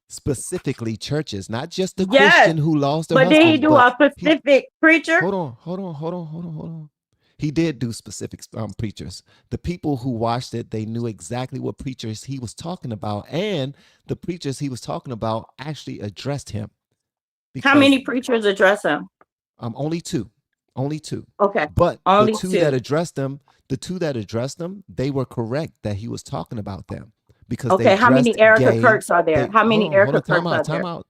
Specifically churches, not just the Christian who lost their husband. But did he do a specific preacher? Hold on. He did do specific preachers. The people who watched it, they knew exactly what preachers he was talking about, and the preachers he was talking about actually addressed him. How many preachers address him? Only two. Okay, but the two that addressed them, they were correct that he was talking about them. Because how many Erika Kirks are there? How many Erika Kirks are there? Time out.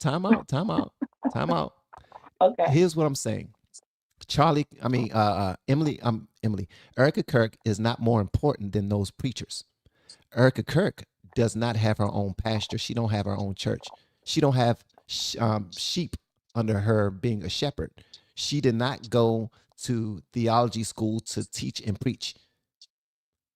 Okay. Here's what I'm saying. Erika Kirk is not more important than those preachers. Erika Kirk does not have her own pastor. She don't have her own church. She don't have sheep under her being a shepherd. She did not go to theology school to teach and preach.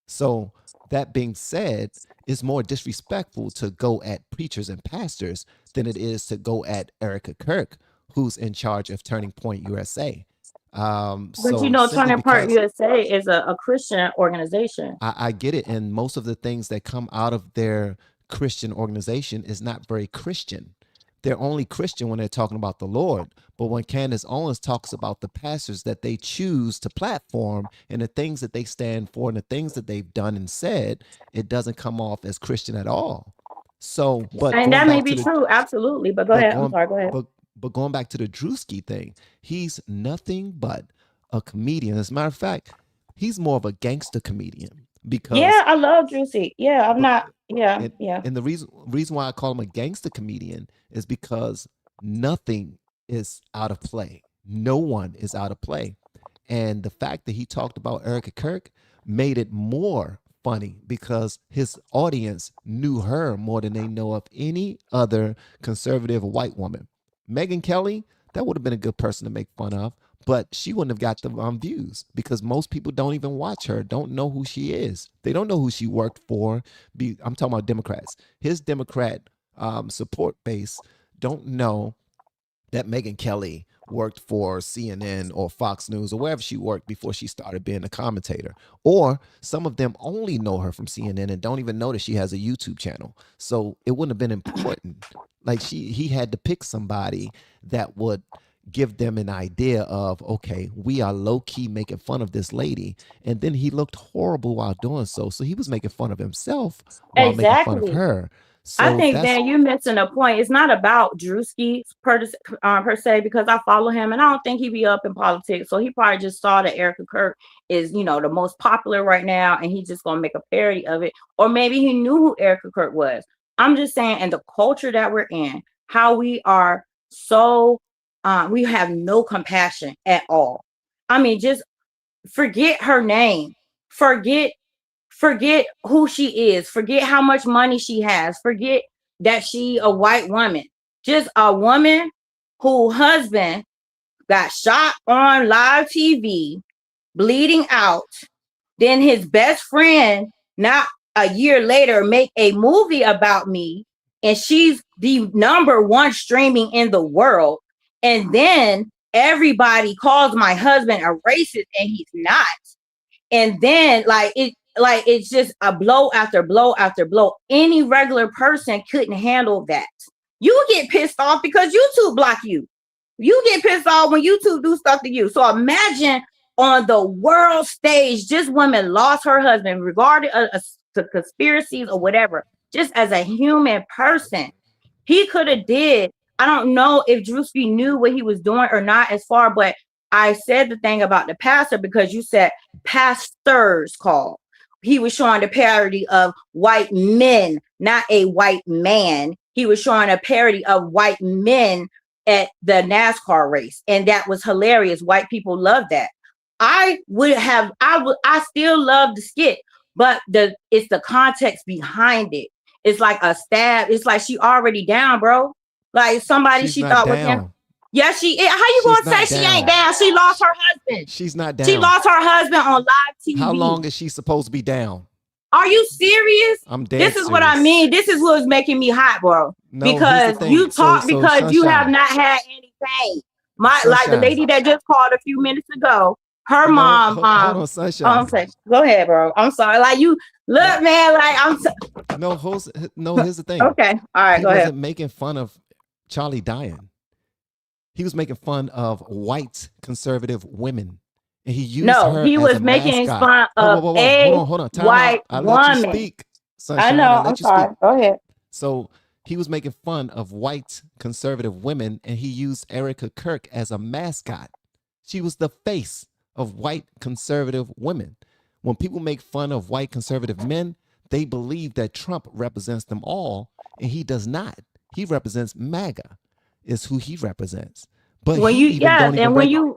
So that being said, it's more disrespectful to go at preachers and pastors than it is to go at Erika Kirk, who's in charge of Turning Point USA. But you So know, simply Turning Point because USA is a Christian organization. I get it, and most of the things that come out of their Christian organization is not very Christian. They're only Christian when they're talking about the Lord. But when Candace Owens talks about the pastors that they choose to platform and the things that they stand for and the things that they've done and said, it doesn't come off as Christian at all. So, but And going that may back to be the true, absolutely. But go but ahead. I'm going sorry. Go ahead. but going back to the Druski thing, he's nothing but a comedian. As a matter of fact, he's more of a gangster comedian because Yeah, I love Juicy. Yeah, I'm but not. Yeah, and, yeah. and the reason why I call him a gangster comedian is because nothing is out of play. No one is out of play. And the fact that he talked about Erika Kirk made it more funny because his audience knew her more than they know of any other conservative white woman. Megyn Kelly, that would have been a good person to make fun of, but she wouldn't have got the views because most people don't even watch her, don't know who she is. They don't know who she worked for. I'm talking about Democrats. His Democrat support base don't know that Megyn Kelly worked for CNN or Fox News or wherever she worked before she started being a commentator. Or some of them only know her from CNN and don't even know that she has a YouTube channel. So it wouldn't have been important. Like he had to pick somebody that would give them an idea of, okay, we are low-key making fun of this lady. And then he looked horrible while doing so. So he was making fun of himself while making fun of Exactly. her. I So think, that's Dan, you're missing a point. It's not about Drewski per se, because I follow him and I don't think he be up in politics. So he probably just saw that Erika Kirk is, the most popular right now, and he's just gonna make a parody of it. Or maybe he knew who Erika Kirk was. I'm just saying, and the culture that we're in, how we are so we have no compassion at all. I mean, just forget her name. Forget who she is. Forget how much money she has. Forget that she a white woman. Just a woman whose husband got shot on live TV, bleeding out. Then his best friend, not a year later, make a movie about me, and she's the #1 streaming in the world. And then everybody calls my husband a racist, and he's not. And then it's just a blow after blow after blow. Any regular person couldn't handle that. You get pissed off because YouTube block you. You get pissed off when YouTube do stuff to you. So imagine on the world stage, this woman lost her husband, regarded to conspiracies or whatever, just as a human person. He could have did. I don't know if Druski knew what he was doing or not as far, but I said the thing about the pastor because you said pastors call. He was showing the parody of white men, not a white man. He was showing a parody of white men at the NASCAR race. And that was hilarious. White people love that. I still love the skit, but it's the context behind it. It's like a stab. It's like she already down, bro. Like somebody she's she not thought down. was him. Yeah, she is. How you She's gonna not say she down. ain't down? She lost her husband. She's not down. She lost her husband on live TV. How long is she supposed to be down? Are you serious? I'm dead This is what I serious. mean. This is what's making me hot, bro. No, here's the Because thing. you talk So, because you have Sunshine. not had any pain. Like the Sunshine. lady that just called a few minutes ago, her No, mom. hold on, Sunshine. I'm sorry. Go ahead, bro. I'm sorry. Like you look, man. Like No, here's the thing. Okay. All right. He Go ahead. wasn't making fun of Charlie dying. He was making fun of white conservative women. And he used her he as was a making mascot. fun of a Hold on. Time white out. I let you woman. speak. Sunshine, I know. let I'm you sorry. speak. Go ahead. So he was making fun of white conservative women, and he used Erika Kirk as a mascot. She was the face of white conservative women. When people make fun of white conservative men, they believe that Trump represents them all, and he does not. He represents MAGA, is who he represents. But When he you even don't even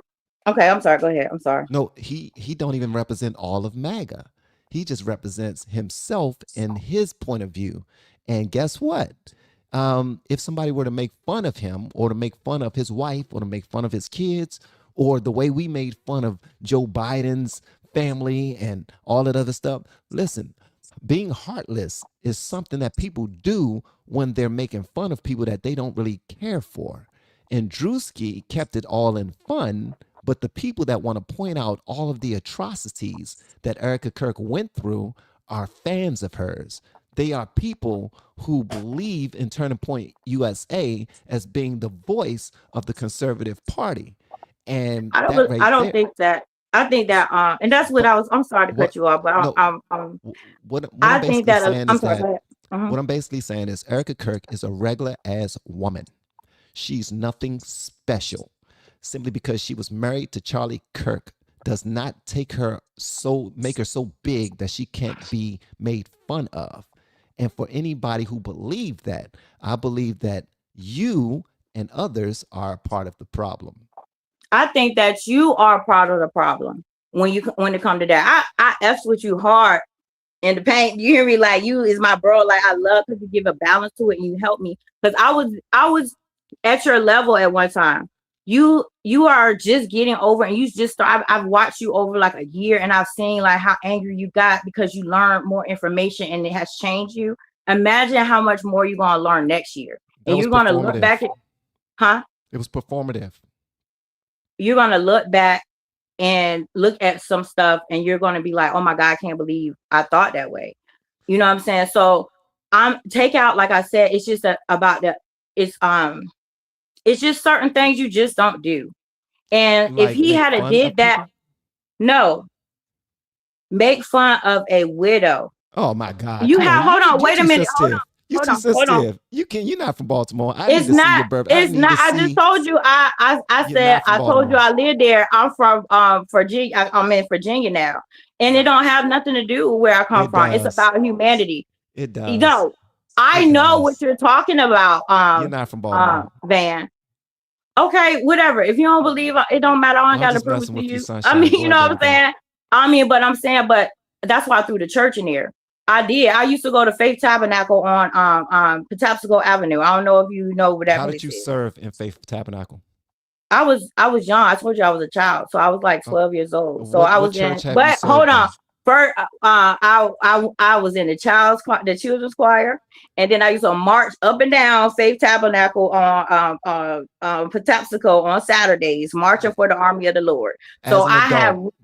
okay, I'm sorry. Go ahead. I'm sorry. no, he don't even represent all of MAGA. He just represents himself and his point of view. And guess what? If somebody were to make fun of him or to make fun of his wife or to make fun of his kids or the way we made fun of Joe Biden's family and all that other stuff. Listen, being heartless is something that people do when they're making fun of people that they don't really care for. And Druski kept it all in fun, but the people that want to point out all of the atrocities that Erika Kirk went through are fans of hers. They are people who believe in Turning Point USA as being the voice of the conservative party. And that right I don't there, think that. I think that and that's what but I was. I'm sorry to cut what you off, but no, what I'm I think basically that saying I'm is sorry. that Go ahead. what I'm basically saying is Erika Kirk is a regular ass woman. She's nothing special. Simply because she was married to Charlie Kirk does not make her so big that she can't be made fun of. And for anybody who believes that, I believe that you and others are a part of the problem. I think that you are part of the problem when it comes to that. I f's with you hard in the paint. You hear me? Like, you is my bro. Like, I love because you give a balance to it and you help me. Because I was at your level at one time. You are just getting over, and you just I've watched you over like a year, and I've seen like how angry you got because you learned more information and it has changed you. Imagine how much more you're gonna learn next year, That and was you're gonna look performative. back at, huh? It was performative. You're gonna look back and look at some stuff, and you're gonna be like, oh my God, I can't believe I thought that way. You know what I'm saying? So I'm take out, like I said, it's just about the it's just certain things you just don't do. And if Like he make had a fun did of that, people. no, make fun of a widow. Oh my God! You Come on, have hold on, you wait a too minute, sensitive. You too hold on. sensitive. You're not from Baltimore. I need to see your birth. I It's need not. to I just see told you. I you're said not from I told you Baltimore. I live there. I'm from Virginia. I'm in Virginia now, and it don't have nothing to do with where I come It from. It's does. about humanity. It You does. know, I It know what does. you're talking about. You're not from Baltimore. Van. Okay, whatever. If you don't believe, it don't matter. I ain't I'm got to just prove it messing to with you, you. I mean, sunshine. Go you know what I'm ahead, though. saying? But I'm saying, but that's why I threw the church in there. I did. I used to go to Faith Tabernacle on Patapsco Avenue. I don't know if you know where that How did place you is. serve in Faith Tabernacle? I was young. I told you I was a child, so I was like Uh, 12 years old. So I what was church in. have you But hold served on. in? First, I was in the children's choir, and then I used to march up and down Faith Tabernacle on Patapsco on Saturdays, marching for the army of the Lord. So As an I have adult,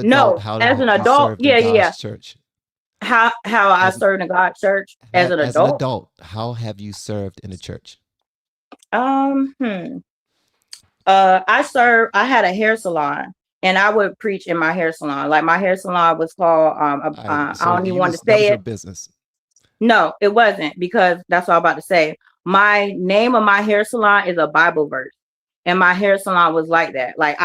no how as have an you adult. served in Yeah, yeah, God's yeah. church? How I As served in God's church as an as an adult. adult, how have you served in the church? Um. Hmm. I had a hair salon, and I would preach in my hair salon. Like, my hair salon was called All right. I So don't even want to that was say your it. business. No, it wasn't, because that's all I'm about to say. My name of my hair salon is a Bible verse, and my hair salon was like that. Like,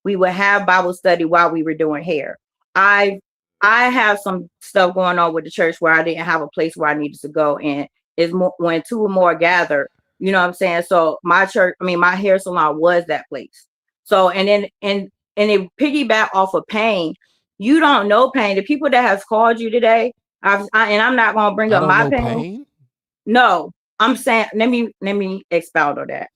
we would have Bible study while we were doing hair. I I have some stuff going on with the church where I didn't have a place where I needed to go, and it's more when two or more gather. You know what I'm saying? So my hair salon was that place. So, and then and it piggyback off of Pain. You don't know Pain. The people that has called you today, and I'm not gonna bring I up don't my know pain. pain. No, I'm saying, let me expound on that.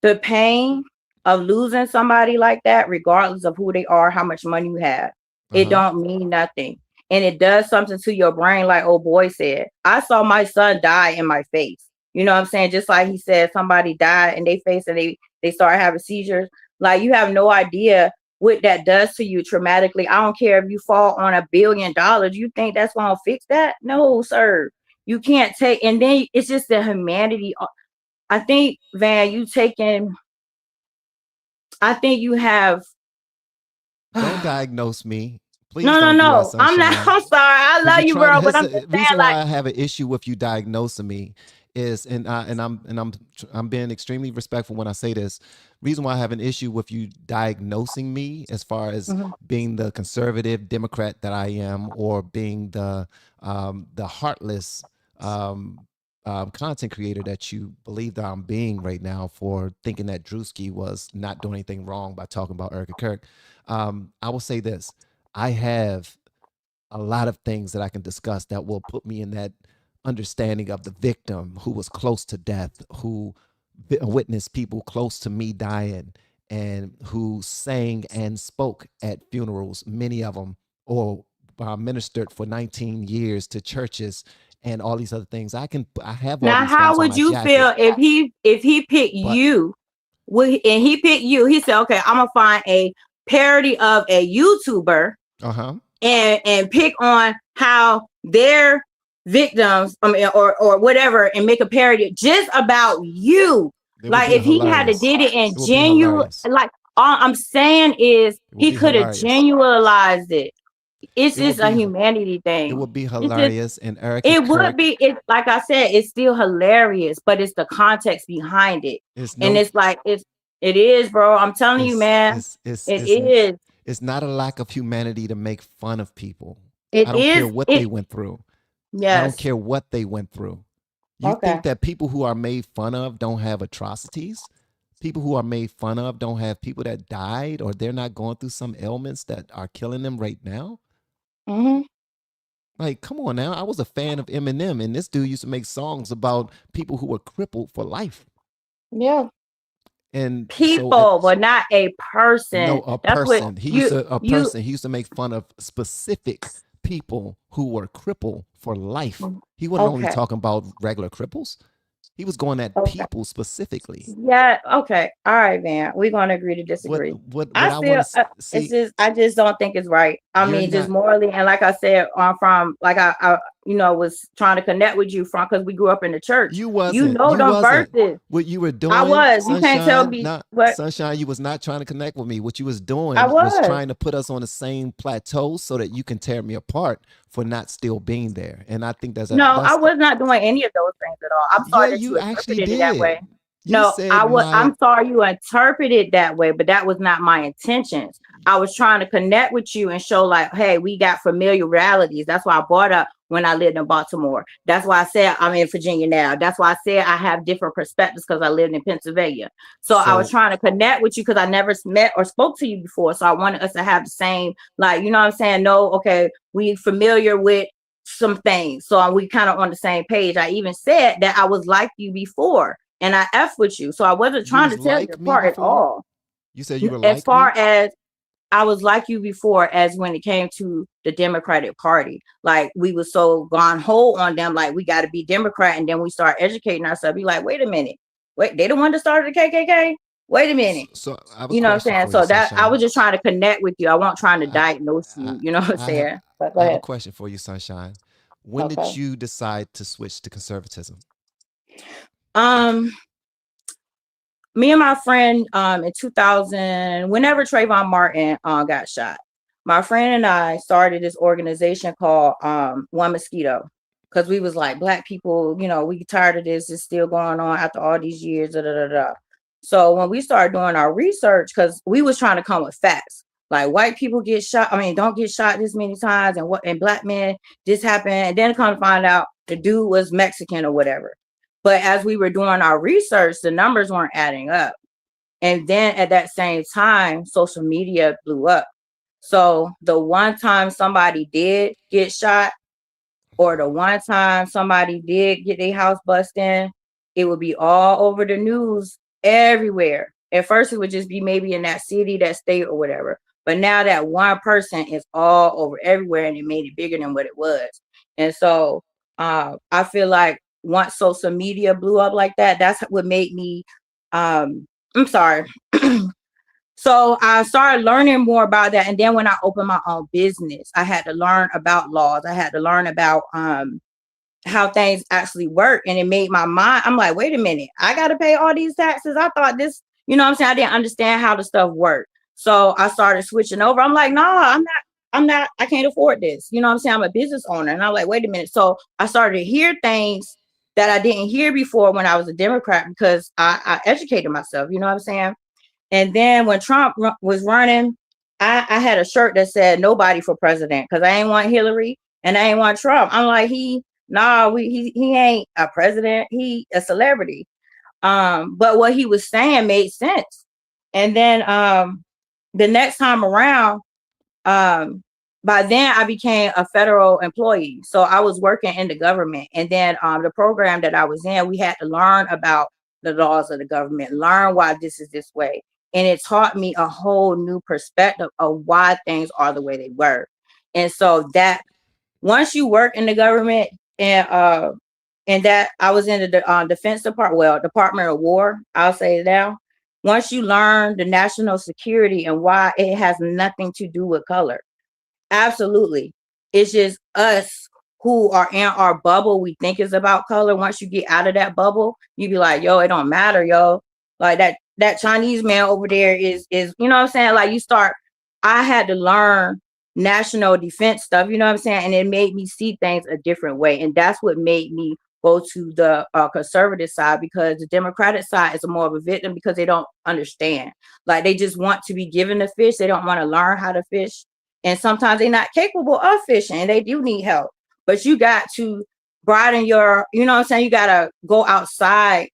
The pain of losing somebody like that, regardless of who they are, how much money you have, it Uh-huh. don't mean nothing. And it does something to your brain, like old boy said. I saw my son die in my face. You know what I'm saying? Just like he said, somebody died in their face and they start having seizures. Like, you have no idea what that does to you traumatically. I don't care if you fall on $1 billion. You think that's gonna fix that? No, sir. You can't take, and then it's just the humanity. I think, Van, I think you have. Don't diagnose me. Please No, no, don't do that, no. I'm not. sunshine. I'm sorry. I Because love you're you, trying bro, to but I'm just saying, reason like, why I have an issue with you diagnosing me is, I'm being extremely respectful when I say this. Reason why I have an issue with you diagnosing me, as far as mhm. being the conservative Democrat that I am, or being the heartless content creator that you believe that I'm being right now, for thinking that Druski was not doing anything wrong by talking about Erika Kirk. I will say this: I have a lot of things that I can discuss that will put me in that understanding of the victim who was close to death, who witnessed people close to me dying. and who sang and spoke at funerals, many of them, or ministered for 19 years to churches and all these other things. I have all Now, these things how on would my you jacket, feel if he picked but you? And he picked you. He said, "Okay, I'm gonna find a parody of a YouTuber uh-huh. and pick on how their victims, I mean, or whatever, and make a parody just about you." It would Like be if he had to hilarious. did it in It would be genuine, hilarious. like all I'm saying is It would he be could have hilarious. genuinized it. It's It would just a be humanity it thing. would be It's just hilarious. And Erika it would Kirk be. It like I said, it's still hilarious, but it's the context behind it, is and no it's like it is, bro. I'm telling you, it's man, it's it's it it's is. it's not a lack of humanity to make fun of people. I It don't care is. what they It went through. I don't yes. care what they went through. You Okay. think that people who are made fun of don't have atrocities? People who are made fun of don't have people that died, or they're not going through some ailments that are killing them right now? Hmm. Like, come on now. I was a fan of Eminem, and this dude used to make songs about people who were crippled for life. Yeah. And so People, but not a no, person. a That's what person. A you. person. He used to make fun of specific people who were crippled for life. He wasn't only Okay. talking about regular cripples. He was going at Okay. people specifically. Yeah. Okay. All right, man. We're gonna agree to What disagree. what I I want still. to It's see, just. I just don't think it's right. I you're mean, just not morally, and like I said, from like I was trying to connect with you from because we grew up in the church. you You wasn't. know You them wasn't. verses. What you were I doing, was. You can't tell Sunshine, me not what Sunshine, you was not trying to connect with me. What you was I doing was was. trying to put us on the same plateau so that you can tear me apart for not still being there. And I think No, I that's was not doing any of those things at all. I'm yeah, sorry that you you actually interpreted it that did. way. You No, said my I'm sorry you interpreted that way, but that was not my intentions. I was trying to connect with you and show like, hey, we got familiarities. That's why I brought up when I lived in Baltimore. That's why I said I'm in Virginia now. That's why I said I have different perspectives because I lived in Pennsylvania. So I was so trying to connect with you because I never met or spoke to you before. So I wanted us to have the same, like, you know what I'm saying? No, okay, we familiar with some things. So we kind of on the same page. I even said that I was like you before and I F with you. So I wasn't you trying was to tell you like me apart at before? all. You said you were As like far me? as I was like you before, as when it came to the Democratic Party, like we were so gone whole on them, like we got to be Democrat, and then we start educating ourselves. Be like, wait a minute, wait, they the one that started the KKK. Wait a minute, So I have a you know what I'm question saying? for you, So that I Sunshine. was just trying to connect with you. I wasn't trying to I diagnose I you. You know what I'm I have saying? But go I have a ahead. question for you, Sunshine. When did Okay. you decide to switch to conservatism? Um, Me and my friend in 2000, whenever Trayvon Martin got shot, my friend and I started this organization called One Mosquito because we was like, black people, you know, we tired of this. It's still going on after all these years. Da, da, da, da. So when we started doing our research, because we was trying to come with facts, like white people get shot. I mean, don't get shot this many times, and black men this happened, and then come to find out the dude was Mexican or whatever. But as we were doing our research, the numbers weren't adding up. And then at that same time, social media blew up. So the one time somebody did get shot, or the one time somebody did get their house bust in, it would be all over the news everywhere. At first, it would just be maybe in that city, that state, or whatever. But now that one person is all over everywhere, and it made it bigger than what it was. And so I feel like once social media blew up like that, that's what made me. I'm sorry. So I started learning more about that. And then when I opened my own business, I had to learn about laws. I had to learn about how things actually work. And it made my mind, I'm like, wait a minute, I got to pay all these taxes. I thought this, you know what I'm saying? I didn't understand how the stuff worked. So I started switching over. I'm like, no, I can't afford this. You know what I'm saying? I'm a business owner. And I'm like, wait a minute. So I started to hear things that I didn't hear before when I was a Democrat because I educated myself. You know what I'm saying? And then when Trump was running, I had a shirt that said nobody for president because I ain't want Hillary and I ain't want Trump. I'm like, he ain't a president. He a celebrity. But what he was saying made sense. And then the next time around, by then I became a federal employee. So I was working in the government. And then the program that I was in, we had to learn about the laws of the government, learn why this is this way. And it taught me a whole new perspective of why things are the way they were. And so that once you work in the government, and that I was in the Defense Department, well, Department of War, I'll say it now. Once you learn the national security and why it has nothing to do with color, absolutely. It's just us who are in our bubble. We think it's about color. Once you get out of that bubble, you be like, yo, it don't matter, yo. Like that Chinese man over there is, you know what I'm saying? Like I had to learn national defense stuff, you know what I'm saying? And it made me see things a different way. And that's what made me go to the conservative side, because the Democratic side is more of a victim because they don't understand. Like they just want to be given the fish. They don't want to learn how to fish. And sometimes they're not capable of fishing and they do need help. But you got to broaden your, you know what I'm saying? You got to go outside.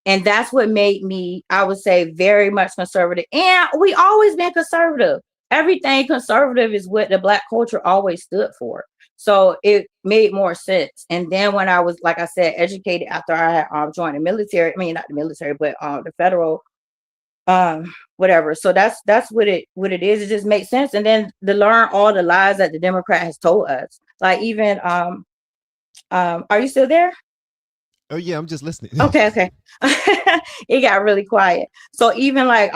And that's what made me, I would say, very much conservative. And we always been conservative. Everything conservative is what the Black culture always stood for. So it made more sense. And then when I was, like I said, educated after I had joined the military, I mean, not the military, but the federal, whatever. So that's what it is. It just makes sense. And then to learn all the lies that the Democrat has told us. Like even, are you still there? Oh yeah, I'm just listening. Okay. It got really quiet. So even like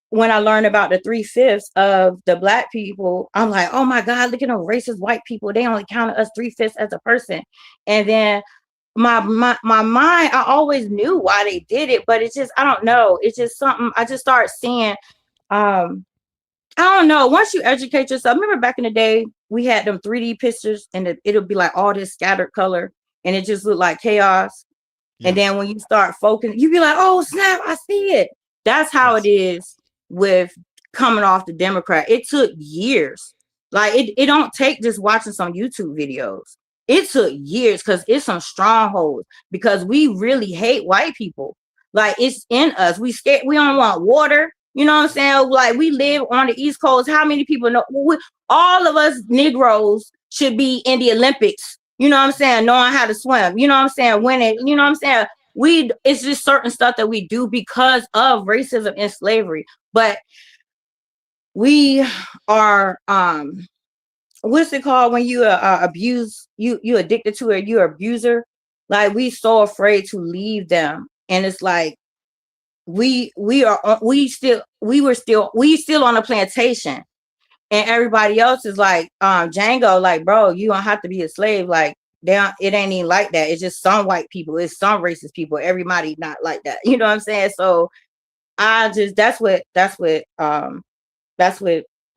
when I learned about the 3/5 of the Black people, I'm like, oh my God, look at them racist white people. They only counted us 3/5 as a person. And then my mind, I always knew why they did it, but it's just, I don't know. It's just something I just started seeing. I don't know. Once you educate yourself, remember back in the day, we had them 3D pictures and it'll be like all this scattered color and it just looked like chaos. Yes. And then when you start focusing, you be like, oh snap, I see it. That's how it is with coming off the Democrat. It took years. Like it don't take just watching some YouTube videos. It took years because it's some strongholds, because we really hate white people. Like it's in us. We scared. We don't want water. You know what I'm saying? Like we live on the East Coast. How many people know? All of us Negroes should be in the Olympics. You know what I'm saying? Knowing how to swim. You know what I'm saying? Winning. You know what I'm saying? It's just certain stuff that we do because of racism and slavery. But we are, what's it called when you abuse, you addicted to it, you're an abuser. Like we so afraid to leave them. And it's like, we still on a plantation, and everybody else is like Django, like, bro, you don't have to be a slave. Like it ain't even like that. It's just some white people, it's some racist people, everybody not like that. You know what I'm saying? So that's what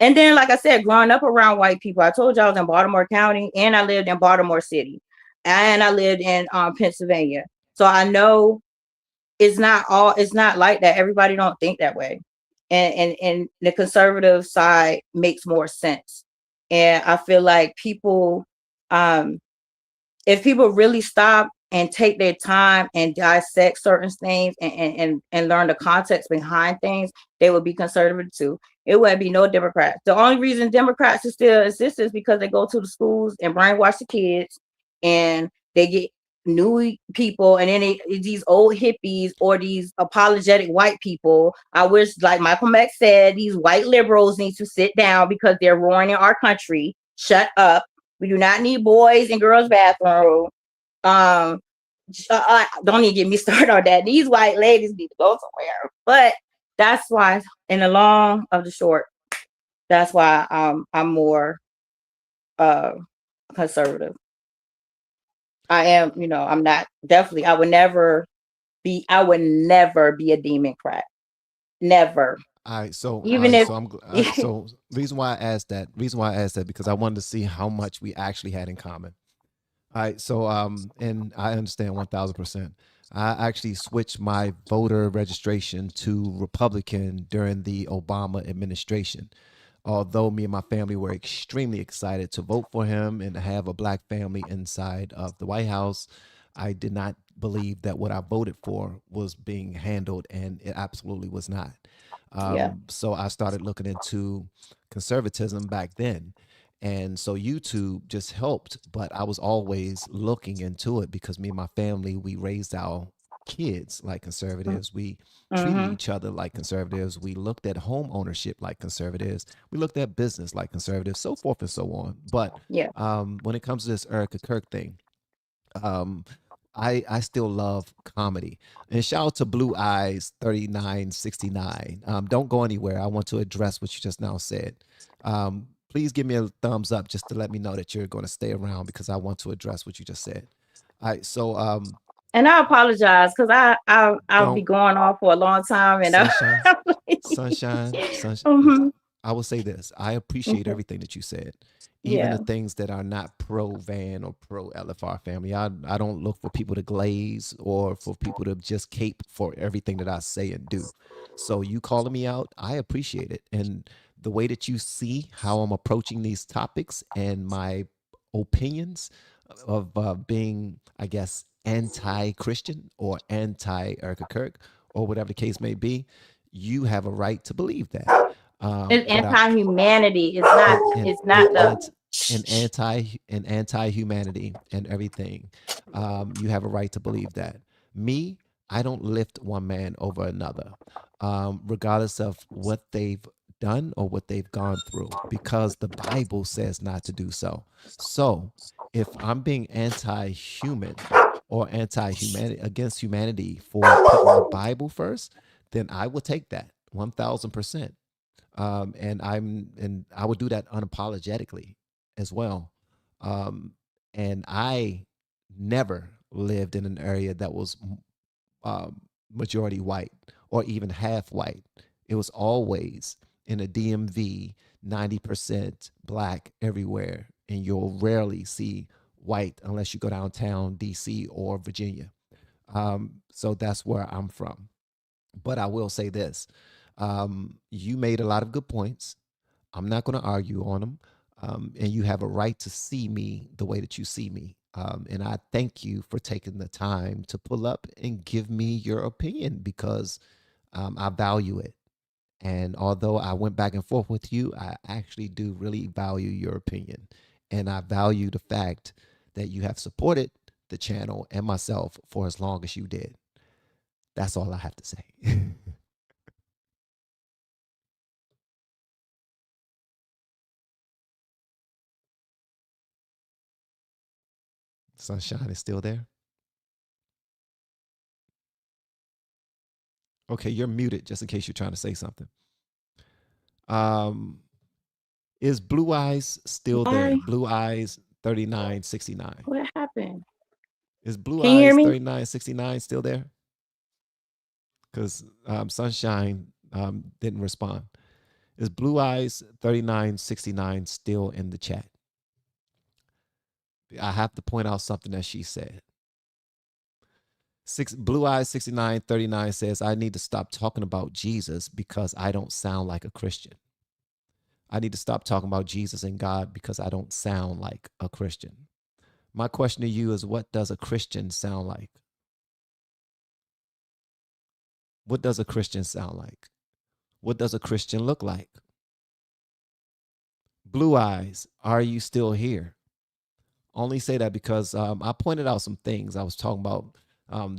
and then like I said, growing up around white people, I told you I was in Baltimore County and I lived in Baltimore City and I lived in Pennsylvania. So I know it's not like that. Everybody don't think that way. And the conservative side makes more sense. And I feel like people, if people really stop and take their time and dissect certain things and learn the context behind things, they would be conservative too. It wouldn't be no Democrats. The only reason Democrats still exist is because they go to the schools and brainwash the kids, and they get new people, and then these old hippies or these apologetic white people. I wish, like Michael Mack said, these white liberals need to sit down because they're ruining our country. Shut up. We do not need boys and girls bathroom. Don't even get me started on that. These white ladies need to go somewhere. But that's why, in the long of the short, that's why I'm more conservative. I am, I'm not, definitely, I would never be a Democrat. Never. All right, so Even if so reason why I asked that because I wanted to see how much we actually had in common. All right, so and I understand 1000%. I actually switched my voter registration to Republican during the Obama administration. Although me and my family were extremely excited to vote for him and to have a Black family inside of the White House, I did not believe that what I voted for was being handled, and it absolutely was not. So I started looking into conservatism back then. And so YouTube just helped, but I was always looking into it because me and my family, we raised our kids like conservatives. We treated Mm-hmm. each other like conservatives. We looked at home ownership like conservatives. We looked at business like conservatives, so forth and so on. But Yeah. when it comes to this Erika Kirk thing, um, I still love comedy. And shout out to Blue Eyes 3969. Don't go anywhere. I want to address what you just now said. Please give me a thumbs up just to let me know that you're going to stay around because I want to address what you just said. All right, so And I apologize because I'll be don't going off for a long time and sunshine, sunshine. Mhm. I will say this. I appreciate Mhm. everything that you said. Even the Yeah. things that are not pro van or pro LFR family. I don't look for people to glaze or for people to just cape for everything that I say and do. So you calling me out, I appreciate it. And the way that you see how I'm approaching these topics and my opinions of being, I guess, anti-Christian or anti-Erica Kirk or whatever the case may be, you have a right to believe that. It's But I anti-humanity. and It's not the and anti-humanity and everything. You have a right to believe that. Me, I don't lift one man over another, regardless of what they've done or what they've gone through, because the Bible says not to do so. So, if I'm being anti-human or anti-humanity against humanity for putting the Bible first, then I will take that 1,000%. And I would do that unapologetically as well. Um, and I never lived in an area that was majority white or even half white. It was always in a DMV 90% black everywhere, and you'll rarely see white unless you go downtown DC or Virginia. So that's where I'm from. But I will say this: you made a lot of good points. I'm not going to argue on them. And you have a right to see me the way that you see me. And I thank you for taking the time to pull up and give me your opinion because I value it. And although I went back and forth with you, I actually do really value your opinion. And I value the fact that you have supported the channel and myself for as long as you did. That's all I have to say. Sunshine is still there. Okay, you're muted just in case you're trying to say something. Um, is Blue Eyes still there? why? Blue Eyes 3969. What happened? Is Blue Can you hear Eyes me? 3969 still there? Because Sunshine didn't respond. Is Blue Eyes 3969 still in the chat? I have to point out something that she said. Blue Eyes 6939 says, I need to stop talking about Jesus because I don't sound like a Christian. I need to stop talking about Jesus and God because I don't sound like a Christian. My question to you is, what does a Christian sound like? What does a Christian sound like? What does a Christian look like? Blue Eyes, are you still here? Only say that because I pointed out some things. I was talking about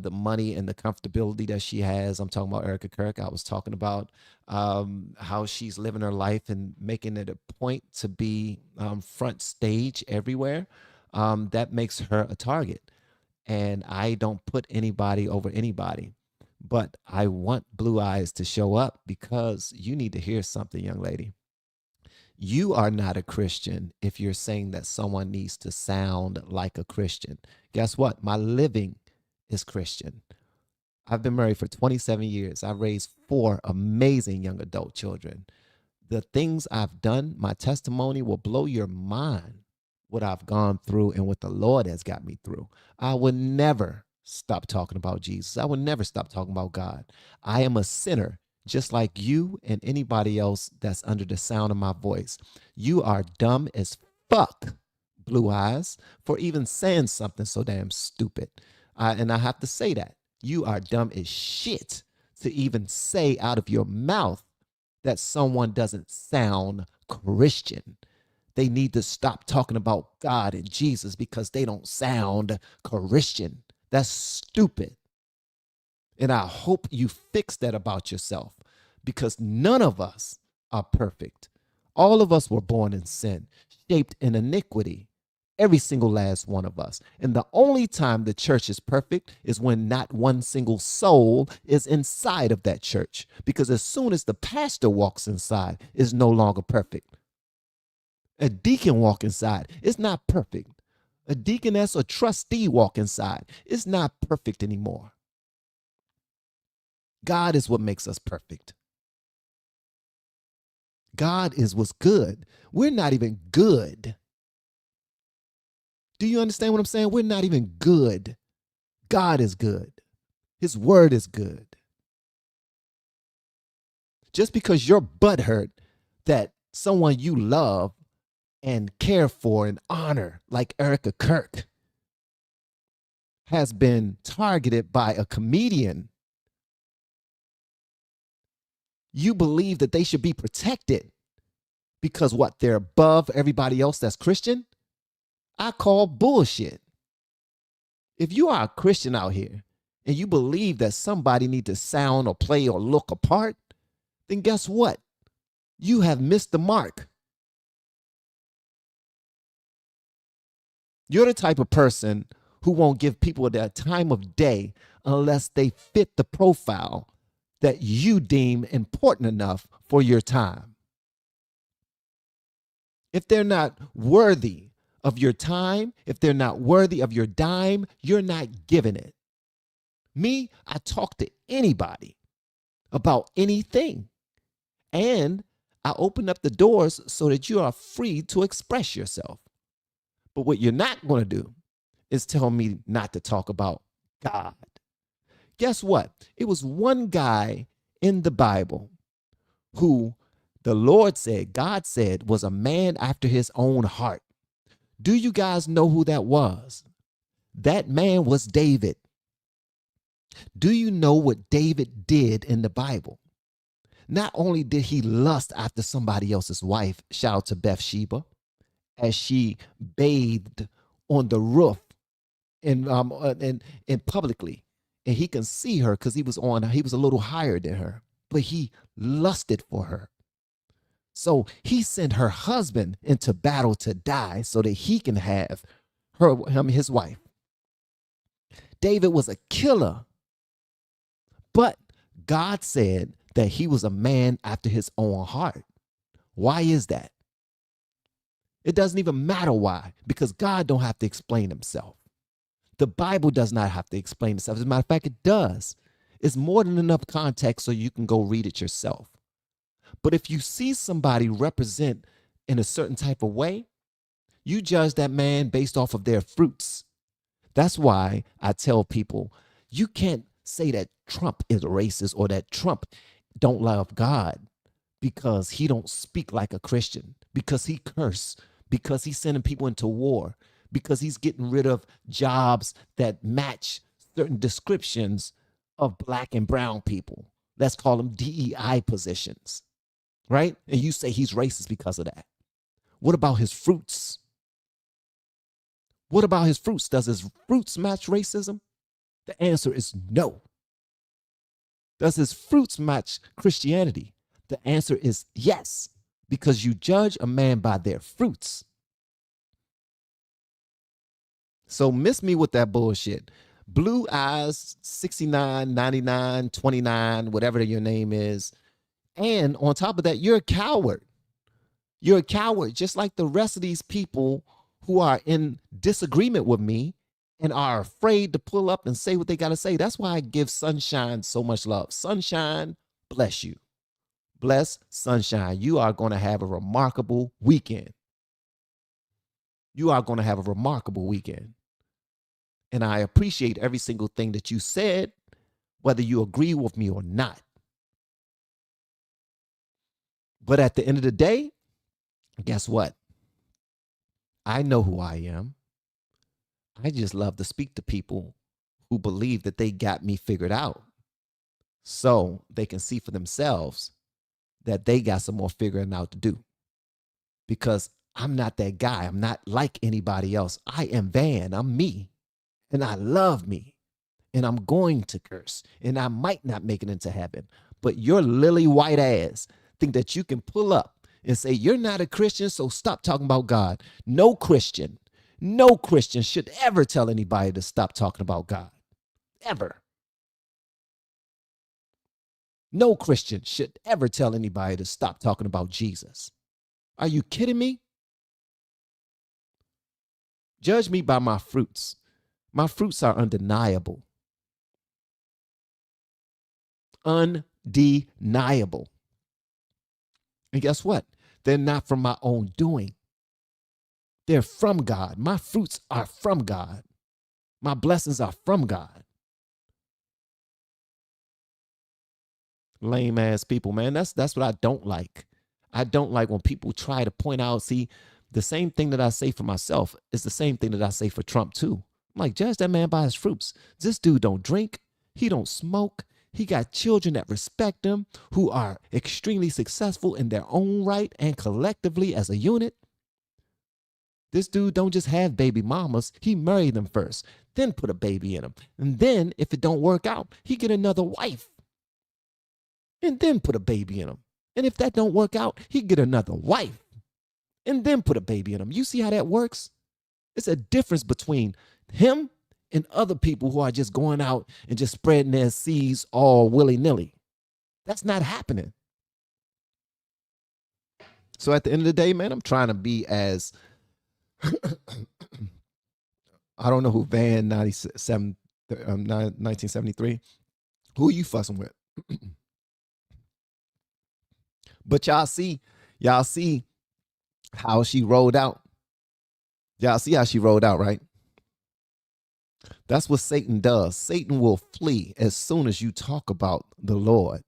the money and the comfortability that she has. I'm talking about Erika Kirk. I was talking about how she's living her life and making it a point to be front stage everywhere. That makes her a target. And I don't put anybody over anybody. But I want Blue Eyes to show up because you need to hear something, young lady. You are not a Christian if you're saying that someone needs to sound like a Christian. Guess what? My living is Christian. I've been married for 27 years. I raised 4 amazing young adult children. The things I've done, my testimony will blow your mind what I've gone through and what the Lord has got me through. I would never stop talking about Jesus. I would never stop talking about God. I am a sinner just like you and anybody else that's under the sound of my voice. You are dumb as fuck, Blue Eyes, for even saying something so damn stupid. And I have to say that. You are dumb as shit to even say out of your mouth that someone doesn't sound Christian. They need to stop talking about God and Jesus because they don't sound Christian. That's stupid. And I hope you fix that about yourself, because none of us are perfect. All of us were born in sin, shaped in iniquity. Every single last one of us. And the only time the church is perfect is when not one single soul is inside of that church. Because as soon as the pastor walks inside, it's no longer perfect. A deacon walk inside, it's not perfect. A deaconess or trustee walk inside, it's not perfect anymore. God is what makes us perfect. God is what's good. We're not even good. Do you understand what I'm saying? We're not even good. God is good. His word is good. Just because you're butthurt that someone you love and care for and honor, like Erika Kirk, has been targeted by a comedian, you believe that they should be protected because what? They're above everybody else that's Christian? I call bullshit. If you are a Christian out here and you believe that somebody needs to sound or play or look apart, then guess what? You have missed the mark. You're the type of person who won't give people their time of day unless they fit the profile that you deem important enough for your time. If they're not worthy of your time, if they're not worthy of your dime, you're not giving it. Me, I talk to anybody about anything. And I open up the doors so that you are free to express yourself. But what you're not going to do is tell me not to talk about God. Guess what? It was one guy in the Bible who the Lord said, God said, was a man after his own heart. Do you guys know who that was? That man was David. Do you know what David did in the Bible? Not only did he lust after somebody else's wife, shout out to Bathsheba, as she bathed on the roof and publicly, and he can see her because he was a little higher than her, but he lusted for her. So he sent her husband into battle to die so that he can have his wife. David was a killer, but God said that he was a man after his own heart. Why is that? It doesn't even matter why, because God don't have to explain himself. The Bible does not have to explain itself. As a matter of fact, it does. It's more than enough context so you can go read it yourself. But if you see somebody represent in a certain type of way, you judge that man based off of their fruits. That's why I tell people, you can't say that Trump is racist or that Trump don't love God because he don't speak like a Christian, because he curse, because he's sending people into war, because he's getting rid of jobs that match certain descriptions of black and brown people. Let's call them DEI positions, right? And you say he's racist because of that. What about his fruits? What about his fruits? Does his fruits match racism? The answer is no. Does his fruits match Christianity? The answer is yes, because you judge a man by their fruits. So miss me with that bullshit. Blue eyes, 69, 99, 29, whatever your name is. And on top of that, you're a coward. You're a coward, just like the rest of these people who are in disagreement with me and are afraid to pull up and say what they got to say. That's why I give Sunshine so much love. Sunshine, bless you. Bless Sunshine. You are going to have a remarkable weekend. You are going to have a remarkable weekend. And I appreciate every single thing that you said, whether you agree with me or not. But at the end of the day, guess what? I know who I am. I just love to speak to people who believe that they got me figured out so they can see for themselves that they got some more figuring out to do. Because I'm not that guy. I'm not like anybody else. I am Van. I'm me. And I love me. and I'm going to curse, and I might not make it into heaven. But your lily white ass think that you can pull up and say, you're not a Christian, so stop talking about God. No Christian should ever tell anybody to stop talking about God. Ever. No Christian should ever tell anybody to stop talking about Jesus. Are you kidding me? Judge me by my fruits. My fruits are undeniable. Undeniable. And guess what? They're not from my own doing. They're from God. My fruits are from God. My blessings are from God. Lame ass people, man. That's what I don't like. I don't like when people try to point out, see, the same thing that I say for myself is the same thing that I say for Trump too. I'm like, judge that man by his fruits. This dude don't drink. He don't smoke. He got children that respect him, who are extremely successful in their own right and collectively as a unit. This dude don't just have baby mamas. He married them first, then put a baby in them. And then if it don't work out, he get another wife and then put a baby in them. And if that don't work out, he get another wife and then put a baby in them. You see how that works? It's a difference between him and other people who are just going out and just spreading their seeds all willy-nilly. That's not happening. So at the end of the day, man, I'm trying to be as I don't know who Van 1973. Who are you fussing with? But y'all see how she rolled out. Y'all see how she rolled out, right? That's what Satan does. Satan will flee as soon as you talk about the Lord.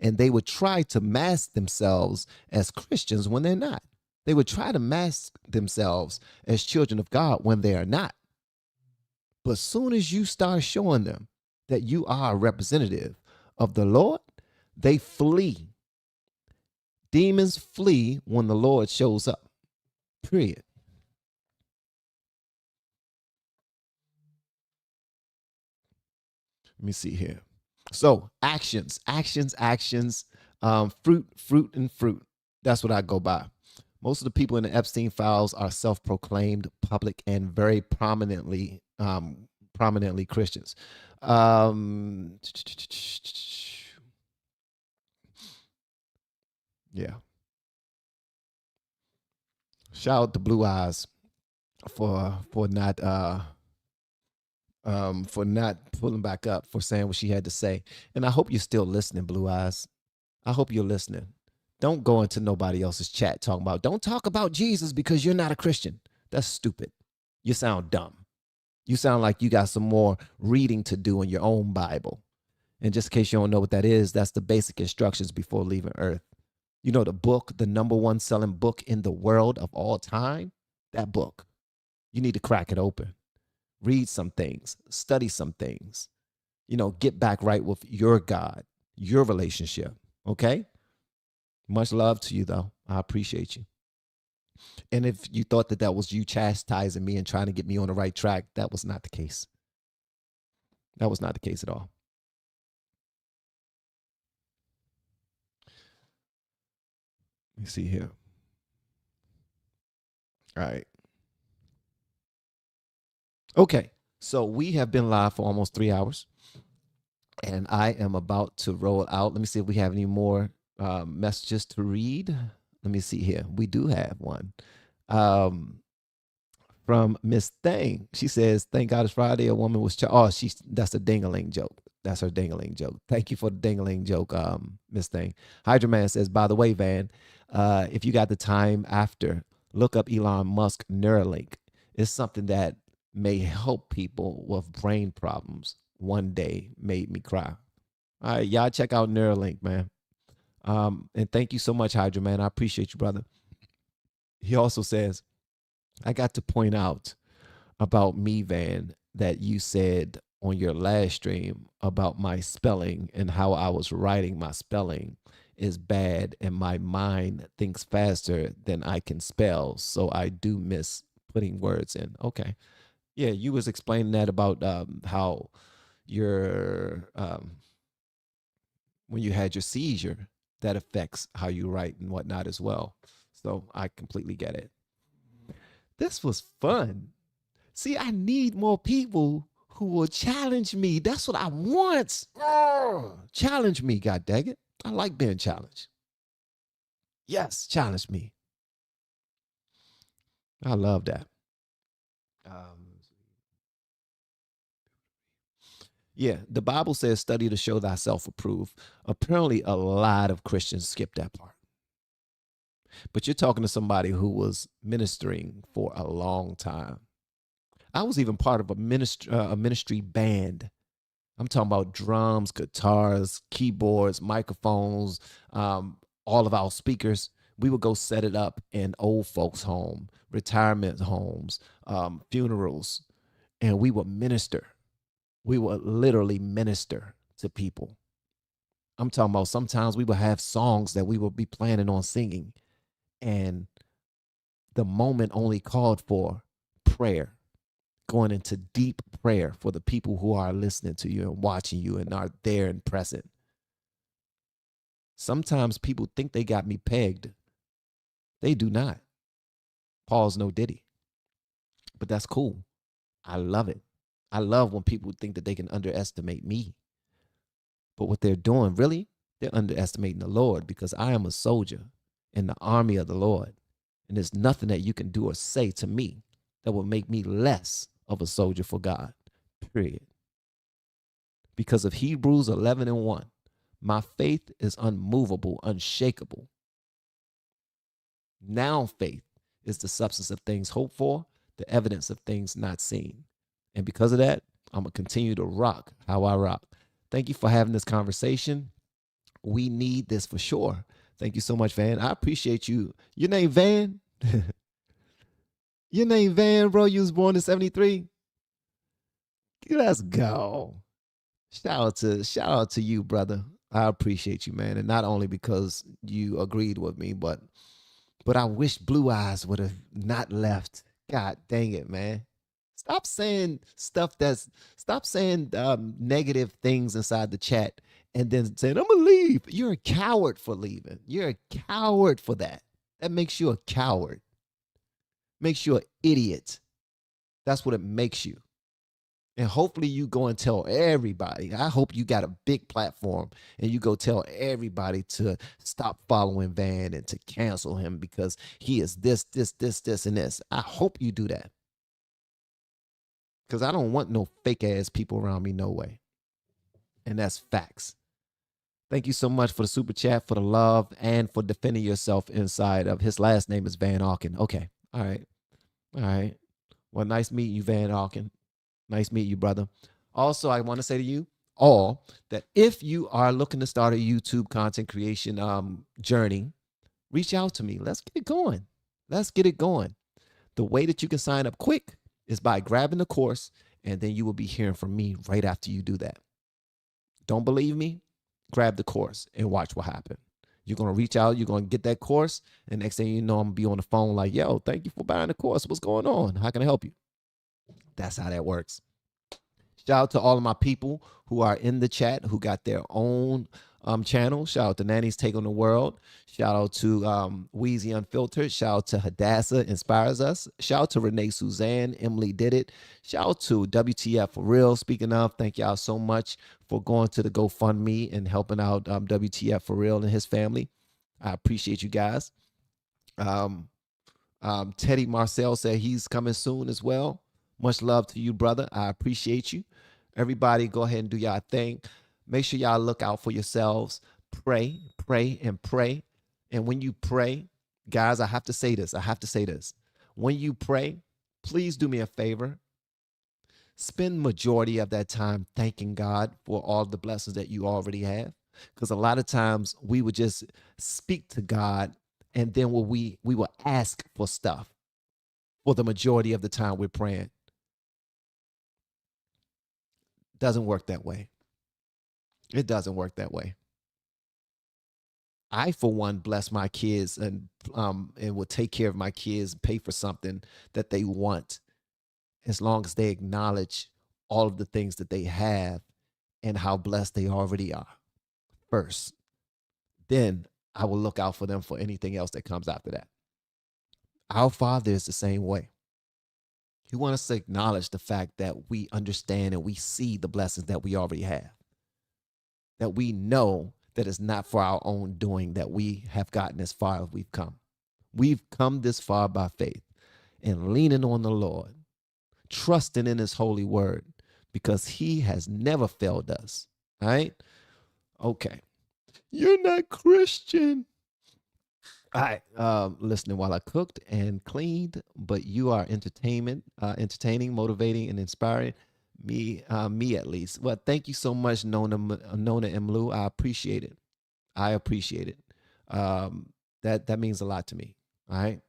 And they would try to mask themselves as Christians when they're not. They would try to mask themselves as children of God when they are not. But as soon as you start showing them that you are a representative of the Lord, they flee. Demons flee when the Lord shows up. Period. Let me see here. So actions, fruit. That's what I go by. Most of the people in the Epstein files are self-proclaimed public and very prominently Christians. Yeah. Shout out to Blue Eyes for not pulling back up, for saying what she had to say. And I hope you're still listening, Blue Eyes. I hope you're listening. Don't go into nobody else's chat talking about, don't talk about Jesus because you're not a Christian. That's stupid. You sound dumb. You sound like you got some more reading to do in your own Bible. And just in case you don't know what that is, that's the basic instructions before leaving Earth. You know the book, the #1 selling book in the world of all time? That book. You need to crack it open. Read some things. Study some things. Get back right with your God, your relationship. Okay? Much love to you, though. I appreciate you. And if you thought that was you chastising me and trying to get me on the right track, that was not the case. That was not the case at all. Let me see here. All right. Okay. So we have been live for almost 3 hours. And I am about to roll out. Let me see if we have any more messages to read. Let me see here. We do have one from Miss Thing. She says, "Thank God it's Friday. A woman was that's a ding-a-ling joke. That's her ding-a-ling joke. Thank you for the ding-a-ling joke, Miss Thing." Hydra Man says, "By the way, Van, if you got the time after, look up Elon Musk Neuralink. It's something that may help people with brain problems. One day made me cry." All right, y'all check out Neuralink, man. And thank you so much, Hydra Man. I appreciate you, brother. He also says, "I got to point out about me, Van, that you said on your last stream about my spelling and how I was writing my spelling is bad and my mind thinks faster than I can spell. So I do miss putting words in." Okay. Yeah, you was explaining that about how your when you had your seizure, that affects how you write and whatnot as well. So I completely get it. This was fun. See, I need more people who will challenge me. That's what I want. Challenge me, god dang it. I like being challenged. Yes, challenge me. I love that. Yeah, the Bible says, study to show thyself approved. Apparently, a lot of Christians skip that part. But you're talking to somebody who was ministering for a long time. I was even part of a ministry band. I'm talking about drums, guitars, keyboards, microphones, all of our speakers. We would go set it up in old folks' home, retirement homes, funerals, and we would minister. We would literally minister to people. I'm talking about sometimes we would have songs that we would be planning on singing, and the moment only called for prayer, going into deep prayer for the people who are listening to you and watching you and are there and present. Sometimes people think they got me pegged. They do not. Paul's no Diddy. But that's cool. I love it. I love when people think that they can underestimate me. But what they're doing, really, they're underestimating the Lord, because I am a soldier in the army of the Lord. And there's nothing that you can do or say to me that will make me less of a soldier for God, period. Because of Hebrews 11:1, my faith is unmovable, unshakable. Now faith is the substance of things hoped for, the evidence of things not seen. And because of that, I'm going to continue to rock how I rock. Thank you for having this conversation. We need this for sure. Thank you so much, Van. I appreciate you. Your name Van? Your name Van, bro. You was born in 73. Let's go. Shout out to you, brother. I appreciate you, man. And not only because you agreed with me, but I wish Blue Eyes would have not left. God dang it, man. Stop saying negative things inside the chat and then saying, I'm gonna leave. You're a coward for leaving. You're a coward for that. That makes you a coward. Makes you an idiot. That's what it makes you. And hopefully you go and tell everybody. I hope you got a big platform and you go tell everybody to stop following Van and to cancel him because he is this, and this. I hope you do that. Because I don't want no fake ass people around me, no way. And that's facts. Thank you so much for the super chat, for the love, and for defending yourself inside of his last name is Van Auken. Okay. All right. Well, nice meeting you, Van Auken. Nice meeting you, brother. Also, I want to say to you all that if you are looking to start a YouTube content creation journey, reach out to me. Let's get it going. The way that you can sign up quick is by grabbing the course, and then you will be hearing from me right after you do that. Don't believe me? Grab the course and watch what happens. You're going to reach out. You're going to get that course. And next thing you know, I'm going to be on the phone like, yo, thank you for buying the course. What's going on? How can I help you? That's how that works. Shout out to all of my people who are in the chat who got their own channel. Shout out to Nanny's Take on the World. Shout out to Wheezy Unfiltered. Shout out to Hadassah Inspires Us. Shout out to Renee Suzanne. Emily Did It. Shout out to WTF For Real. Speaking of, thank y'all so much for going to the GoFundMe and helping out WTF For Real and his family. I appreciate you guys. Teddy Marcel said he's coming soon as well. Much love to you, brother. I appreciate you. Everybody go ahead and do y'all thing. Make sure y'all look out for yourselves. Pray, and pray. And when you pray, guys, I have to say this. When you pray, please do me a favor. Spend majority of that time thanking God for all the blessings that you already have. Because a lot of times we would just speak to God and then we will ask for stuff for the majority of the time we're praying. Doesn't work that way. It doesn't work that way. I, for one, bless my kids and will take care of my kids, pay for something that they want, as long as they acknowledge all of the things that they have and how blessed they already are first. Then I will look out for them for anything else that comes after that. Our Father is the same way. He wants us to acknowledge the fact that we understand and we see the blessings that we already have. That we know that it's not for our own doing that we have gotten as far as we've come. We've come this far by faith and leaning on the Lord, trusting in his holy word, because he has never failed us. All right? Okay. You're not Christian. All right, listening while I cooked and cleaned, but you are entertaining, motivating, and inspiring me at least. Well, thank you so much, Nona and Lou. I appreciate it. That means a lot to me. All right.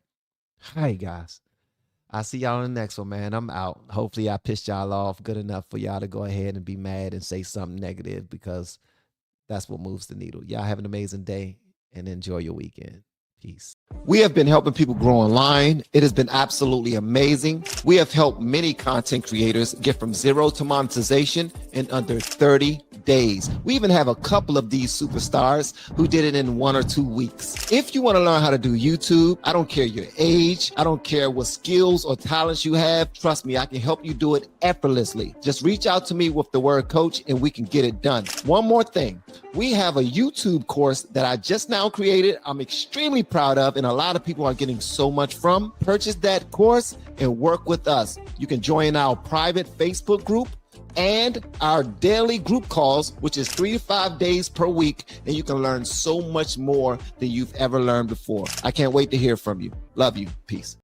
Hi, guys. I'll see y'all in the next one, man. I'm out. Hopefully I pissed y'all off good enough for y'all to go ahead and be mad and say something negative, because that's what moves the needle. Y'all have an amazing day and enjoy your weekend. Peace. We have been helping people grow online. It has been absolutely amazing. We have helped many content creators get from zero to monetization in under 30 days. We even have a couple of these superstars who did it in 1 or 2 weeks. If you want to learn how to do YouTube, I don't care your age, I don't care what skills or talents you have. Trust me, I can help you do it effortlessly. Just reach out to me with the word coach and we can get it done. One more thing. We have a YouTube course that I just now created. I'm extremely proud of, and a lot of people are getting so much from. Purchase that course and work with us. You can join our private Facebook group and our daily group calls, which is 3 to 5 days per week, and you can learn so much more than you've ever learned before. I can't wait to hear from you. Love you. Peace.